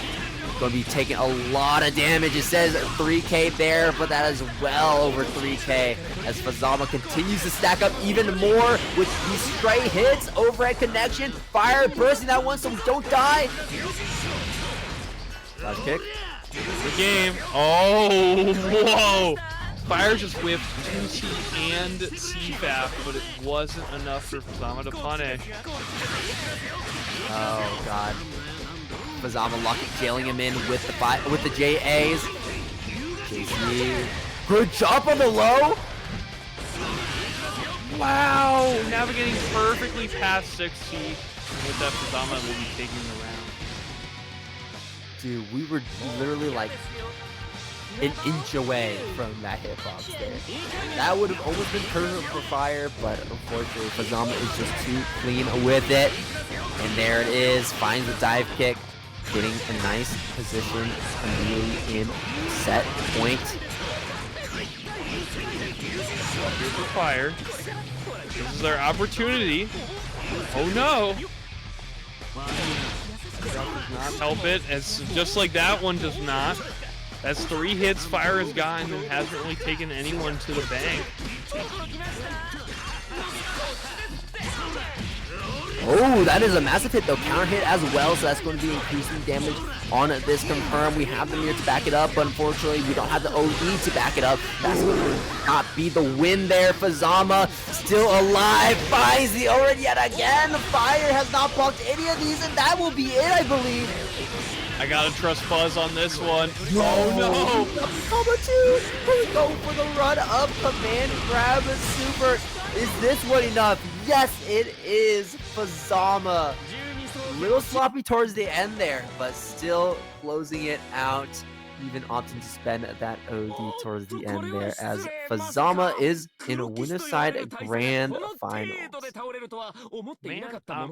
Going to be taking a lot of damage. It says 3k there, but that is well over 3k as Fuzzama continues to stack up even more with these stray hits. Overhead connection. Fyre bursting that one so we don't die. Flash kick. The game. Oh, whoa. Fyre just whipped 2T and CFAF, but it wasn't enough for Fuzzama to punish. Oh, God. Fuzzama jailing him in with the JAs. JC Good job on the low. Wow! Navigating perfectly past 6C. With that Fuzzama will be taking the round. Dude, we were literally like an inch away from that hitbox there. That would have almost been perfect for Fyre, but unfortunately Fuzzama is just too clean with it. And there it is, finds the dive kick, getting a nice position immediately in set point. Here's the Fyre. This is their opportunity. Oh no! Does not help it, as just like that one does not. That's 3 hits Fyre has gotten and hasn't really taken anyone to the bank. Oh, that is a massive hit though. Counter hit as well, so that's going to be increasing damage on this confirm. We have the mirror to back it up, but unfortunately we don't have the OE to back it up. That's going to not be the win there. Fuzzama still alive, finds the Aerodat yet again. Fyre has not blocked any of these, and that will be it, I believe. I gotta trust Fuzz on this one. No! Combo 2! We go for the run up, command grab super. Is this one enough? Yes, it is. Fuzzama. Little sloppy towards the end there, but still closing it out. Even opting to spend that OD towards the end there, as Fuzzama is in winner's side grand finals. Man,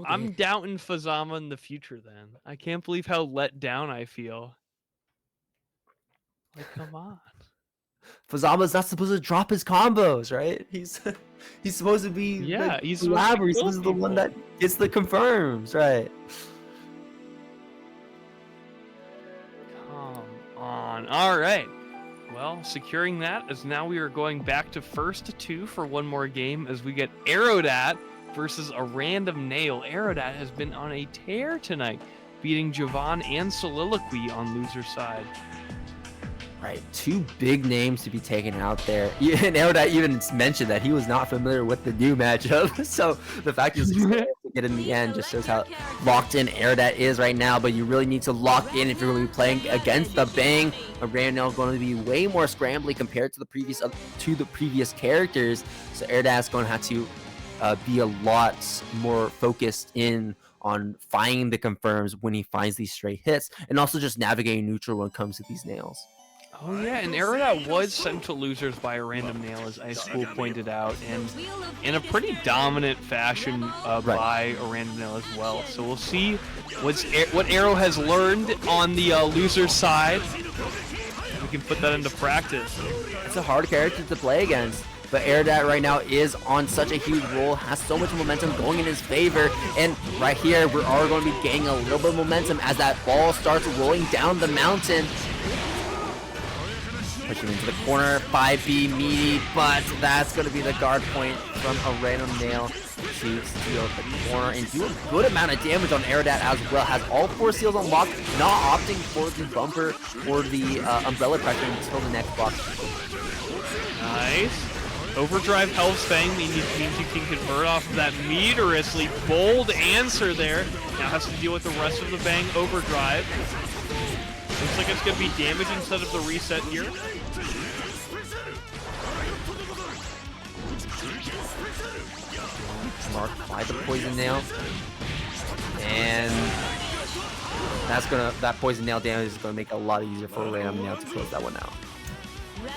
I'm doubting Fuzzama in the future then. I can't believe how let down I feel. Like, come on. Fuzzama's not supposed to drop his combos, right? He's supposed to be he's supposed to be the one that gets the confirms, right? On. All right. Well, securing that, as now we are going back to first to 2 for one more game as we get Aerodat versus a random nail. Aerodat has been on a tear tonight, beating Jahvahn and Soliloquy on loser side. Right, 2 big names to be taken out there. And Aerodat even mentioned that he was not familiar with the new matchup. So the fact he's able to get in the end just shows how locked in Aerodat is right now. But you really need to lock in if you're going to be playing against the Bang. A random is going to be way more scrambly compared to the previous characters. So Aerodat is going to have to be a lot more focused in on finding the confirms when he finds these straight hits, and also just navigating neutral when it comes to these nails. Oh yeah, and Aerodat was sent to losers by a random nail, as Ice School pointed out, and in a pretty dominant fashion by a random nail as well. So we'll see what Aero has learned on the loser side. We can put that into practice. It's a hard character to play against, but Aerodat right now is on such a huge roll, has so much momentum going in his favor, and right here we are going to be gaining a little bit of momentum as that ball starts rolling down the mountain. Pushing into the corner, 5B meaty, but that's going to be the guard point from a random nail to steal the corner and do a good amount of damage on Aerodat as well. Has all 4 seals unlocked, not opting for the bumper or the umbrella pressure until the next block. Nice. Overdrive health Fang means you can convert off of that meteorously bold answer there. Now has to deal with the rest of the Bang overdrive. Looks like it's going to be damage instead of the reset here. Marked by the poison nail, and that poison nail damage is going to make it a lot easier for random nail to close that one out.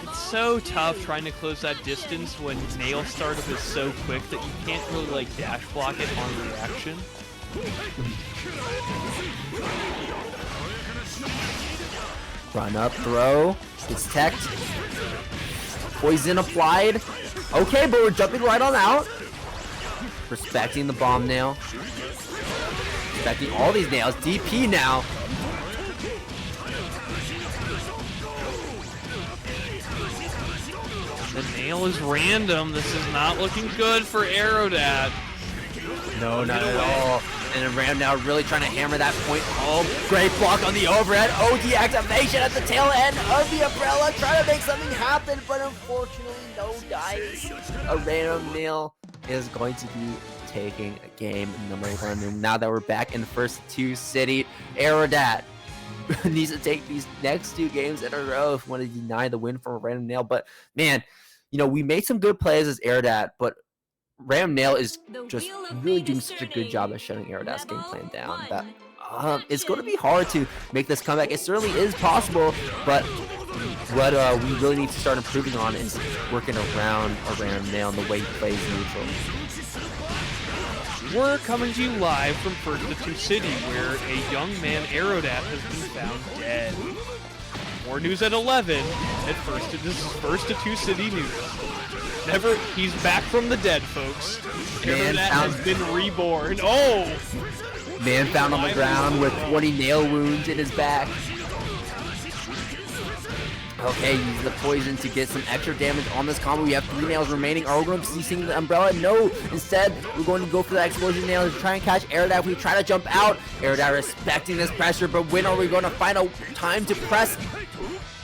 It's so tough trying to close that distance when nail startup is so quick that you can't really like dash block it on reaction. Run up, throw, gets teched. Poison applied. Okay, but we're jumping right on out. Respecting the bomb nail. Respecting all these nails. DP now. The nail is random. This is not looking good for Aerodat. No, not at all. And then Ram now really trying to hammer that point home. Great block on the overhead. OD activation at the tail end of the umbrella. Trying to make something happen, but unfortunately no dice. A random nail is going to be taking game number 1. And now that we're back in the first 2 city, Aerodat needs to take these next 2 games in a row if we want to deny the win from a random nail. But man, you know, we made some good plays as Aerodat, but random nail is just really doing such a good job at shutting Aerodat's game plan down that it's going to be hard to make this comeback. It certainly is possible, but what we really need to start improving on is working around a random nail and the way he plays neutral. We're coming to you live from First to Two City, where a young man, Aerodat, has been found dead. More news at 11. This is First to Two City news. He's back from the dead, folks. Aerodat has been reborn. Oh! Man found on the ground with 20 nail wounds in his back. Okay, use the poison to get some extra damage on this combo. We have 3 nails remaining. Are we going to be seeing the umbrella? No. Instead, we're going to go for that explosion nail to try and catch Aerodat. We try to jump out. Aerodat respecting this pressure, but when are we going to find a time to press?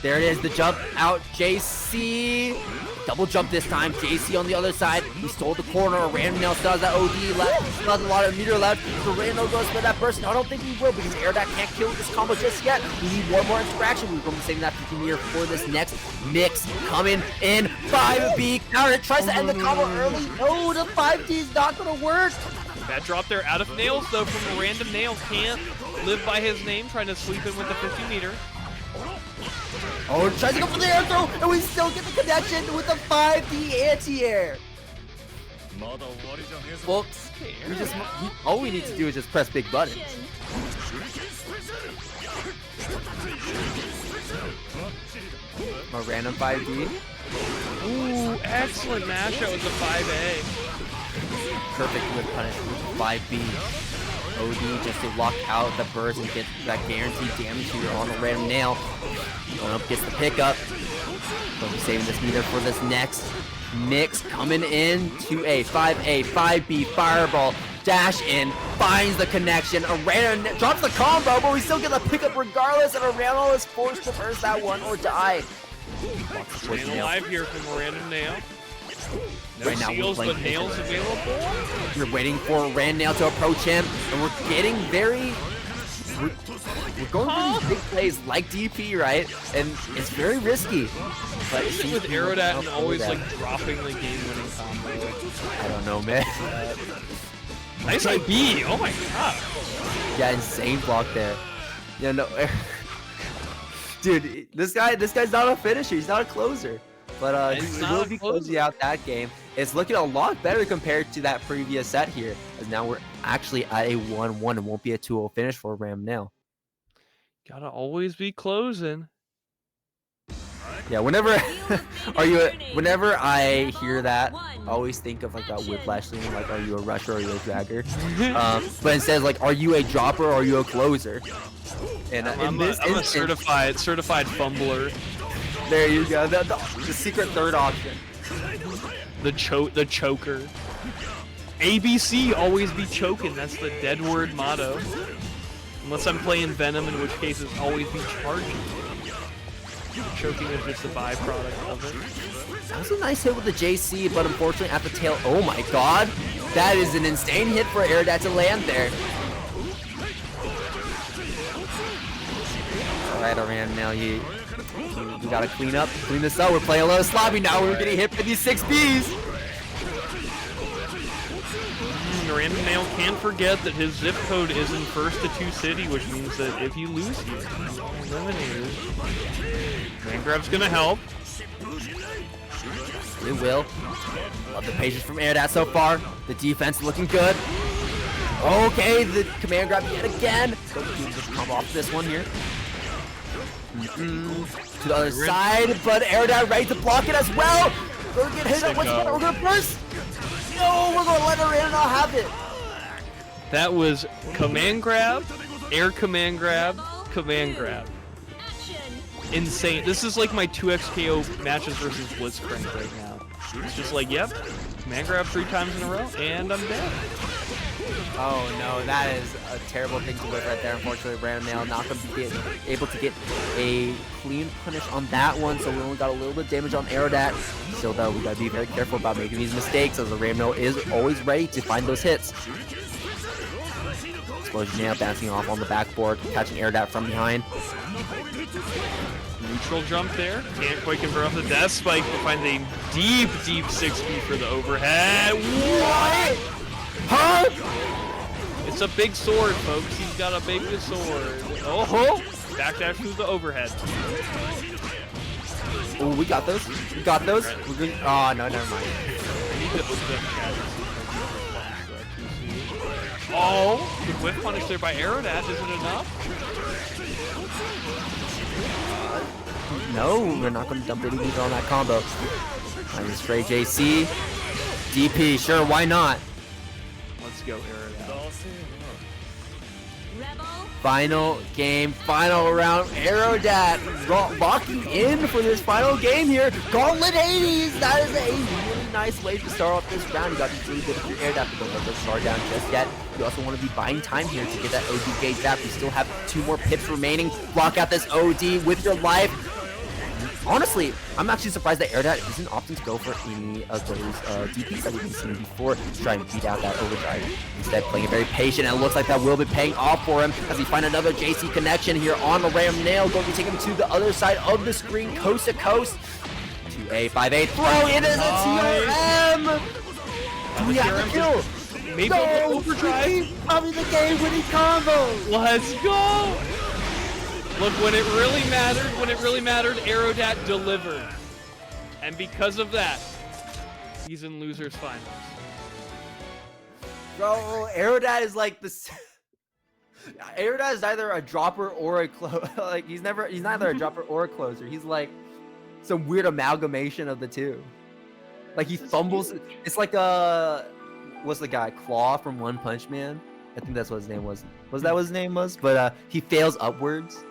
There it is, the jump out. JC. Double jump this time. JC on the other side. He stole the corner. Random nail still has that OD left. Still has a lot of meter left. So Random goes for that burst. I don't think he will because Aerodat can't kill this combo just yet. We need one more interaction. We're going to be saving that 50 meter for this next mix. Coming in. 5B. Counter. Tries to end the combo early. No, the 5D is not going to work. That drop there out of nails, though, from a random nail. Can't live by his name, trying to sweep in with the 50 meter. Oh, tries to go for the air throw, and we still get the connection with the 5D anti-air. Well, all we need to do is just press big buttons. A random 5D. Ooh, excellent mashup with the 5A. Perfect with punish with 5B. OD just to lock out the burst and get that guaranteed damage here on the random nail. Going up, gets the pickup. We'll be saving this meter for this next mix. Coming in to a 5A, 5B, fireball, dash in, finds the connection. A random drops the combo, but we still get the pickup regardless, and a random is forced to burst that one or die. Staying alive here from a random nail. No right now, seals, but nails available. You're waiting for Rand Nail to approach him, and we're getting very... We're going for these big plays like DP, right? And it's very risky. But with Aerodat and always like dropping the game-winning combo. I don't know, man. Nice IB! Oh my god! Yeah, insane block there. Yeah, no... Dude, this guy's not a finisher. He's not a closer. But he will be closing out that game. It's looking a lot better compared to that previous set here, as now we're actually at a 1-1 and won't be a 2-0 finish for Ram Nail. Gotta always be closing. Yeah, whenever I hear that, I always think of like that whiplash thing, like, are you a rusher or are you a dragger? But instead, like, are you a dropper or are you a closer? And I'm a certified fumbler. There you go. The secret third option. The choker. ABC, always be choking. That's the dead word motto. Unless I'm playing Venom, in which case it's always be charging. Choking is just a byproduct of it. That was a nice hit with the JC, but unfortunately at the tail. Oh my god. That is an insane hit for Aerodat to land there. Alright, Aran, now you gotta clean this up. We're playing a lot of sloppy now. We're getting hit by these 6Bs. Random Nail can't forget that his zip code is in First to Two City, which means that if you lose here, you're eliminated. Man grab's gonna help. It will. Love the patience from Aerodat so far. The defense looking good. Okay, the command grab yet again. So we can just come off this one here. To the other side, but Aerodat ready to block it as well. We're gonna get hit up once again. We're gonna burst. No, we're gonna let Aerodat have it. That was command grab, air command grab, command grab. Insane. This is like my 2x KO matches versus Blitzcrank right now. It's just like, yep, command grab 3 times in a row, and I'm dead. Oh no, that is a terrible thing to live right there. Unfortunately, Random Nail not going to be able to get a clean punish on that one, so we only got a little bit of damage on Aerodat. Still though, we got to be very careful about making these mistakes, as the Random Nail is always ready to find those hits. Explosion Nail bouncing off on the backboard, catching Aerodat from behind. Neutral jump there. Can't quite convert off the death spike, but finds a deep 6B for the overhead. What? Huh? It's a big sword, folks. He's got a big sword. Oh, backdash through the overhead. Oh, we got those. We got those. We're good. Oh, no, never mind. I need to open the Oh, the whip punish there by Aerodat. Is it enough? No, we're not going to dump any meat on that combo. Nice spray JC. DP, sure, why not? Let's go, Aerodat. Final game, final round. Aerodat locking in for this final game here. Gauntlet Hades. That is a really nice way to start off this round. You got to be really good if you're Aerodat, but don't let the star down just yet. You also want to be buying time here to get that OD gauge back. We still have 2 more pips remaining. Block out this OD with your life. Honestly, I'm actually surprised that Aerodat isn't opting to go for any of those DPs that we've been seeing before to try and beat out that overdrive. Instead, playing it very patient, and it looks like that will be paying off for him as we find another JC connection here on the random nail. Going to take him to the other side of the screen, coast to coast. 2A, 5A, throw it as a TRM! Do we have the kill? Maybe No! overdrive. Probably the game-winning combo! Let's go! Look, when it really mattered, Aerodat delivered. And because of that, he's in losers finals. Bro, Aerodat is like this. Aerodat is either a dropper or a like he's neither a dropper or a closer. He's like some weird amalgamation of the two. Like he fumbles. It's like what's the guy? Claw from One Punch Man. I think that's what his name was. Was that what his name was? But he fails upwards.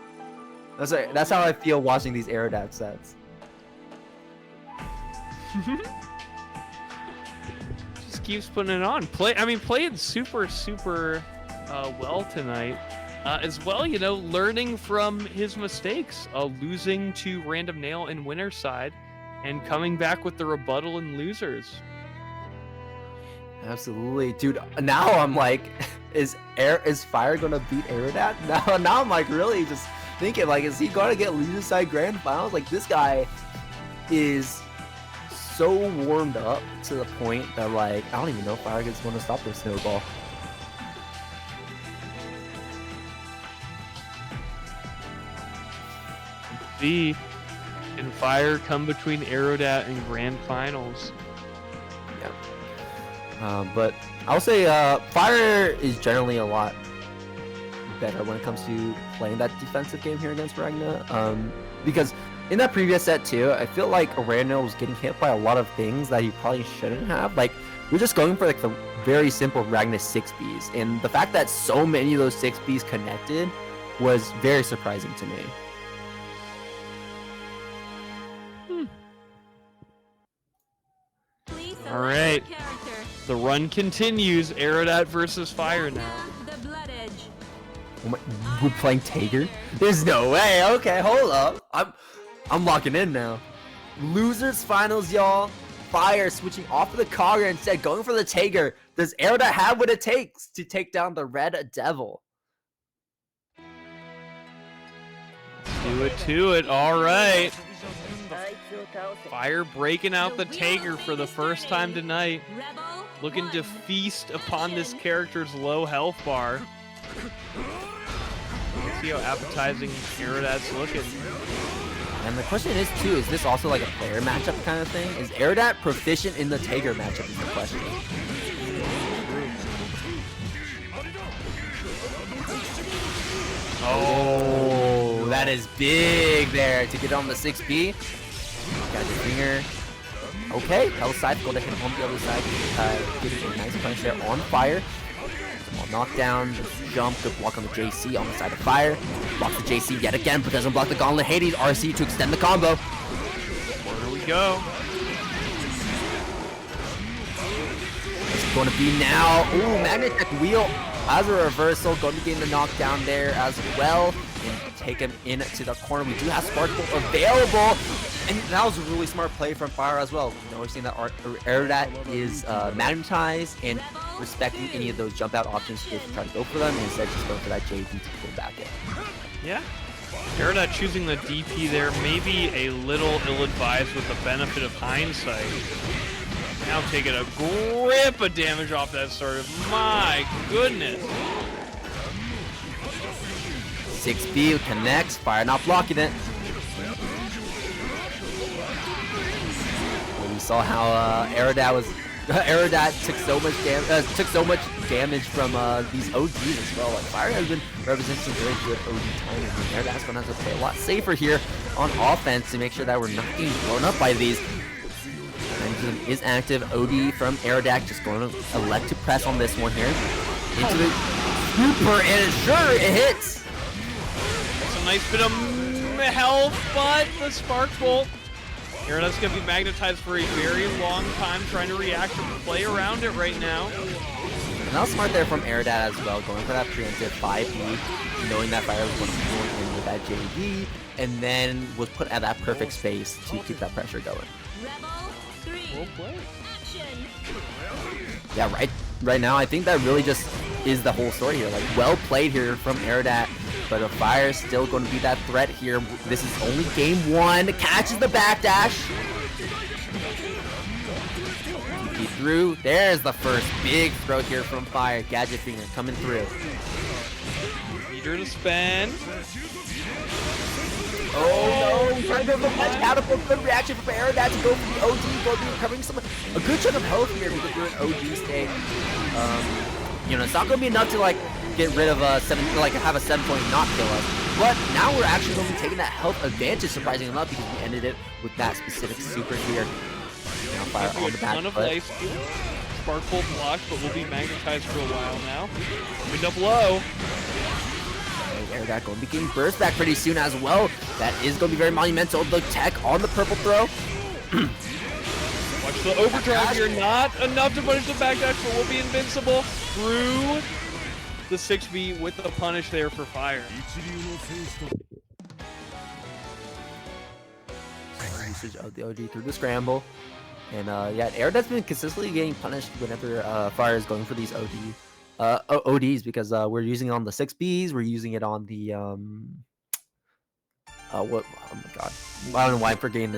That's how I feel watching these Aerodat sets. Just keeps putting it on. Playing super well tonight. As well, you know, learning from his mistakes, losing to Random Nail in winner's side, and coming back with the rebuttal in losers. Absolutely, dude. Now I'm like, is Fyre gonna beat Aerodat? Now I'm like really just thinking like, is he gonna get loser side grand finals? Like this guy is so warmed up to the point that like I don't even know if Fyre is going to stop this snowball. See, can Fyre come between Aerodat and grand finals? Yeah. But I'll say Fyre is generally a lot better when it comes to playing that defensive game here against Ragna. Because in that previous set too, I feel like Ragna was getting hit by a lot of things that he probably shouldn't have. Like we're just going for like the very simple Ragna 6Bs, and the fact that so many of those 6Bs connected was very surprising to me. All right, the run continues. Aerodat versus Fyre now. Oh my, we're playing Tager? There's no way. Okay, hold up. I'm locking in now. Losers finals, y'all. Fyre switching off of the Cogger, instead going for the Tager. Does Aerodat have what it takes to take down the Red Devil? Do it to it. All right. Fyre breaking out the Tager for the first time tonight. Looking to feast upon this character's low health bar. Let's see how appetizing Aerodat's looking. And the question is too, is this also like a player matchup kind of thing? Is Aerodat proficient in the Tager matchup is the question. Oh, that is big there to get on the 6B. Got your finger. Okay, Hell side, go to hit on the other side. Getting a nice punch there on Fyre. Knockdown, jump, good block on the JC on the side of Fyre. Blocks the JC yet again, but doesn't block the Gauntlet Hades. RC to extend the combo. Where we go? It's going to be now. Ooh, Magnetech Wheel as a reversal. Going to be getting the knockdown there as well. And take him into the corner. We do have Sparkle available. And that was a really smart play from Fyre as well. Noticing that Aerodat is magnetized and respecting any of those jump out options to try to go for them, and instead just going for that JV to pull back in. Yeah. Aerodat choosing the DP there, maybe a little ill-advised with the benefit of hindsight. Now taking a grip of damage off that starter. My goodness. 6B connects, Fyre not blocking it. We saw how Aerodat took so much damage from these OGs as well. Like Fyre has been representing some very good OG timing. Aerodat's gonna have to play a lot safer here on offense to make sure that we're not getting blown up by these. Momentum is active. OD from Aerodat just going to elect to press on this one here. Into the super, and sure it hits. That's a nice bit of health, but the Spark Bolt. Aerodat's going to be magnetized for a very long time, trying to react and play around it right now. And that was smart there from Aerodat as well, going for that preemptive 5B, knowing that Fyre was going to pull in with that JV, and then was put at that perfect space to keep that pressure going. Well played. Yeah, right now, I think that really just is the whole story here. Like, well played here from Aerodat, but a Fyre is still going to be that threat here. This is only game 1. Catches the backdash. TP through. There's the first big throw here from Fyre. Gadget Finger coming through. Eager to spend. Oh no, trying to go for the punch catapult. Good reaction from Aerodat to go for the OG. Going to be recovering a good chunk of health here because you're an OG state. You know, it's not going to be enough to like get rid of a 7, like have a 7-point not kill us. But now we're actually going to be taking that health advantage, surprising enough, because we ended it with that specific super here. Now Fyre on the back foot. Spark Bolt blocked, but will be magnetized for a while now. Wind up low. Aerodat going to be getting burst back pretty soon as well. That is going to be very monumental. The tech on the purple throw. Watch the overdrive here. Not enough to punish the backdash, but will be invincible through the 6B with the punish there for Fyre. Usage of the OG through the scramble. And yeah, Aerodat's been consistently getting punished whenever Fyre is going for these ODs, because we're using it on the 6Bs, we're using it on the oh my god, I don't know why I'm forgetting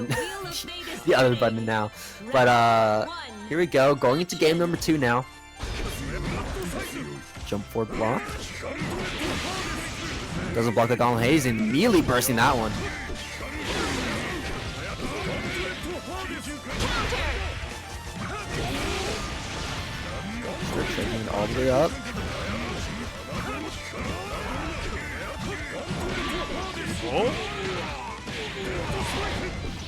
the other button now, but here we go, going into game number 2 now. Jump forward block, doesn't block the Gauntlet Haze, and immediately bursting that one. We're taking it all the way up. Oh.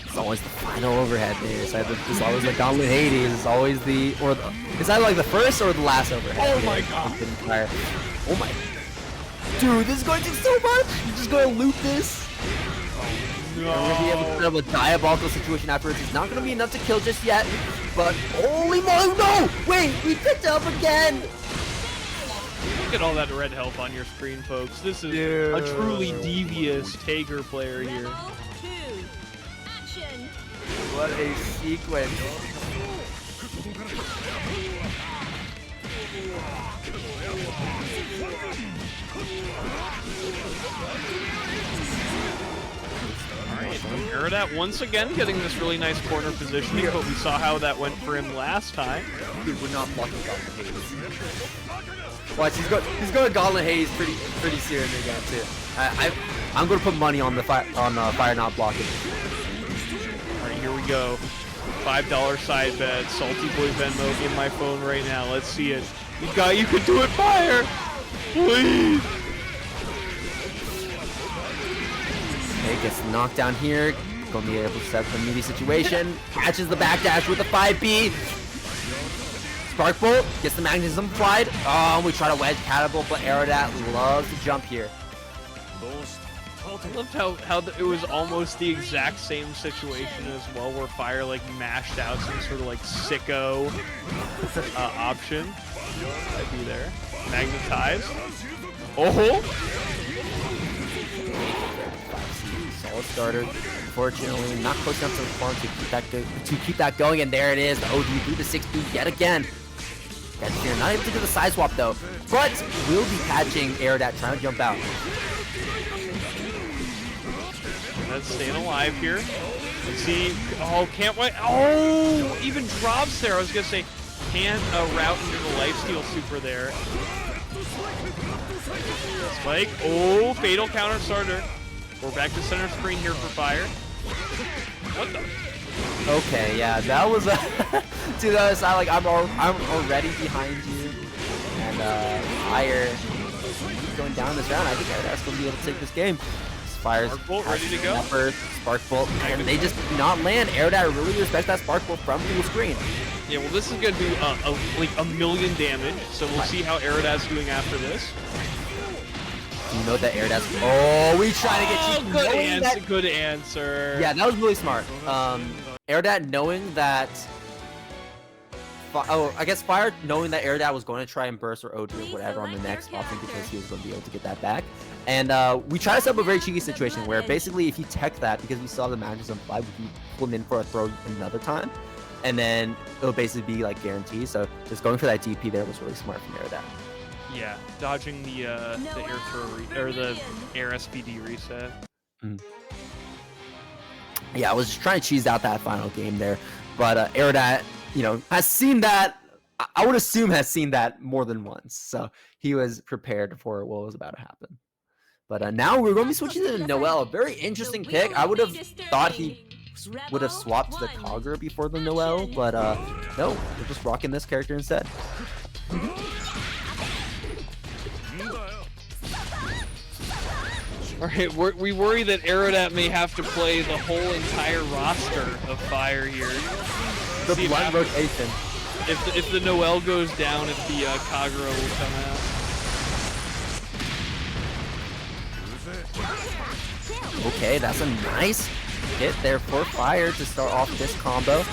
It's always the final overhead there. It's always the Gauntlet Hades. It's always it's either like the first or the last overhead. Oh my god. Oh my. Dude, this is going to do so much. You're just going to loop this. No. We're going to be able to set up a diabolical situation afterwards. It's not going to be enough to kill just yet. But holy moly, no! Wait, we picked up again! Look at all that red health on your screen, folks. This is a truly devious Tager player here. What a sequence. Aerodat once again getting this really nice corner positioning, but we saw how that went for him last time. Dude, we're not blocking Gauntlet Haze. Watch, he's going to Gauntlet Haze pretty soon again too. I'm going to put money on the Fyre not blocking. All right, here we go. $5 side bet, Salty Boy Venmo in my phone right now. Let's see it. You could do it, Fyre! Please! Okay, gets knocked down here. Gonna be able to set up the meaty situation. Catches the backdash with the 5B. Spark Bolt gets the magnetism applied. Oh, we try to wedge catapult, but Aerodat loves to jump here. I loved how it was almost the exact same situation as well, where Fyre like mashed out some sort of like sicko option. I'd be there. Magnetized. Oh! Solid starter. Unfortunately, not close enough to the farm to keep that going, and there it is. The OD through the 6B yet again. Here, not able to do the side swap though, but will be catching Aerodat trying to jump out. That's staying alive here. Let's see. Oh, can't wait. Oh, even drops there. I was gonna say, can't route into the lifesteal super there. Spike. Oh, fatal counter starter. We're back to center screen here for Fyre. What the? Okay, yeah, that was a to the other side. Like I'm already behind you, and Fyre going down this round. I think Aerodat's gonna be able to take this game. Fyre's Spark Bolt ready to go. Spark Bolt, and they just do not land. Aerodat really respects that Spark Bolt from full screen. Yeah, well, this is gonna do like a million damage. So we'll see how Aerodat's doing after this. You know that Aerodat's. Oh, we try to get you. Good answer. Good answer. Yeah, that was really smart. Aerodat knowing that. Oh, I guess Fyre knowing that Aerodat was going to try and burst or OD or whatever on the next option because he was going to be able to get that back. And we try to set up a very cheeky situation where basically if you tech that, because we saw the matches on fly, we can pull him in for a throw another time. And then it'll basically be like guaranteed. So just going for that DP there was really smart from Aerodat. Yeah, dodging the air throw or the air SPD reset. Yeah, I was just trying to cheese out that final game there, but Aerodat, you know, has seen that. I would assume has seen that more than once, so he was prepared for what was about to happen. But now we're going to be switching to Noelle. A very interesting pick. I would have thought he would have swapped to the Kagura before the Noelle, but no, we're just rocking this character instead. Alright, we worry that Aerodat may have to play the whole entire roster of Fyre here. The blunt rotation. If the Noelle goes down, if the Kagura will come out. Okay, that's a nice hit there for Fyre to start off this combo.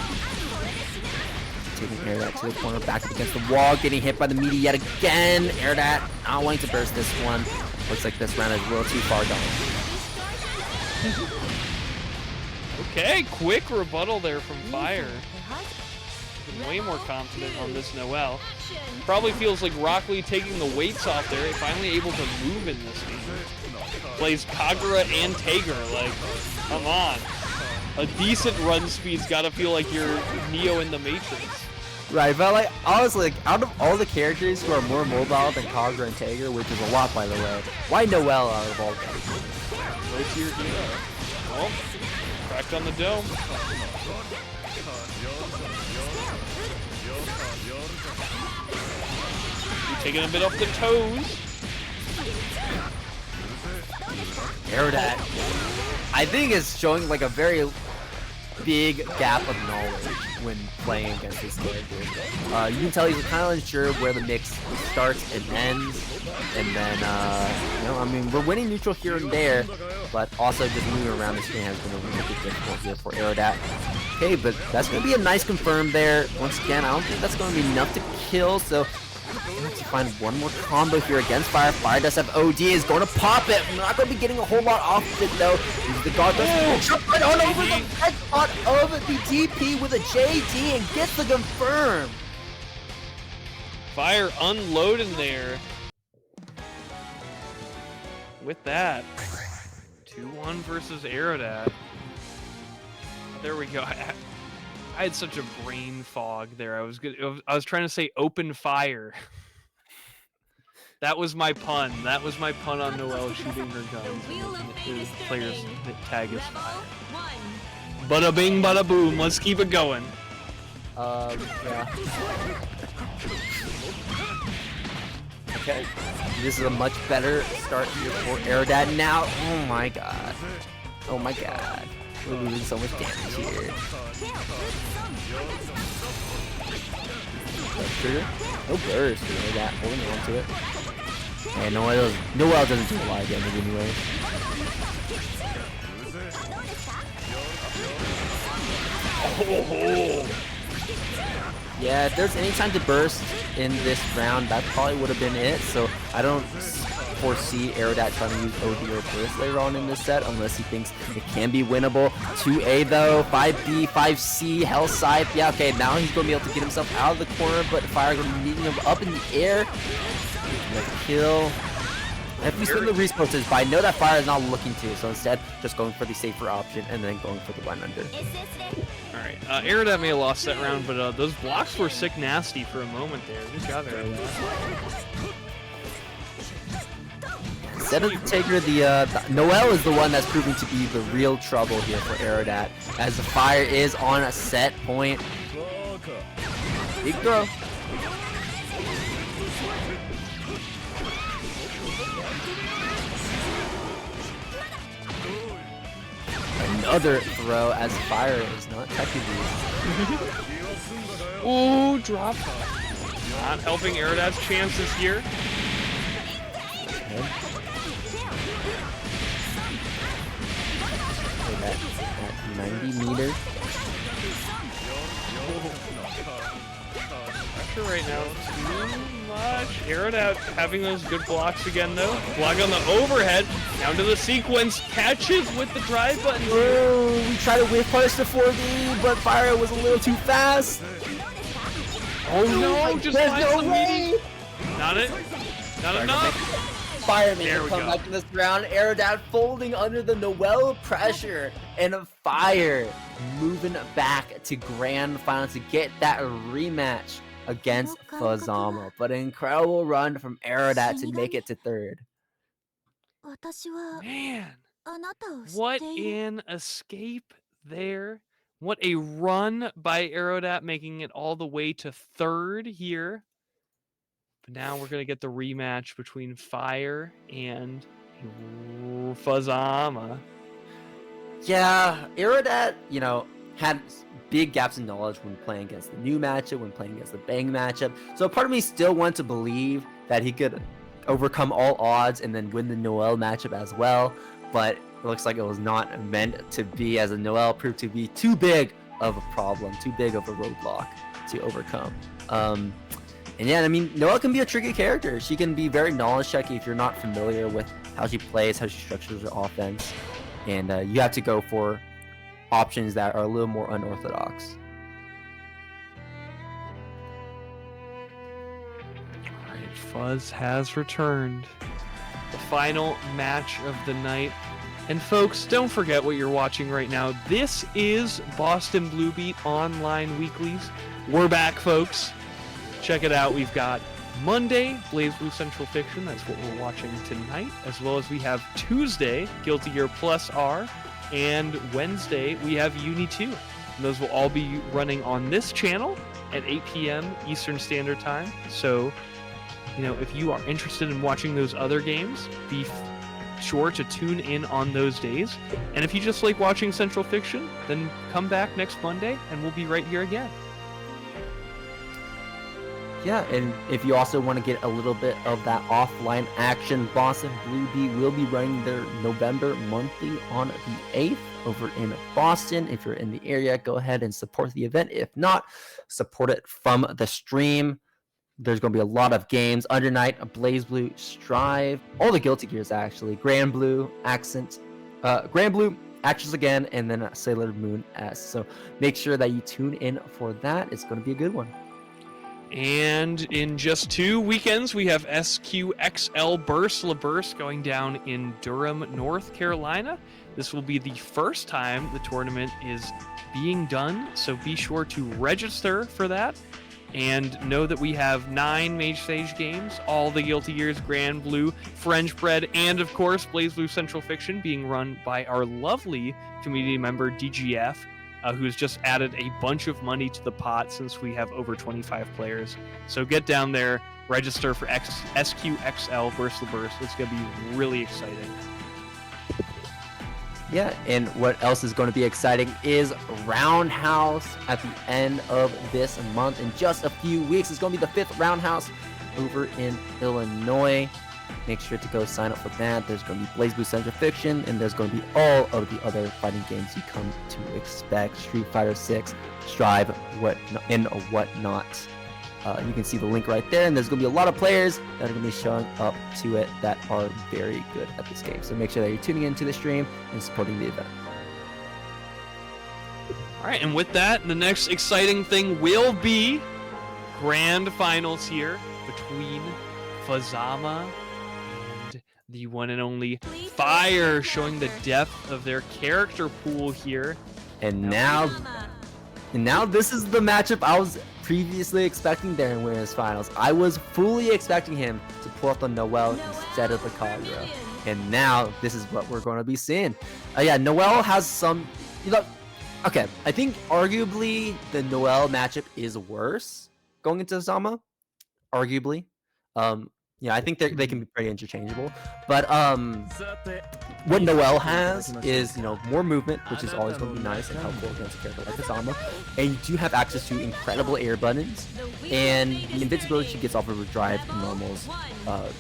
Taking Aerodat to the corner, back up against the wall, getting hit by the meaty yet again. Aerodat not wanting to burst this one. Looks like this round is a little too far gone. Okay, quick rebuttal there from Fyre. Way more confident on this Noelle. Probably feels like Rock Lee taking the weights off there, finally able to move in this game. Plays Kagura and Tager, like, come on. A decent run speed's gotta feel like you're Neo in the Matrix. Right, but like, honestly, like, out of all the characters who are more mobile than Kagura and Tager, which is a lot by the way, why Noelle out of all of them? Low tier hero. Well, cracked on the dome. You're taking a bit off the toes. Aerodat, I think is showing like a very big gap of knowledge when playing against this character. You can tell he's kind of unsure where the mix starts and ends, and then you know, I mean, we're winning neutral here and there, but also just moving around the screen has been a little bit difficult here for Aerodat. Okay, but that's gonna be a nice confirm there. Once again, I don't think that's gonna be enough to kill, so we're going to find one more combo here against Fyre. Fyre does have OD, is going to pop it. We're not going to be getting a whole lot off of it though. The guard does jump right on over the red spot of the DP with a JD and gets the confirm. Fyre unloading there. With that, 2-1 versus Aerodat. There we go. I had such a brain fog there. I was trying to say open fire. That was my pun. That was my pun on Noelle shooting her guns. And the player's tag is Fyre. Bada bing, bada boom. Let's keep it going. Yeah. Okay. This is a much better start here for Aerodat now. Oh my god. Oh my god. We're losing so much damage here. Trigger? No burst. Aerodat holding on to it. And Noelle doesn't do a lot of damage anyway. Oh, Yeah, if there's any time to burst in this round, that probably would have been it. So I don't foresee Aerodat trying to use OD or burst later on in this set unless he thinks it can be winnable. 2A though, 5B, 5C, Hell Scythe. Yeah, okay, now he's going to be able to get himself out of the corner, but Fyre going to be meeting him up in the air. Kill. If we spin the resources, but I know that Fyre is not looking to, so instead just going for the safer option and then going for the 1 under. Alright, Aerodat may have lost that round, but those blocks were sick nasty for a moment there. Good job, Aerodat. Instead of Tigger, the Noel is the one that's proving to be the real trouble here for Aerodat, as the Fyre is on a set point. Big throw. Another throw as Fyre is not touching these. Ooh, drop. Not helping Aerodat's chances here. At 90 meters. Pressure right now. Too much. Aerodat having those good blocks again though. Block on the overhead. Down to the sequence. Catches with the drive button. Oh, we tried to whiff punish the 4D, but Fyre was a little too fast. Oh no, just there's finds no the way. meeting. Not it. Not enough. Fyre made There a we comeback in this round. Aerodat folding under the Noel pressure, and Fyre moving back to grand final to get that rematch against Fuzzama. But an incredible run from Aerodat to make it to 3rd. Man, what an escape there. What a run by Aerodat, making it all the way to 3rd here. But now we're going to get the rematch between Fyre and Fuzzama. Yeah, Aerodat, you know, had big gaps in knowledge when playing against the new matchup, when playing against the Bang matchup. So part of me still wants to believe that he could overcome all odds and then win the Noel matchup as well. But it looks like it was not meant to be, as a Noel proved to be too big of a problem, too big of a roadblock to overcome. And yeah, I mean, Noel can be a tricky character. She can be very knowledge checky if you're not familiar with how she plays, how she structures her offense. And you have to go for options that are a little more unorthodox. Alright, Fuzz has returned. The final match of the night. And folks, don't forget what you're watching right now. This is Boston Blue Beat Online Weeklies. We're back, folks. Check it out. We've got Monday, BlazBlue Central Fiction. That's what we're watching tonight. As well as we have Tuesday, Guilty Gear Plus R. And Wednesday, we have Uni 2. And those will all be running on this channel at 8 p.m. Eastern Standard Time. So, you know, if you are interested in watching those other games, be sure to tune in on those days. And if you just like watching Central Fiction, then come back next Monday and we'll be right here again. Yeah, and if you also want to get a little bit of that offline action, Boston Blue Beat will be running their November monthly on the 8th over in Boston. If you're in the area, go ahead and support the event. If not, support it from the stream. There's going to be a lot of games. Under Night, BlazBlue, Strive, all the Guilty Gears actually. Grand Blue, Accent, Grand Blue, Actions Again, and then Sailor Moon S. So make sure that you tune in for that. It's going to be a good one. And in just 2 weekends, we have SQXL Burst LaBurst going down in Durham, North Carolina. This will be the first time the tournament is being done, so be sure to register for that. And know that we have 9 Mage Stage games, all the Guilty Gears, Grand Blue, French Bread, and of course BlazBlue Central Fiction, being run by our lovely community member DGF, who's just added a bunch of money to the pot since we have over 25 players. So get down there, register for SQXL Burst LaBurst. It's going to be really exciting. Yeah, and what else is going to be exciting is Roundhouse at the end of this month. In just a few weeks, it's going to be the 5th Roundhouse over in Illinois. make sure to go sign up for that. There's going to be BlazBlue Central Fiction, and there's going to be all of the other fighting games you come to expect. Street Fighter 6, Strive, and whatnot. You can see the link right there, and there's going to be a lot of players that are going to be showing up to it that are very good at this game. So make sure that you're tuning into the stream and supporting the event. All right, and with that, the next exciting thing will be grand finals here between Fuzzama and the one and only Fyre, showing the depth of their character pool here. And now this is the matchup I was previously expecting there in Winners Finals. I was fully expecting him to pull up the Noel instead of the Kagura. And now this is what we're going to be seeing. Yeah, Noel has some... Okay, I think arguably the Noel matchup is worse going into Fuzzama. Arguably. Yeah, I think they can be pretty interchangeable. But what Noel has is, more movement, which is always going to be nice and helpful against a character like Fuzzama. And you do have access to incredible air buttons. And the invincibility she gets off of her drive in normals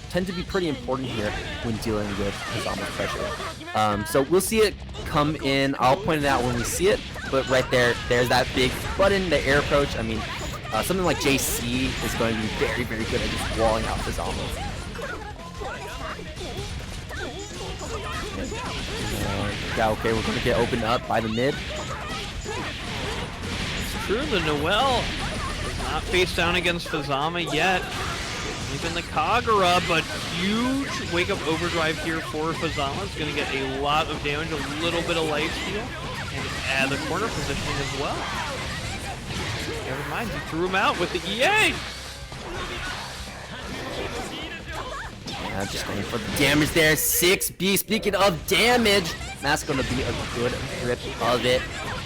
tend to be pretty important here when dealing with Fuzzama's pressure. So we'll see it come in. I'll point it out when we see it. But right there's that big button, the air approach. I mean, something like JC is going to be very, very good at just walling out Fuzzama. Yeah, okay, we're going to get opened up by the mid. It's true, the Noel is not face down against Fuzzama yet. Even the Kagura, but huge wake-up overdrive here for Fuzzama. Is going to get a lot of damage, a little bit of life steal, and add the corner positioning as well. Never mind, he threw him out with the EA! Yeah, just going for the damage there. 6B, speaking of damage, that's going to be a good grip of it.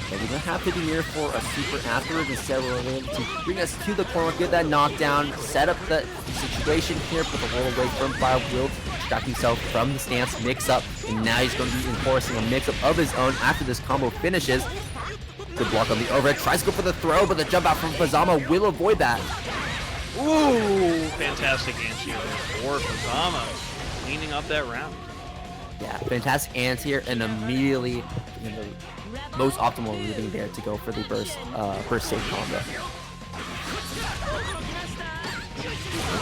But we're going to have to be near for a super afterwards instead we're able to bring us to the corner, get that knockdown, set up the situation here, put the roll away from Fyre, will distract himself from the stance mix-up, and now he's going to be enforcing a mix-up of his own after this combo finishes. Good block on the overhead, tries to go for the throw, but the jump out from Fuzzama will avoid that. Ooh, fantastic anti for Fuzzama, cleaning up that round. Yeah, fantastic anti-air, and immediately in the most optimal reading there to go for the burst safe combo.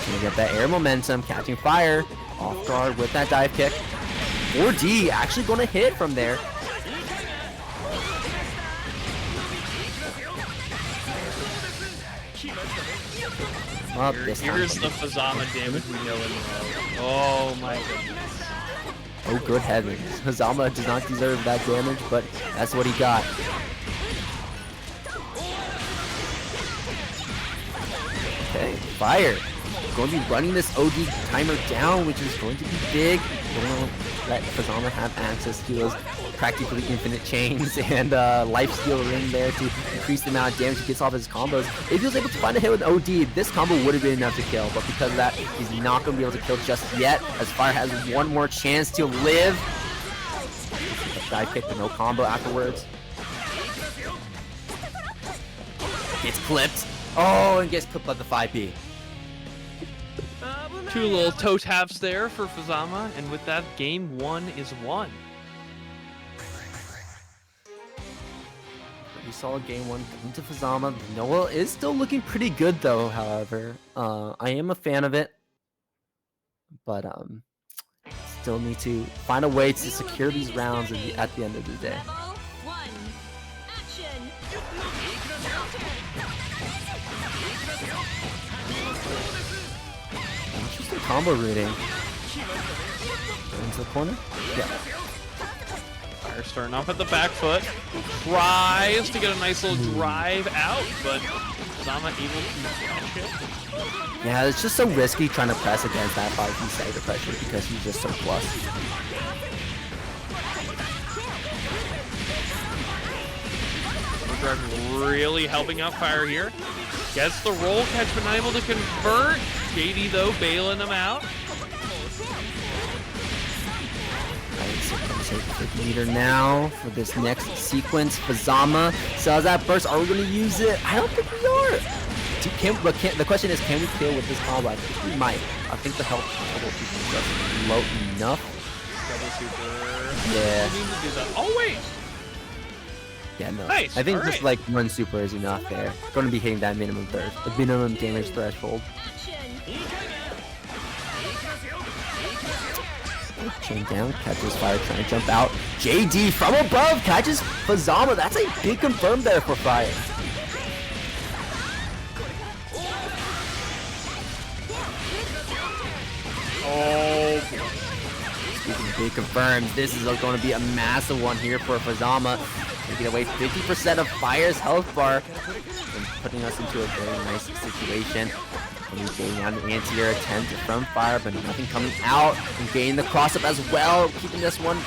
Gonna get that air momentum, catching Fyre off guard with that dive kick. 4D actually going to hit from there. Here's the Fuzzama damage we know in the Oh my goodness. Oh good heavens. Fuzzama does not deserve that damage, but that's what he got. Okay, Fyre. Going to be running this OD timer down, which is going to be big. We're going to let Fuzzama have access to those practically infinite chains and life steal ring there to increase the amount of damage he gets off his combos. If he was able to find a hit with OD, this combo would have been enough to kill, but because of that, he's not going to be able to kill just yet, as Fyre has one more chance to live. Dive kick, but no combo afterwards. Gets clipped. Oh, and gets clipped by the 5B. Two little toe taps there for Fuzzama, and with that, game one is won. We saw game one into Fuzzama. Noel is still looking pretty good though, however. I am a fan of it, but still need to find a way to secure these rounds at the end of the day. Interesting combo reading. Into the corner? Yeah. Fyre starting off at the back foot. Tries to get a nice little drive out, but Fuzzama able to catch it. Yeah, it's just so risky trying to press against that 5B stagger pressure because he's just so plus. Overdrive really helping out Fyre here. Gets the roll catch, but not able to convert. JD though bailing him out. Take meter now for this next sequence. Fuzzama sells that burst. Are we going to use it? I don't think we are. The question is, can we kill with this combo? I think we might. I think the health total is just low enough. Double super. Yeah. We need to do that. Oh wait. Yeah, no. Nice. I think All just right. like one super is enough there. Going to be hitting that minimum damage threshold. Chain down, catches Fyre trying to jump out. JD from above catches Fuzzama. That's a big confirm there for Fyre. Oh. Speaking of big confirms, this is going to be a massive one here for Fuzzama. Taking away 50% of Fyre's health bar and putting us into a very nice situation. And he's getting out an anti-air attempt from Fyre, but nothing coming out. And getting the cross-up as well, keeping this one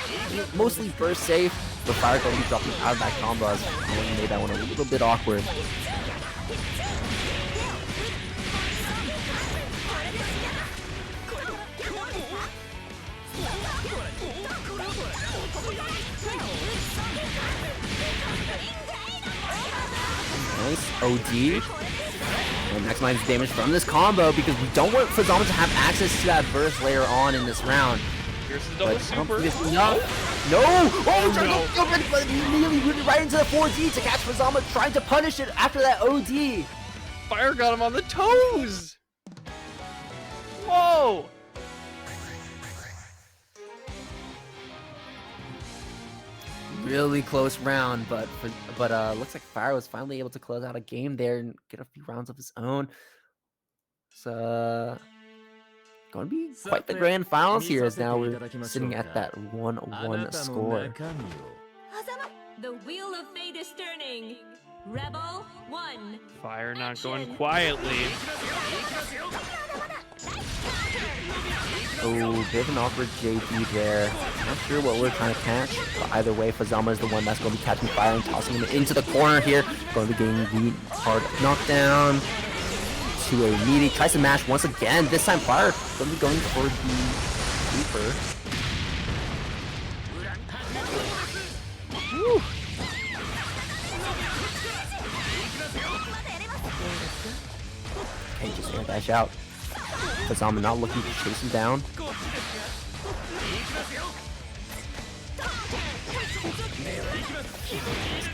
mostly burst safe. But Fyre going to be dropping out of that combo as he made that one a little bit awkward. Nice OD. And maximize damage from this combo because we don't want Fuzzama to have access to that burst later on in this round. Here's the double super. No! Oh, no! But he immediately rooted right into the 4D to catch Fuzzama, trying to punish it after that OD. Fyre got him on the toes. Whoa! Really close round, but looks like Fyre was finally able to close out a game there and get a few rounds of his own. So going to be quite the grand finals here, as now we're sitting at that 1-1 score. The wheel of fate is turning. Rebel 1. Fyre not going quietly. Oh, bit of an awkward JD there. Not sure what we're trying to catch, but either way, Fuzzama is the one that's going to be catching Fyre and tossing him into the corner here. Going to be getting the hard knockdown to a meaty. Tries to mash once again. This time, Fyre going to be going for the Reaper. Woo. Okay, just air dash out. Fuzzama not looking to chase him down.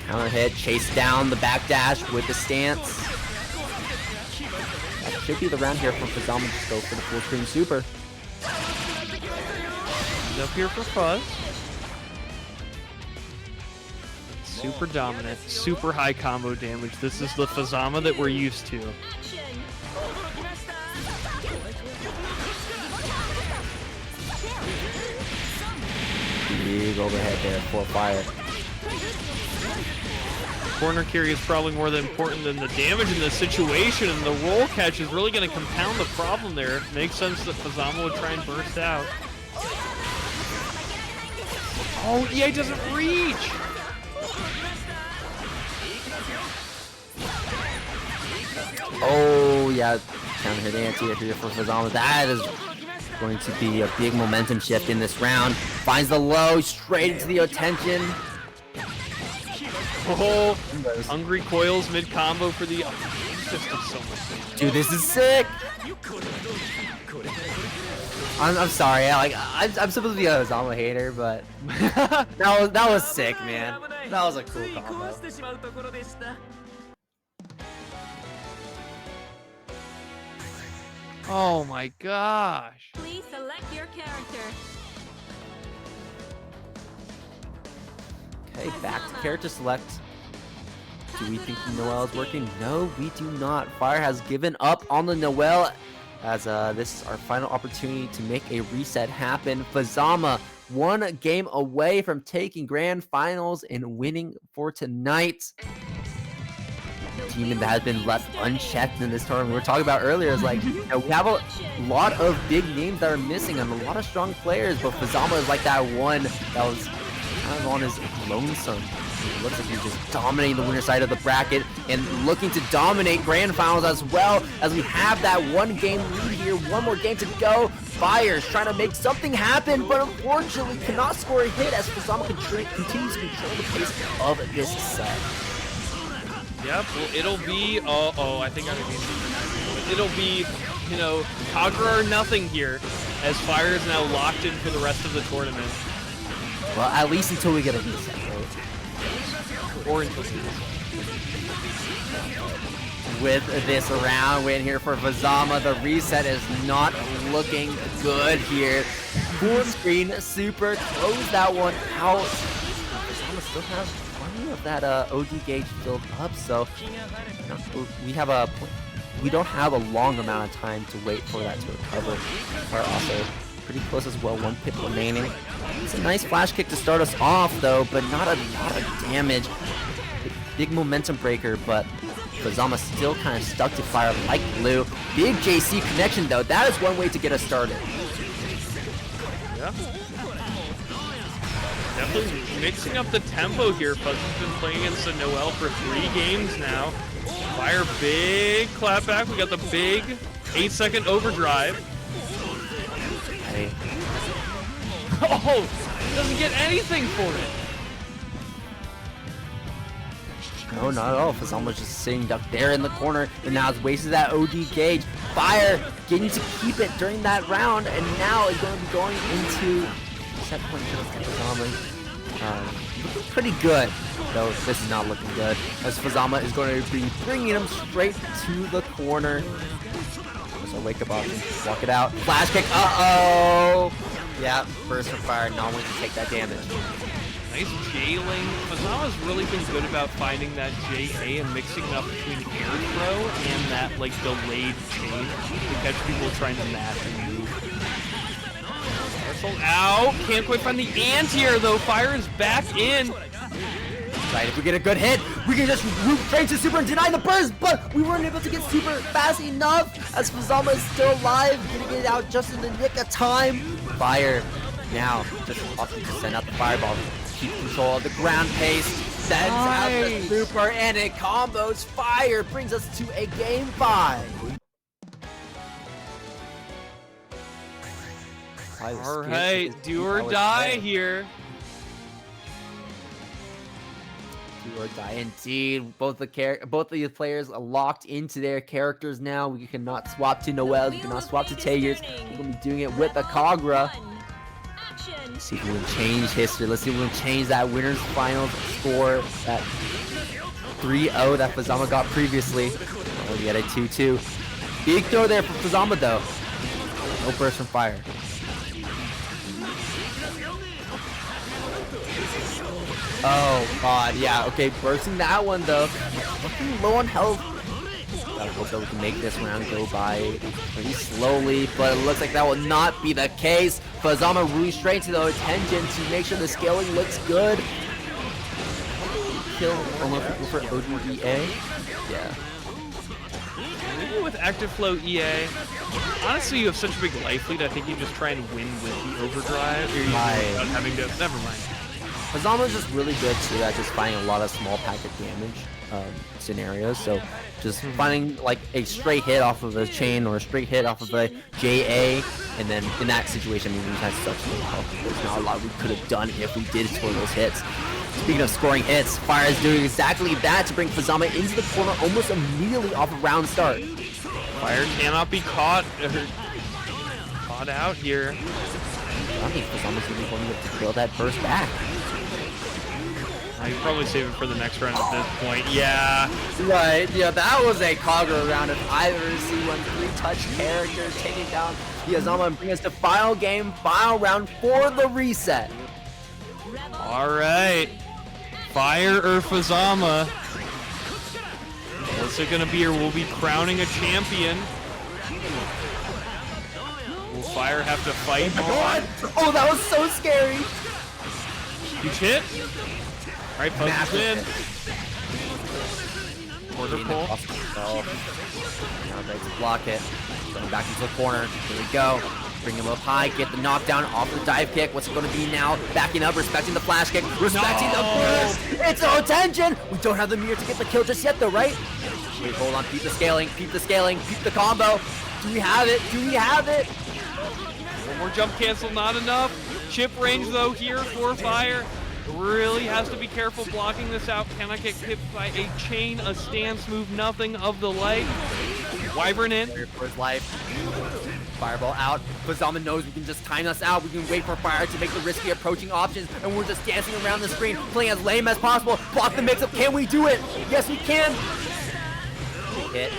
Counter hit, chase down the backdash with the stance. That should be the round here for Fuzzama. Just go for the full screen super. He's up here for Fuzz. Super dominant, super high combo damage. This is the Fuzzama that we're used to. Big overhead there for Fyre. Corner carry is probably more important than the damage in this situation, and the roll catch is really going to compound the problem there. It makes sense that Fuzzama would try and burst out. Oh, EA doesn't reach! Oh, yeah. Counter hit anti here for Fuzzama. That is going to be a big momentum shift in this round. Finds the low, straight into the attention. Oh, hungry coils mid combo for the. This is so much. Dude, this is sick. I'm sorry, I'm supposed to be a Fuzzama hater, but that was sick, man. That was a cool combo. Oh my gosh. Please select your character. Okay, back to character select. Do we think the Noelle is working? No, we do not. Fyre has given up on the Noelle, as this is our final opportunity to make a reset happen. Fuzzama, one game away from taking grand finals and winning for tonight. Team that has been left unchecked in this tournament. We were talking about earlier is like, you know, we have a lot of big names that are missing and a lot of strong players, but Fuzzama is like that one that was kind of on his lonesome. It looks like he's just dominating the winner side of the bracket and looking to dominate grand finals as well, as we have that one game lead here. One more game to go. Fyre's trying to make something happen, but unfortunately cannot score a hit as Fuzzama continues to control the pace of this set. Yep, well, it'll be, I think I'm gonna be but it'll be, you know, Kagura or nothing here, as Fyre is now locked in for the rest of the tournament. Well, at least until we get a reset, right? Or until With this round win here for Fuzzama, the reset is not looking good here. Full screen, super, close that one out. Fuzzama still has plenty of that OD gauge filled up, so we don't have a long amount of time to wait for that to recover. Are also pretty close as well, 1 pip remaining. It's a nice flash kick to start us off though, but not a lot of damage. Big momentum breaker, but Fuzzama still kind of stuck to Fyre like blue. Big JC connection though, that is one way to get us started. Yeah. Definitely mixing up the tempo here. Fuzz has been playing against the Noel for 3 games now. Fyre, big clapback. We got the big 8-second overdrive. Hey. Oh, doesn't get anything for it. No, not at all. Fuzzama's just sitting duck there in the corner, and now it's wasted that OD gauge. Fyre getting to keep it during that round, and now is going to be going into set point for Fuzzama. Looking pretty good, though this is not looking good, as Fuzzama is going to be bringing him straight to the corner. So wake up option, walk it out, flash kick, uh-oh! Yeah, burst from Fyre, not willing to take that damage. Nice J-Ling. Fuzzama's really been good about finding that J-A and mixing it up between air throw and that, like, delayed chain to catch people trying to mash and move. Marshall out. Can't quite find the anti-air, though. Fyre is back in. Right, if we get a good hit, we can just root straight to super and deny the burst, but we weren't able to get super fast enough as Fuzzama is still alive, getting it out just in the nick of time. Fyre now just opting to send out the fireball. Keep control of the ground pace, sends out the super, and it combos. Fyre brings us to a game 5. All right, do or die here. Do or die indeed. Both the players are locked into their characters now. We cannot swap to Noel. We cannot swap to Tayers. We're gonna be doing it with the Kagura. Let's see if we can change history. Let's see if we can change that winner's finals score, that 3-0 that Fuzzama got previously. Oh, we got a 2-2. Big throw there for Fuzzama though. No burst from Fyre. Oh god, yeah, okay, bursting that one though. Looking low on health. Gotta hope that we can make this round go by pretty slowly, but it looks like that will not be the case. Fuzzama really straight to the attention to make sure the scaling looks good. Kill almost for ODEA. Yeah. Maybe with active flow EA. Honestly, you have such a big life lead. I think you just try and win with the overdrive. You're without having to. Never mind. Fuzzama's just really good too at just finding a lot of small packet damage scenarios. So just finding like a straight hit off of a chain or a straight hit off of a JA, and then in that situation, I mean, we had such low health. There's not a lot we could have done if we did score those hits. Speaking of scoring hits, Fyre is doing exactly that to bring Fuzzama into the corner almost immediately off of round start. Fyre cannot be caught out here. I think Fuzzama's going to be going to kill that burst back. You probably save it for the next round at this point. Yeah. Right. Yeah, that was a Kagura round if I've ever seen one. 3-touch character taking down Fuzzama and bring us to final game, final round for the reset. All right. Fyre or Fuzzama? What's it gonna be? Or we'll be crowning a champion. Will Fyre have to fight? Oh, that was so scary. Huge hit. All right, Fuzz is in. Quarter pull. Now ready to block it. Going back into the corner. Here we go. Bring him up high, get the knockdown off the dive kick. What's it going to be now? Backing up, respecting the flash kick, respecting the burst. It's no attention. We don't have the mirror to get the kill just yet, though, right? Wait, hold on. Keep the scaling. Keep the scaling. Keep the combo. Do we have it? Do we have it? One more jump cancel, not enough. Chip range though here for Fyre. Really has to be careful blocking this out. Cannot get hit by a chain, a stance move, nothing of the like. Wyvern in. For his life. Fireball out. Fuzzama knows we can just time us out. We can wait for Fyre to make the risky approaching options, and we're just dancing around the screen, playing as lame as possible. Block the mix-up. Can we do it? Yes, we can. Big hit.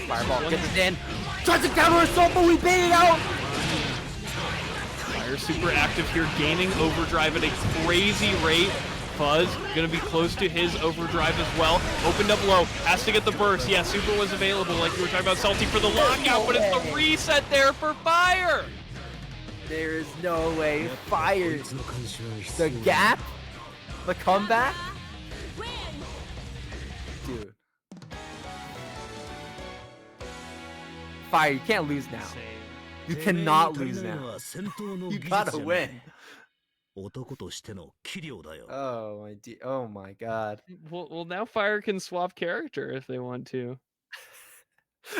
Fireball gets it in. Tries to counter assault, but we bait it out. Fyre super active here, gaining overdrive at a crazy rate. Fuzz gonna be close to his overdrive as well. Opened up low, has to get the burst. Yeah, super was available like we were talking about Salty for the lockout, but it's the reset there for Fyre. There is no way. Fyre. The gap? The comeback? Dude. Fyre, you can't lose now. You cannot lose now. You gotta win. Oh my god. Well, now Fyre can swap character if they want to.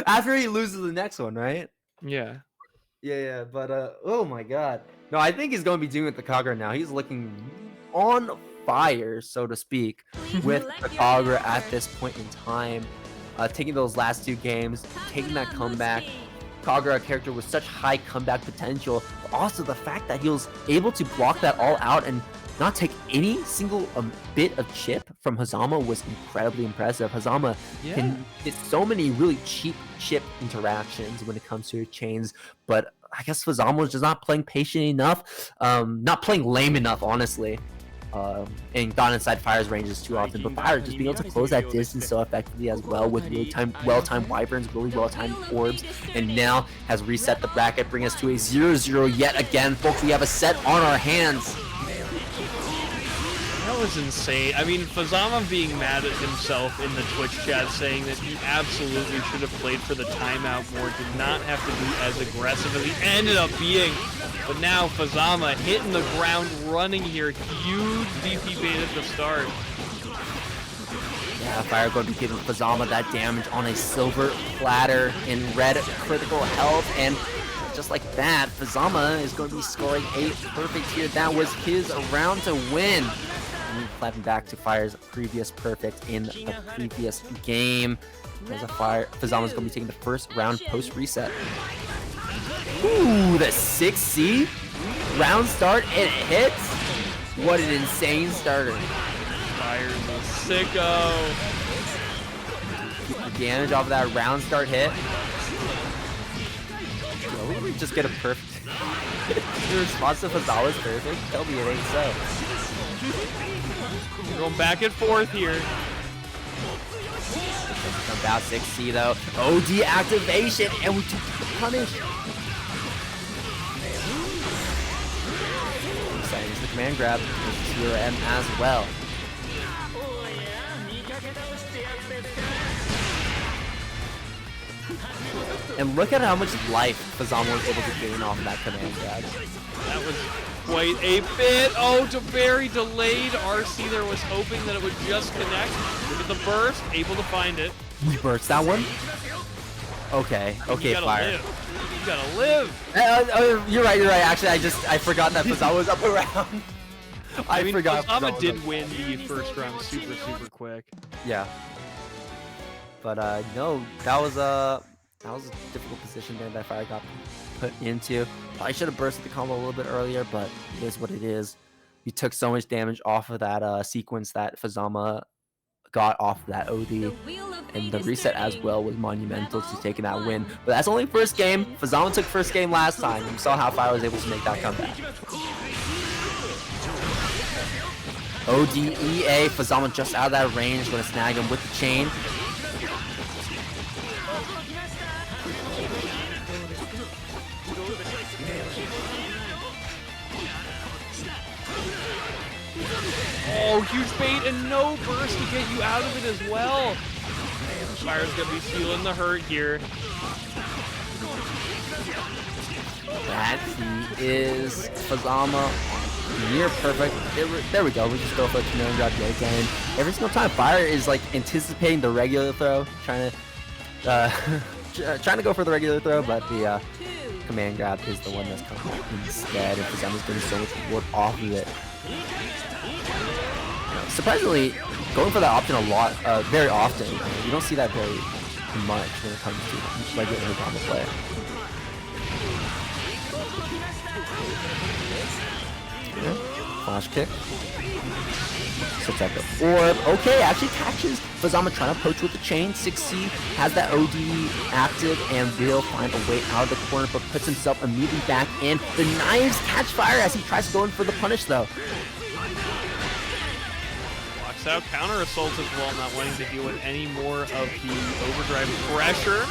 After he loses the next one, right? Yeah. Yeah, but oh my god. No, I think he's going to be doing it with the Kagura now. He's looking on fire, so to speak, with the Kagura at this point in time. Taking those last two games, taking that comeback. Kagura character with such high comeback potential, but also the fact that he was able to block that all out and not take any single bit of chip from Fuzzama was incredibly impressive. Fuzzama can get so many really cheap chip interactions when it comes to chains, but I guess Fuzzama was just not playing patient enough, not playing lame enough, honestly. And got inside Fyre's ranges too often, but Fyre just being able to close that distance so effectively as well with really well-timed wyverns, really well-timed orbs, and now has reset the bracket, bring us to a 0-0 yet again. Folks, we have a set on our hands. That was insane. I mean, Fuzzama being mad at himself in the Twitch chat, saying that he absolutely should have played for the timeout more, did not have to be as aggressive as he ended up being. But now Fuzzama hitting the ground running here. Huge DP bait at the start. Yeah, Fyre going to be giving Fuzzama that damage on a silver platter in red critical health, and just like that, Fuzzama is going to be scoring a perfect here. That was his round to win. And clapping back to Fyre's previous perfect in the previous game. There's a Fuzzama's going to be taking the first round post reset. Ooh, the 6C round start, it hits. What an insane starter. Fyre's a sicko. Keep the damage off of that round start hit. Yo, we just get a perfect. The response to Fuzzama is perfect. Tell me it ain't so. Going back and forth here. About 6C though. OD activation, and we took the punish. Use the command grab. Here M as well. And look at how much life Fuzzama was able to gain off of that command grab. That was quite a bit. Oh, very delayed. RC there was hoping that it would just connect. Look at the burst, able to find it. You burst that one? Okay, Fyre. You gotta live. You're right. Actually, I forgot that Fuzzama was up around. I mean, forgot. Fuzzama did win the first round super quick. Yeah. But no, that was a difficult position there that Fyre got put into. Probably should have bursted the combo a little bit earlier, but it is what it is. You took so much damage off of that sequence that Fuzzama got off that OD, and the reset as well was monumental to taking that win. But that's only first game. Fuzzama took first game last time, and you saw how Fyre was able to make that comeback. ODEA, Fuzzama just out of that range, going to snag him with the chain. Oh, huge bait and no burst to get you out of it as well. Fyre's gonna be feeling the hurt here. That he is Fuzzama. Near perfect. There we go. We just go for a command grab again. Every single time Fyre is like anticipating the regular throw, trying to go for the regular throw, but the command grab is the one that's coming out instead. And Fuzzama's getting so much reward off of it. surprisingly going for that option a lot, very often. You don't see that very much when it comes to regular Fuzzama play. Okay. Flash kick. Sets up the orb. Okay, actually catches Fuzzama trying to poach with the chain. 6C has that OD active and will find a way out of the corner, but puts himself immediately back in. The knives catch Fyre as he tries to go in for the punish though. Blocks out counter assault as well, not wanting to deal with any more of the overdrive pressure.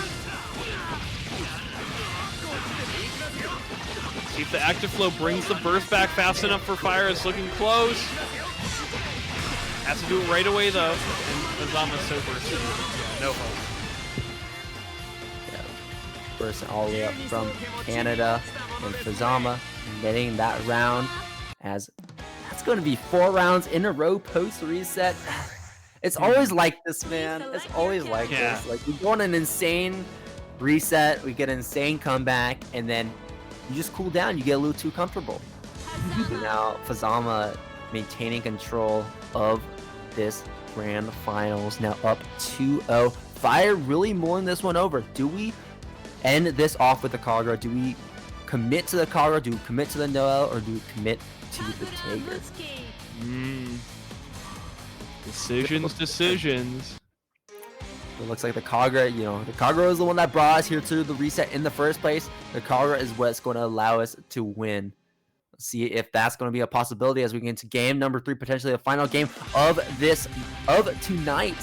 See if the active flow brings the burst back fast enough for Fyre. It's looking close. Has to do it right away though, and Fuzzama's so bursty. No hope. Yeah, bursting all the way up from Canada, and Fuzzama getting that round, as that's going to be 4 rounds in a row post reset. It's always like this, man. It's always like this. Like we go on an insane reset, we get an insane comeback, and then you just cool down. You get a little too comfortable. Now Fuzzama maintaining control of this grand finals, now up 2-0. Fyre really mulling this one over. Do we end this off with the Kagura? Do we commit to the Kagura? Do we commit to the Noel? Or do we commit to the Tiger? Decisions. It looks like the Kagura, you know, the Kagura is the one that brought us here to the reset in the first place. The Kagura is what's going to allow us to win. See if that's going to be a possibility as we get into game number 3, potentially the final game of tonight,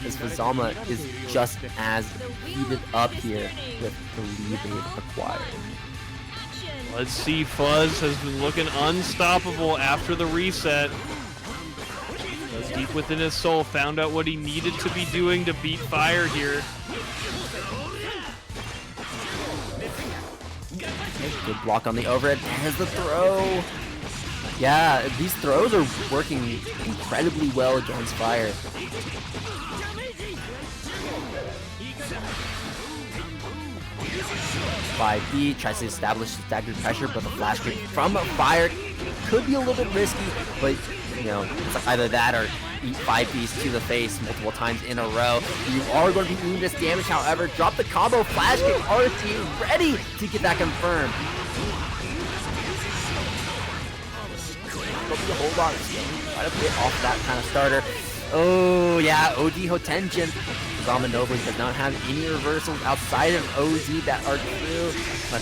as Fuzzama is just as heated up here with the lead they've acquired. Let's see, Fuzz has been looking unstoppable after the reset. Deep within his soul, found out what he needed to be doing to beat Fyre here. Good block on the overhead. There's the throw. Yeah, these throws are working incredibly well against Fyre. 5B tries to establish staggered pressure, but the flash kick from Fyre could be a little bit risky, but you know, it's like either that or eat 5Bs to the face multiple times in a row. You are going to be doing this damage, however. Drop the combo, flash kick, RT, ready to get that confirmed. Hold on, try to bit off that kind of starter. Oh yeah, OD Hotenjin. Fuzzama Nobly does not have any reversals outside of OD that are true, but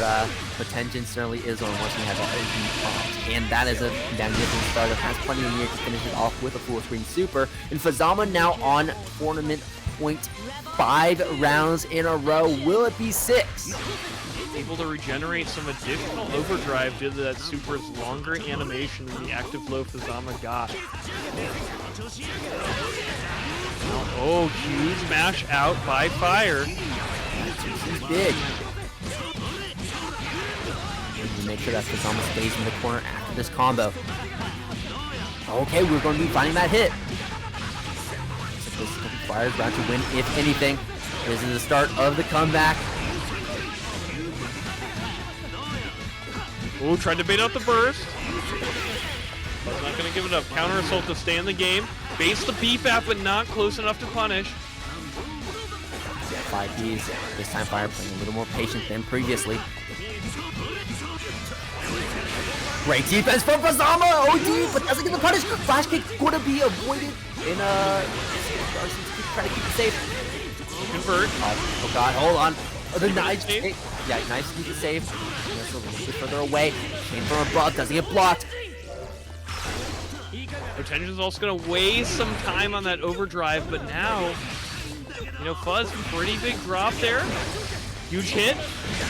Hotenjin certainly is one once we have an OD prompt. And that is a magnificent starter, has plenty of years to finish it off with a full screen super. And Fuzzama now on tournament point, 5 rounds in a row. Will it be 6? Able to regenerate some additional overdrive due to that super's longer animation than the active flow Fuzzama got. Oh, huge mash out by Fyre. He's big. And make sure that Fuzzama stays in the corner after this combo. Okay, we're going to be finding that hit. So this is going to be Fyre's round to win, if anything. This is the start of the comeback. Oh, tried to bait out the burst. But not going to give it up. Counter assault to stay in the game. Base the BFAP, but not close enough to punish. 5Ds. This time Fyre playing a little more patient than previously. Great defense from Fuzzama! OD, but doesn't get the punish. Flash kick going to be avoided in trying to keep it safe. Convert. Oh god, hold on. Oh, the knives. Yeah, nice to keep it safe. Just a little bit further away. Came from above, doesn't get blocked. Hotenjin's also going to waste some time on that overdrive, but now, you know, Fuzz, pretty big drop there. Huge hit.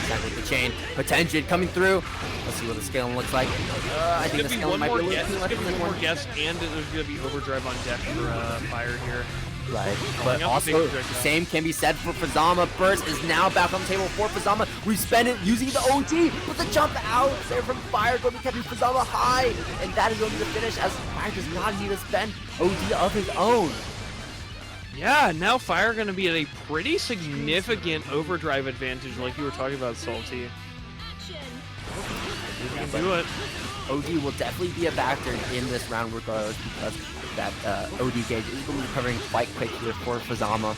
Back with the chain. Hotenjin coming through. Let's see what the scaling looks like. I think the scaling might be a little too much. There's one more guess, and there's going to be overdrive on deck for Fyre here. Right, but also the same can be said for Fuzzama. Burst is now back on the table for Fuzzama. We spend it using the OT, but the jump out there from Fyre going to be catching Fuzzama high, and that is going to be the finish as Fyre does not need to spend OD of his own. Yeah, now Fyre going to be at a pretty significant overdrive advantage, like you were talking about, Salty. You can do it. OD will definitely be a factor in this round regardless because that OD gauge is going to be recovering quite quick here for Fuzzama.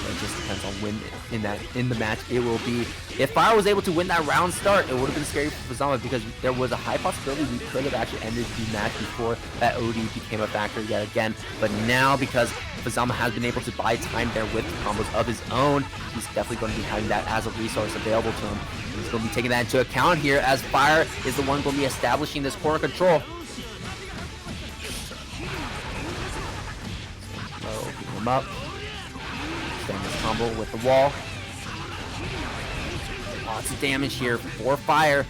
It just depends on when in the match it will be. If Fyre was able to win that round start, it would have been scary for Fuzzama because there was a high possibility we could have actually ended the match before that OD became a factor yet again. But now, because Fuzzama has been able to buy time there with combos of his own, he's definitely going to be having that as a resource available to him. He's going to be taking that into account here as Fyre is the one going to be establishing this corner control. So, beat him up. This combo with the wall. Lots of damage here for Fyre.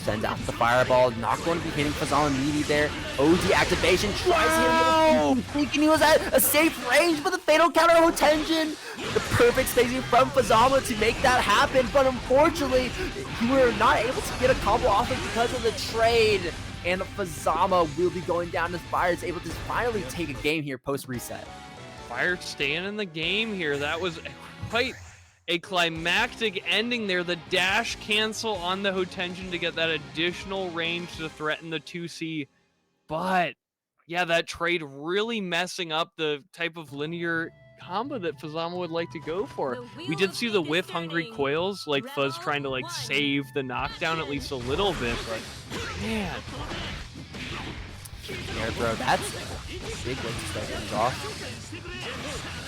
Sends out the fireball. Not going to be hitting Fuzzama immediately there. OD activation. Tries him. Thinking he was at a safe range, but the fatal counter Hotenjin. The perfect spacing from Fuzzama to make that happen. But unfortunately, you were not able to get a combo off it because of the trade. And Fuzzama will be going down as Fyre is able to finally take a game here post reset. Fyre staying in the game here. That was quite a climactic ending there. The dash cancel on the Hotenjin to get that additional range to threaten the 2C. But yeah, that trade really messing up the type of linear combo that Fuzzama would like to go for. We did see the whiff hungry coils, like Fuzz trying to like save the knockdown at least a little bit, but man. Air throw, that's a big way to start things off.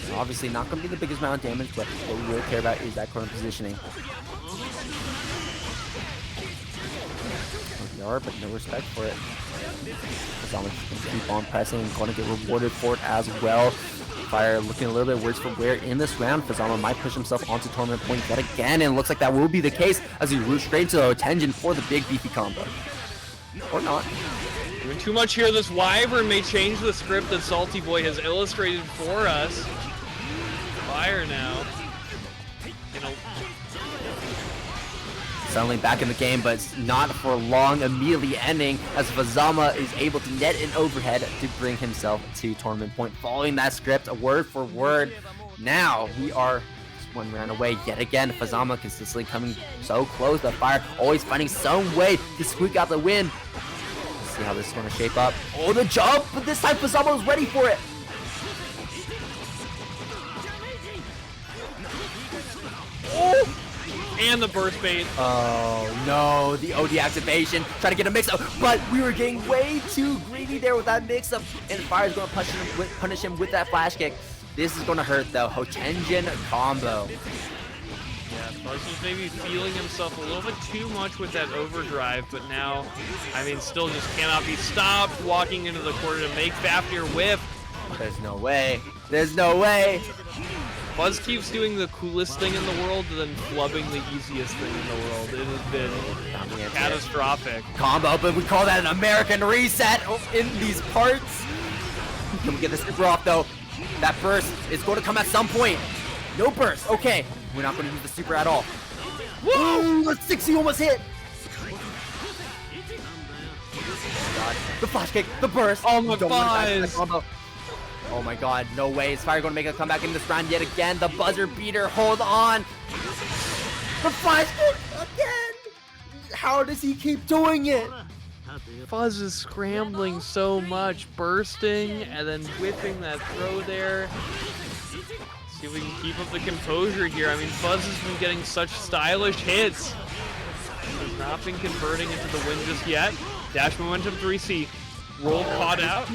And obviously not going to be the biggest amount of damage, but what we really care about is that corner positioning. ODR, but no respect for it. Fuzzama just going to keep on pressing and going to get rewarded for it as well. Fyre looking a little bit worse for wear in this round. Fuzzama might push himself onto tournament point yet again, and it looks like that will be the case as he roots straight to the Hotenjin for the big beefy combo. Or not. Doing too much here. This Wyvern may change the script that Salty Boy has illustrated for us. Fyre now. Suddenly back in the game, but it's not for long, immediately ending as Fuzzama is able to net an overhead to bring himself to tournament point. Following that script, word for word. Now we are just one round away yet again. Fuzzama consistently coming so close, but Fyre always finding some way to squeak out the win. See how this is going to shape up. Oh, the jump, but this time Fuzzama was ready for it. Oh, and the burst bait. Oh no, the OD activation. Try to get a mix-up, but we were getting way too greedy there with that mix-up, and Fyre's going to punish him with that flash kick. This is going to hurt though. Hotenjin combo. Yeah, Fuzz was maybe feeling himself a little bit too much with that overdrive, but now, I mean, still just cannot be stopped. Walking into the corner to make Fafnir whiff. There's no way. There's no way. Fuzz keeps doing the coolest thing in the world and then flubbing the easiest thing in the world. It has been catastrophic. Combo, but we call that an American reset in these parts. Can we get the super off though? That burst is going to come at some point. No burst. Okay. We're not going to use the super at all. Woo! The 60 almost hit. God. The flash kick, the burst. Oh my god. Oh my god, no way. Is Fyre going to make a comeback in this round yet again? The buzzer beater, hold on. The flash kick again. How does he keep doing it? Fuzz is scrambling so much, bursting and then whipping that throw there. See if we can keep up the composure here. I mean, Fuzz has been getting such stylish hits. Has not been converting into the win just yet. Dash momentum 3C. Roll caught out.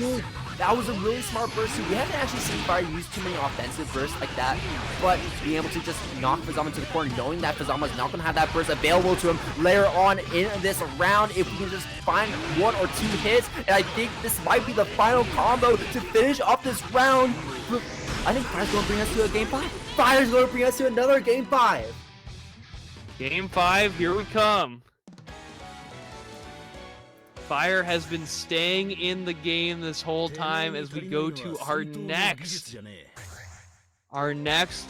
That was a really smart burst. We haven't actually seen Fyre use too many offensive bursts like that, but being able to just knock Fuzzama to the corner, knowing that Fuzzama is not going to have that burst available to him later on in this round, if we can just find one or two hits, and I think this might be the final combo to finish off this round. I think Fyre's going to bring us to a game 5. Fyre's going to bring us to another game 5. Game 5, here we come. Fyre has been staying in the game this whole time as we go to our next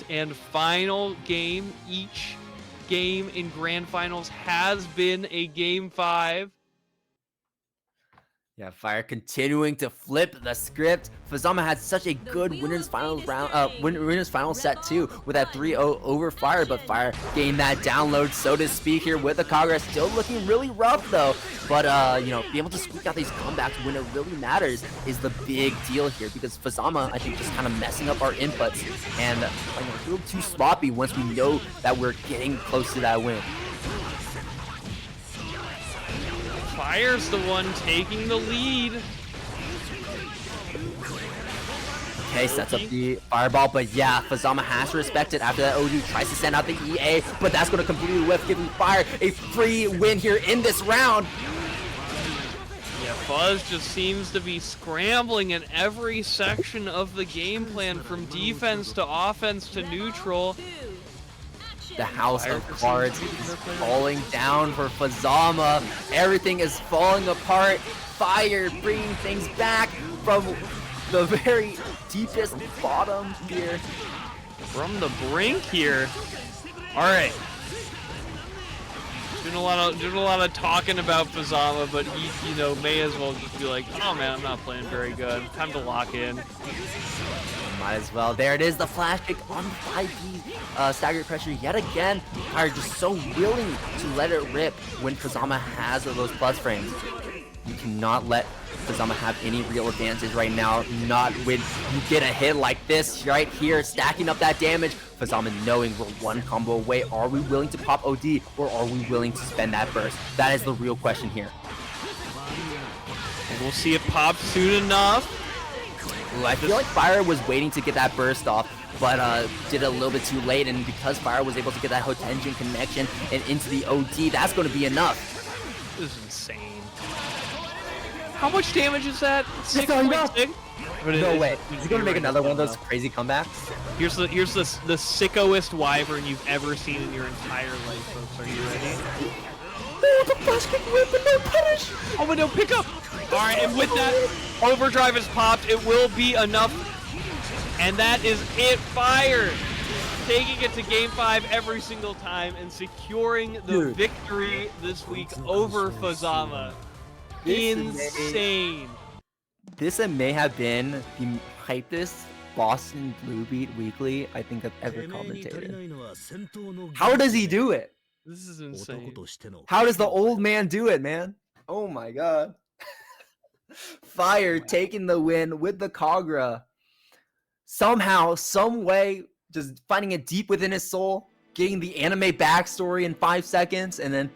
and final game. Each game in Grand Finals has been a Game 5. Yeah, Fyre continuing to flip the script. Fuzzama had such a good winners finals round, winners final set too, with that 3-0 over Fyre, but Fyre gained that download, so to speak, here with the Kagura. Still looking really rough though, but you know, be able to squeak out these comebacks when it really matters is the big deal here, because Fuzzama, I think, just kind of messing up our inputs and playing a little too sloppy once we know that we're getting close to that win. Fyre's the one taking the lead. Okay, sets up the fireball, but yeah, Fuzzama has to respect it after that OD tries to send out the EA, but that's going to completely whiff, giving Fyre a free win here in this round. Yeah, Fuzz just seems to be scrambling in every section of the game plan, from defense to offense to neutral. The house of cards is falling down for Fuzzama. Everything is falling apart. Fyre bringing things back from the very deepest bottom here. From the brink here. All right. Doing a lot of talking about Fuzzama, but he, you know, may as well just be like, oh man, I'm not playing very good. Time to lock in. Might as well. There it is, the flash kick on 5D staggered pressure yet again. Fyre just so willing to let it rip when Fuzzama has those plus frames. You cannot let Fuzzama have any real advantage right now. Not when you get a hit like this right here, stacking up that damage. Fuzzama knowing we're one combo away. Are we willing to pop OD, or are we willing to spend that burst? That is the real question here. And we'll see it pop soon enough. Ooh, I feel like Fyre was waiting to get that burst off, but did it a little bit too late, and because Fyre was able to get that Hotenjin connection and into the OD, that's going to be enough. This is insane. How much damage is that? 6.6? No way. Is he going to make another one of those crazy comebacks? Here's the sickoest wyvern you've ever seen in your entire life, folks. Are you ready? Oh, the flash kick whip, but no punish! Oh, but no pickup! Alright, and with that, overdrive is popped. It will be enough. And that is it. Fyre taking it to game 5 every single time and securing the victory this week over Fuzzama. Insane. This may have been the hypest Boston Blue Beat Weekly I think I've ever commentated. How does he do it? This is insane. How does the old man do it, man? Oh my god. Fyre taking the win with the Kagura. Somehow, some way, just finding it deep within his soul, getting the anime backstory in 5 seconds, and then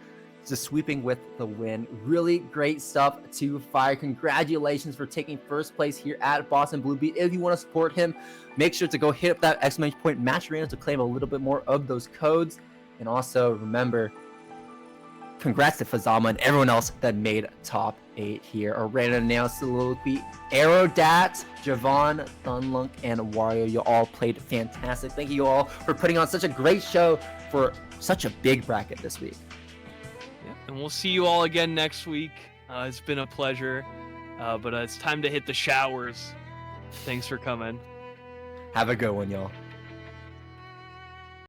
just sweeping with the win. Really great stuff to Fyre. Congratulations for taking first place here at Boston Blue Beat. If you want to support him, make sure to go hit up that ! match arena to claim a little bit more of those codes. And also remember, congrats to Fuzzama and everyone else that made top 8 here. A random nail soliloquy. Aerodat, Jahvahn, Thun, Lunk, and Wario. You all played fantastic. Thank you all for putting on such a great show for such a big bracket this week. Yeah, and we'll see you all again next week. It's been a pleasure, but it's time to hit the showers. Thanks for coming. Have a good one, y'all.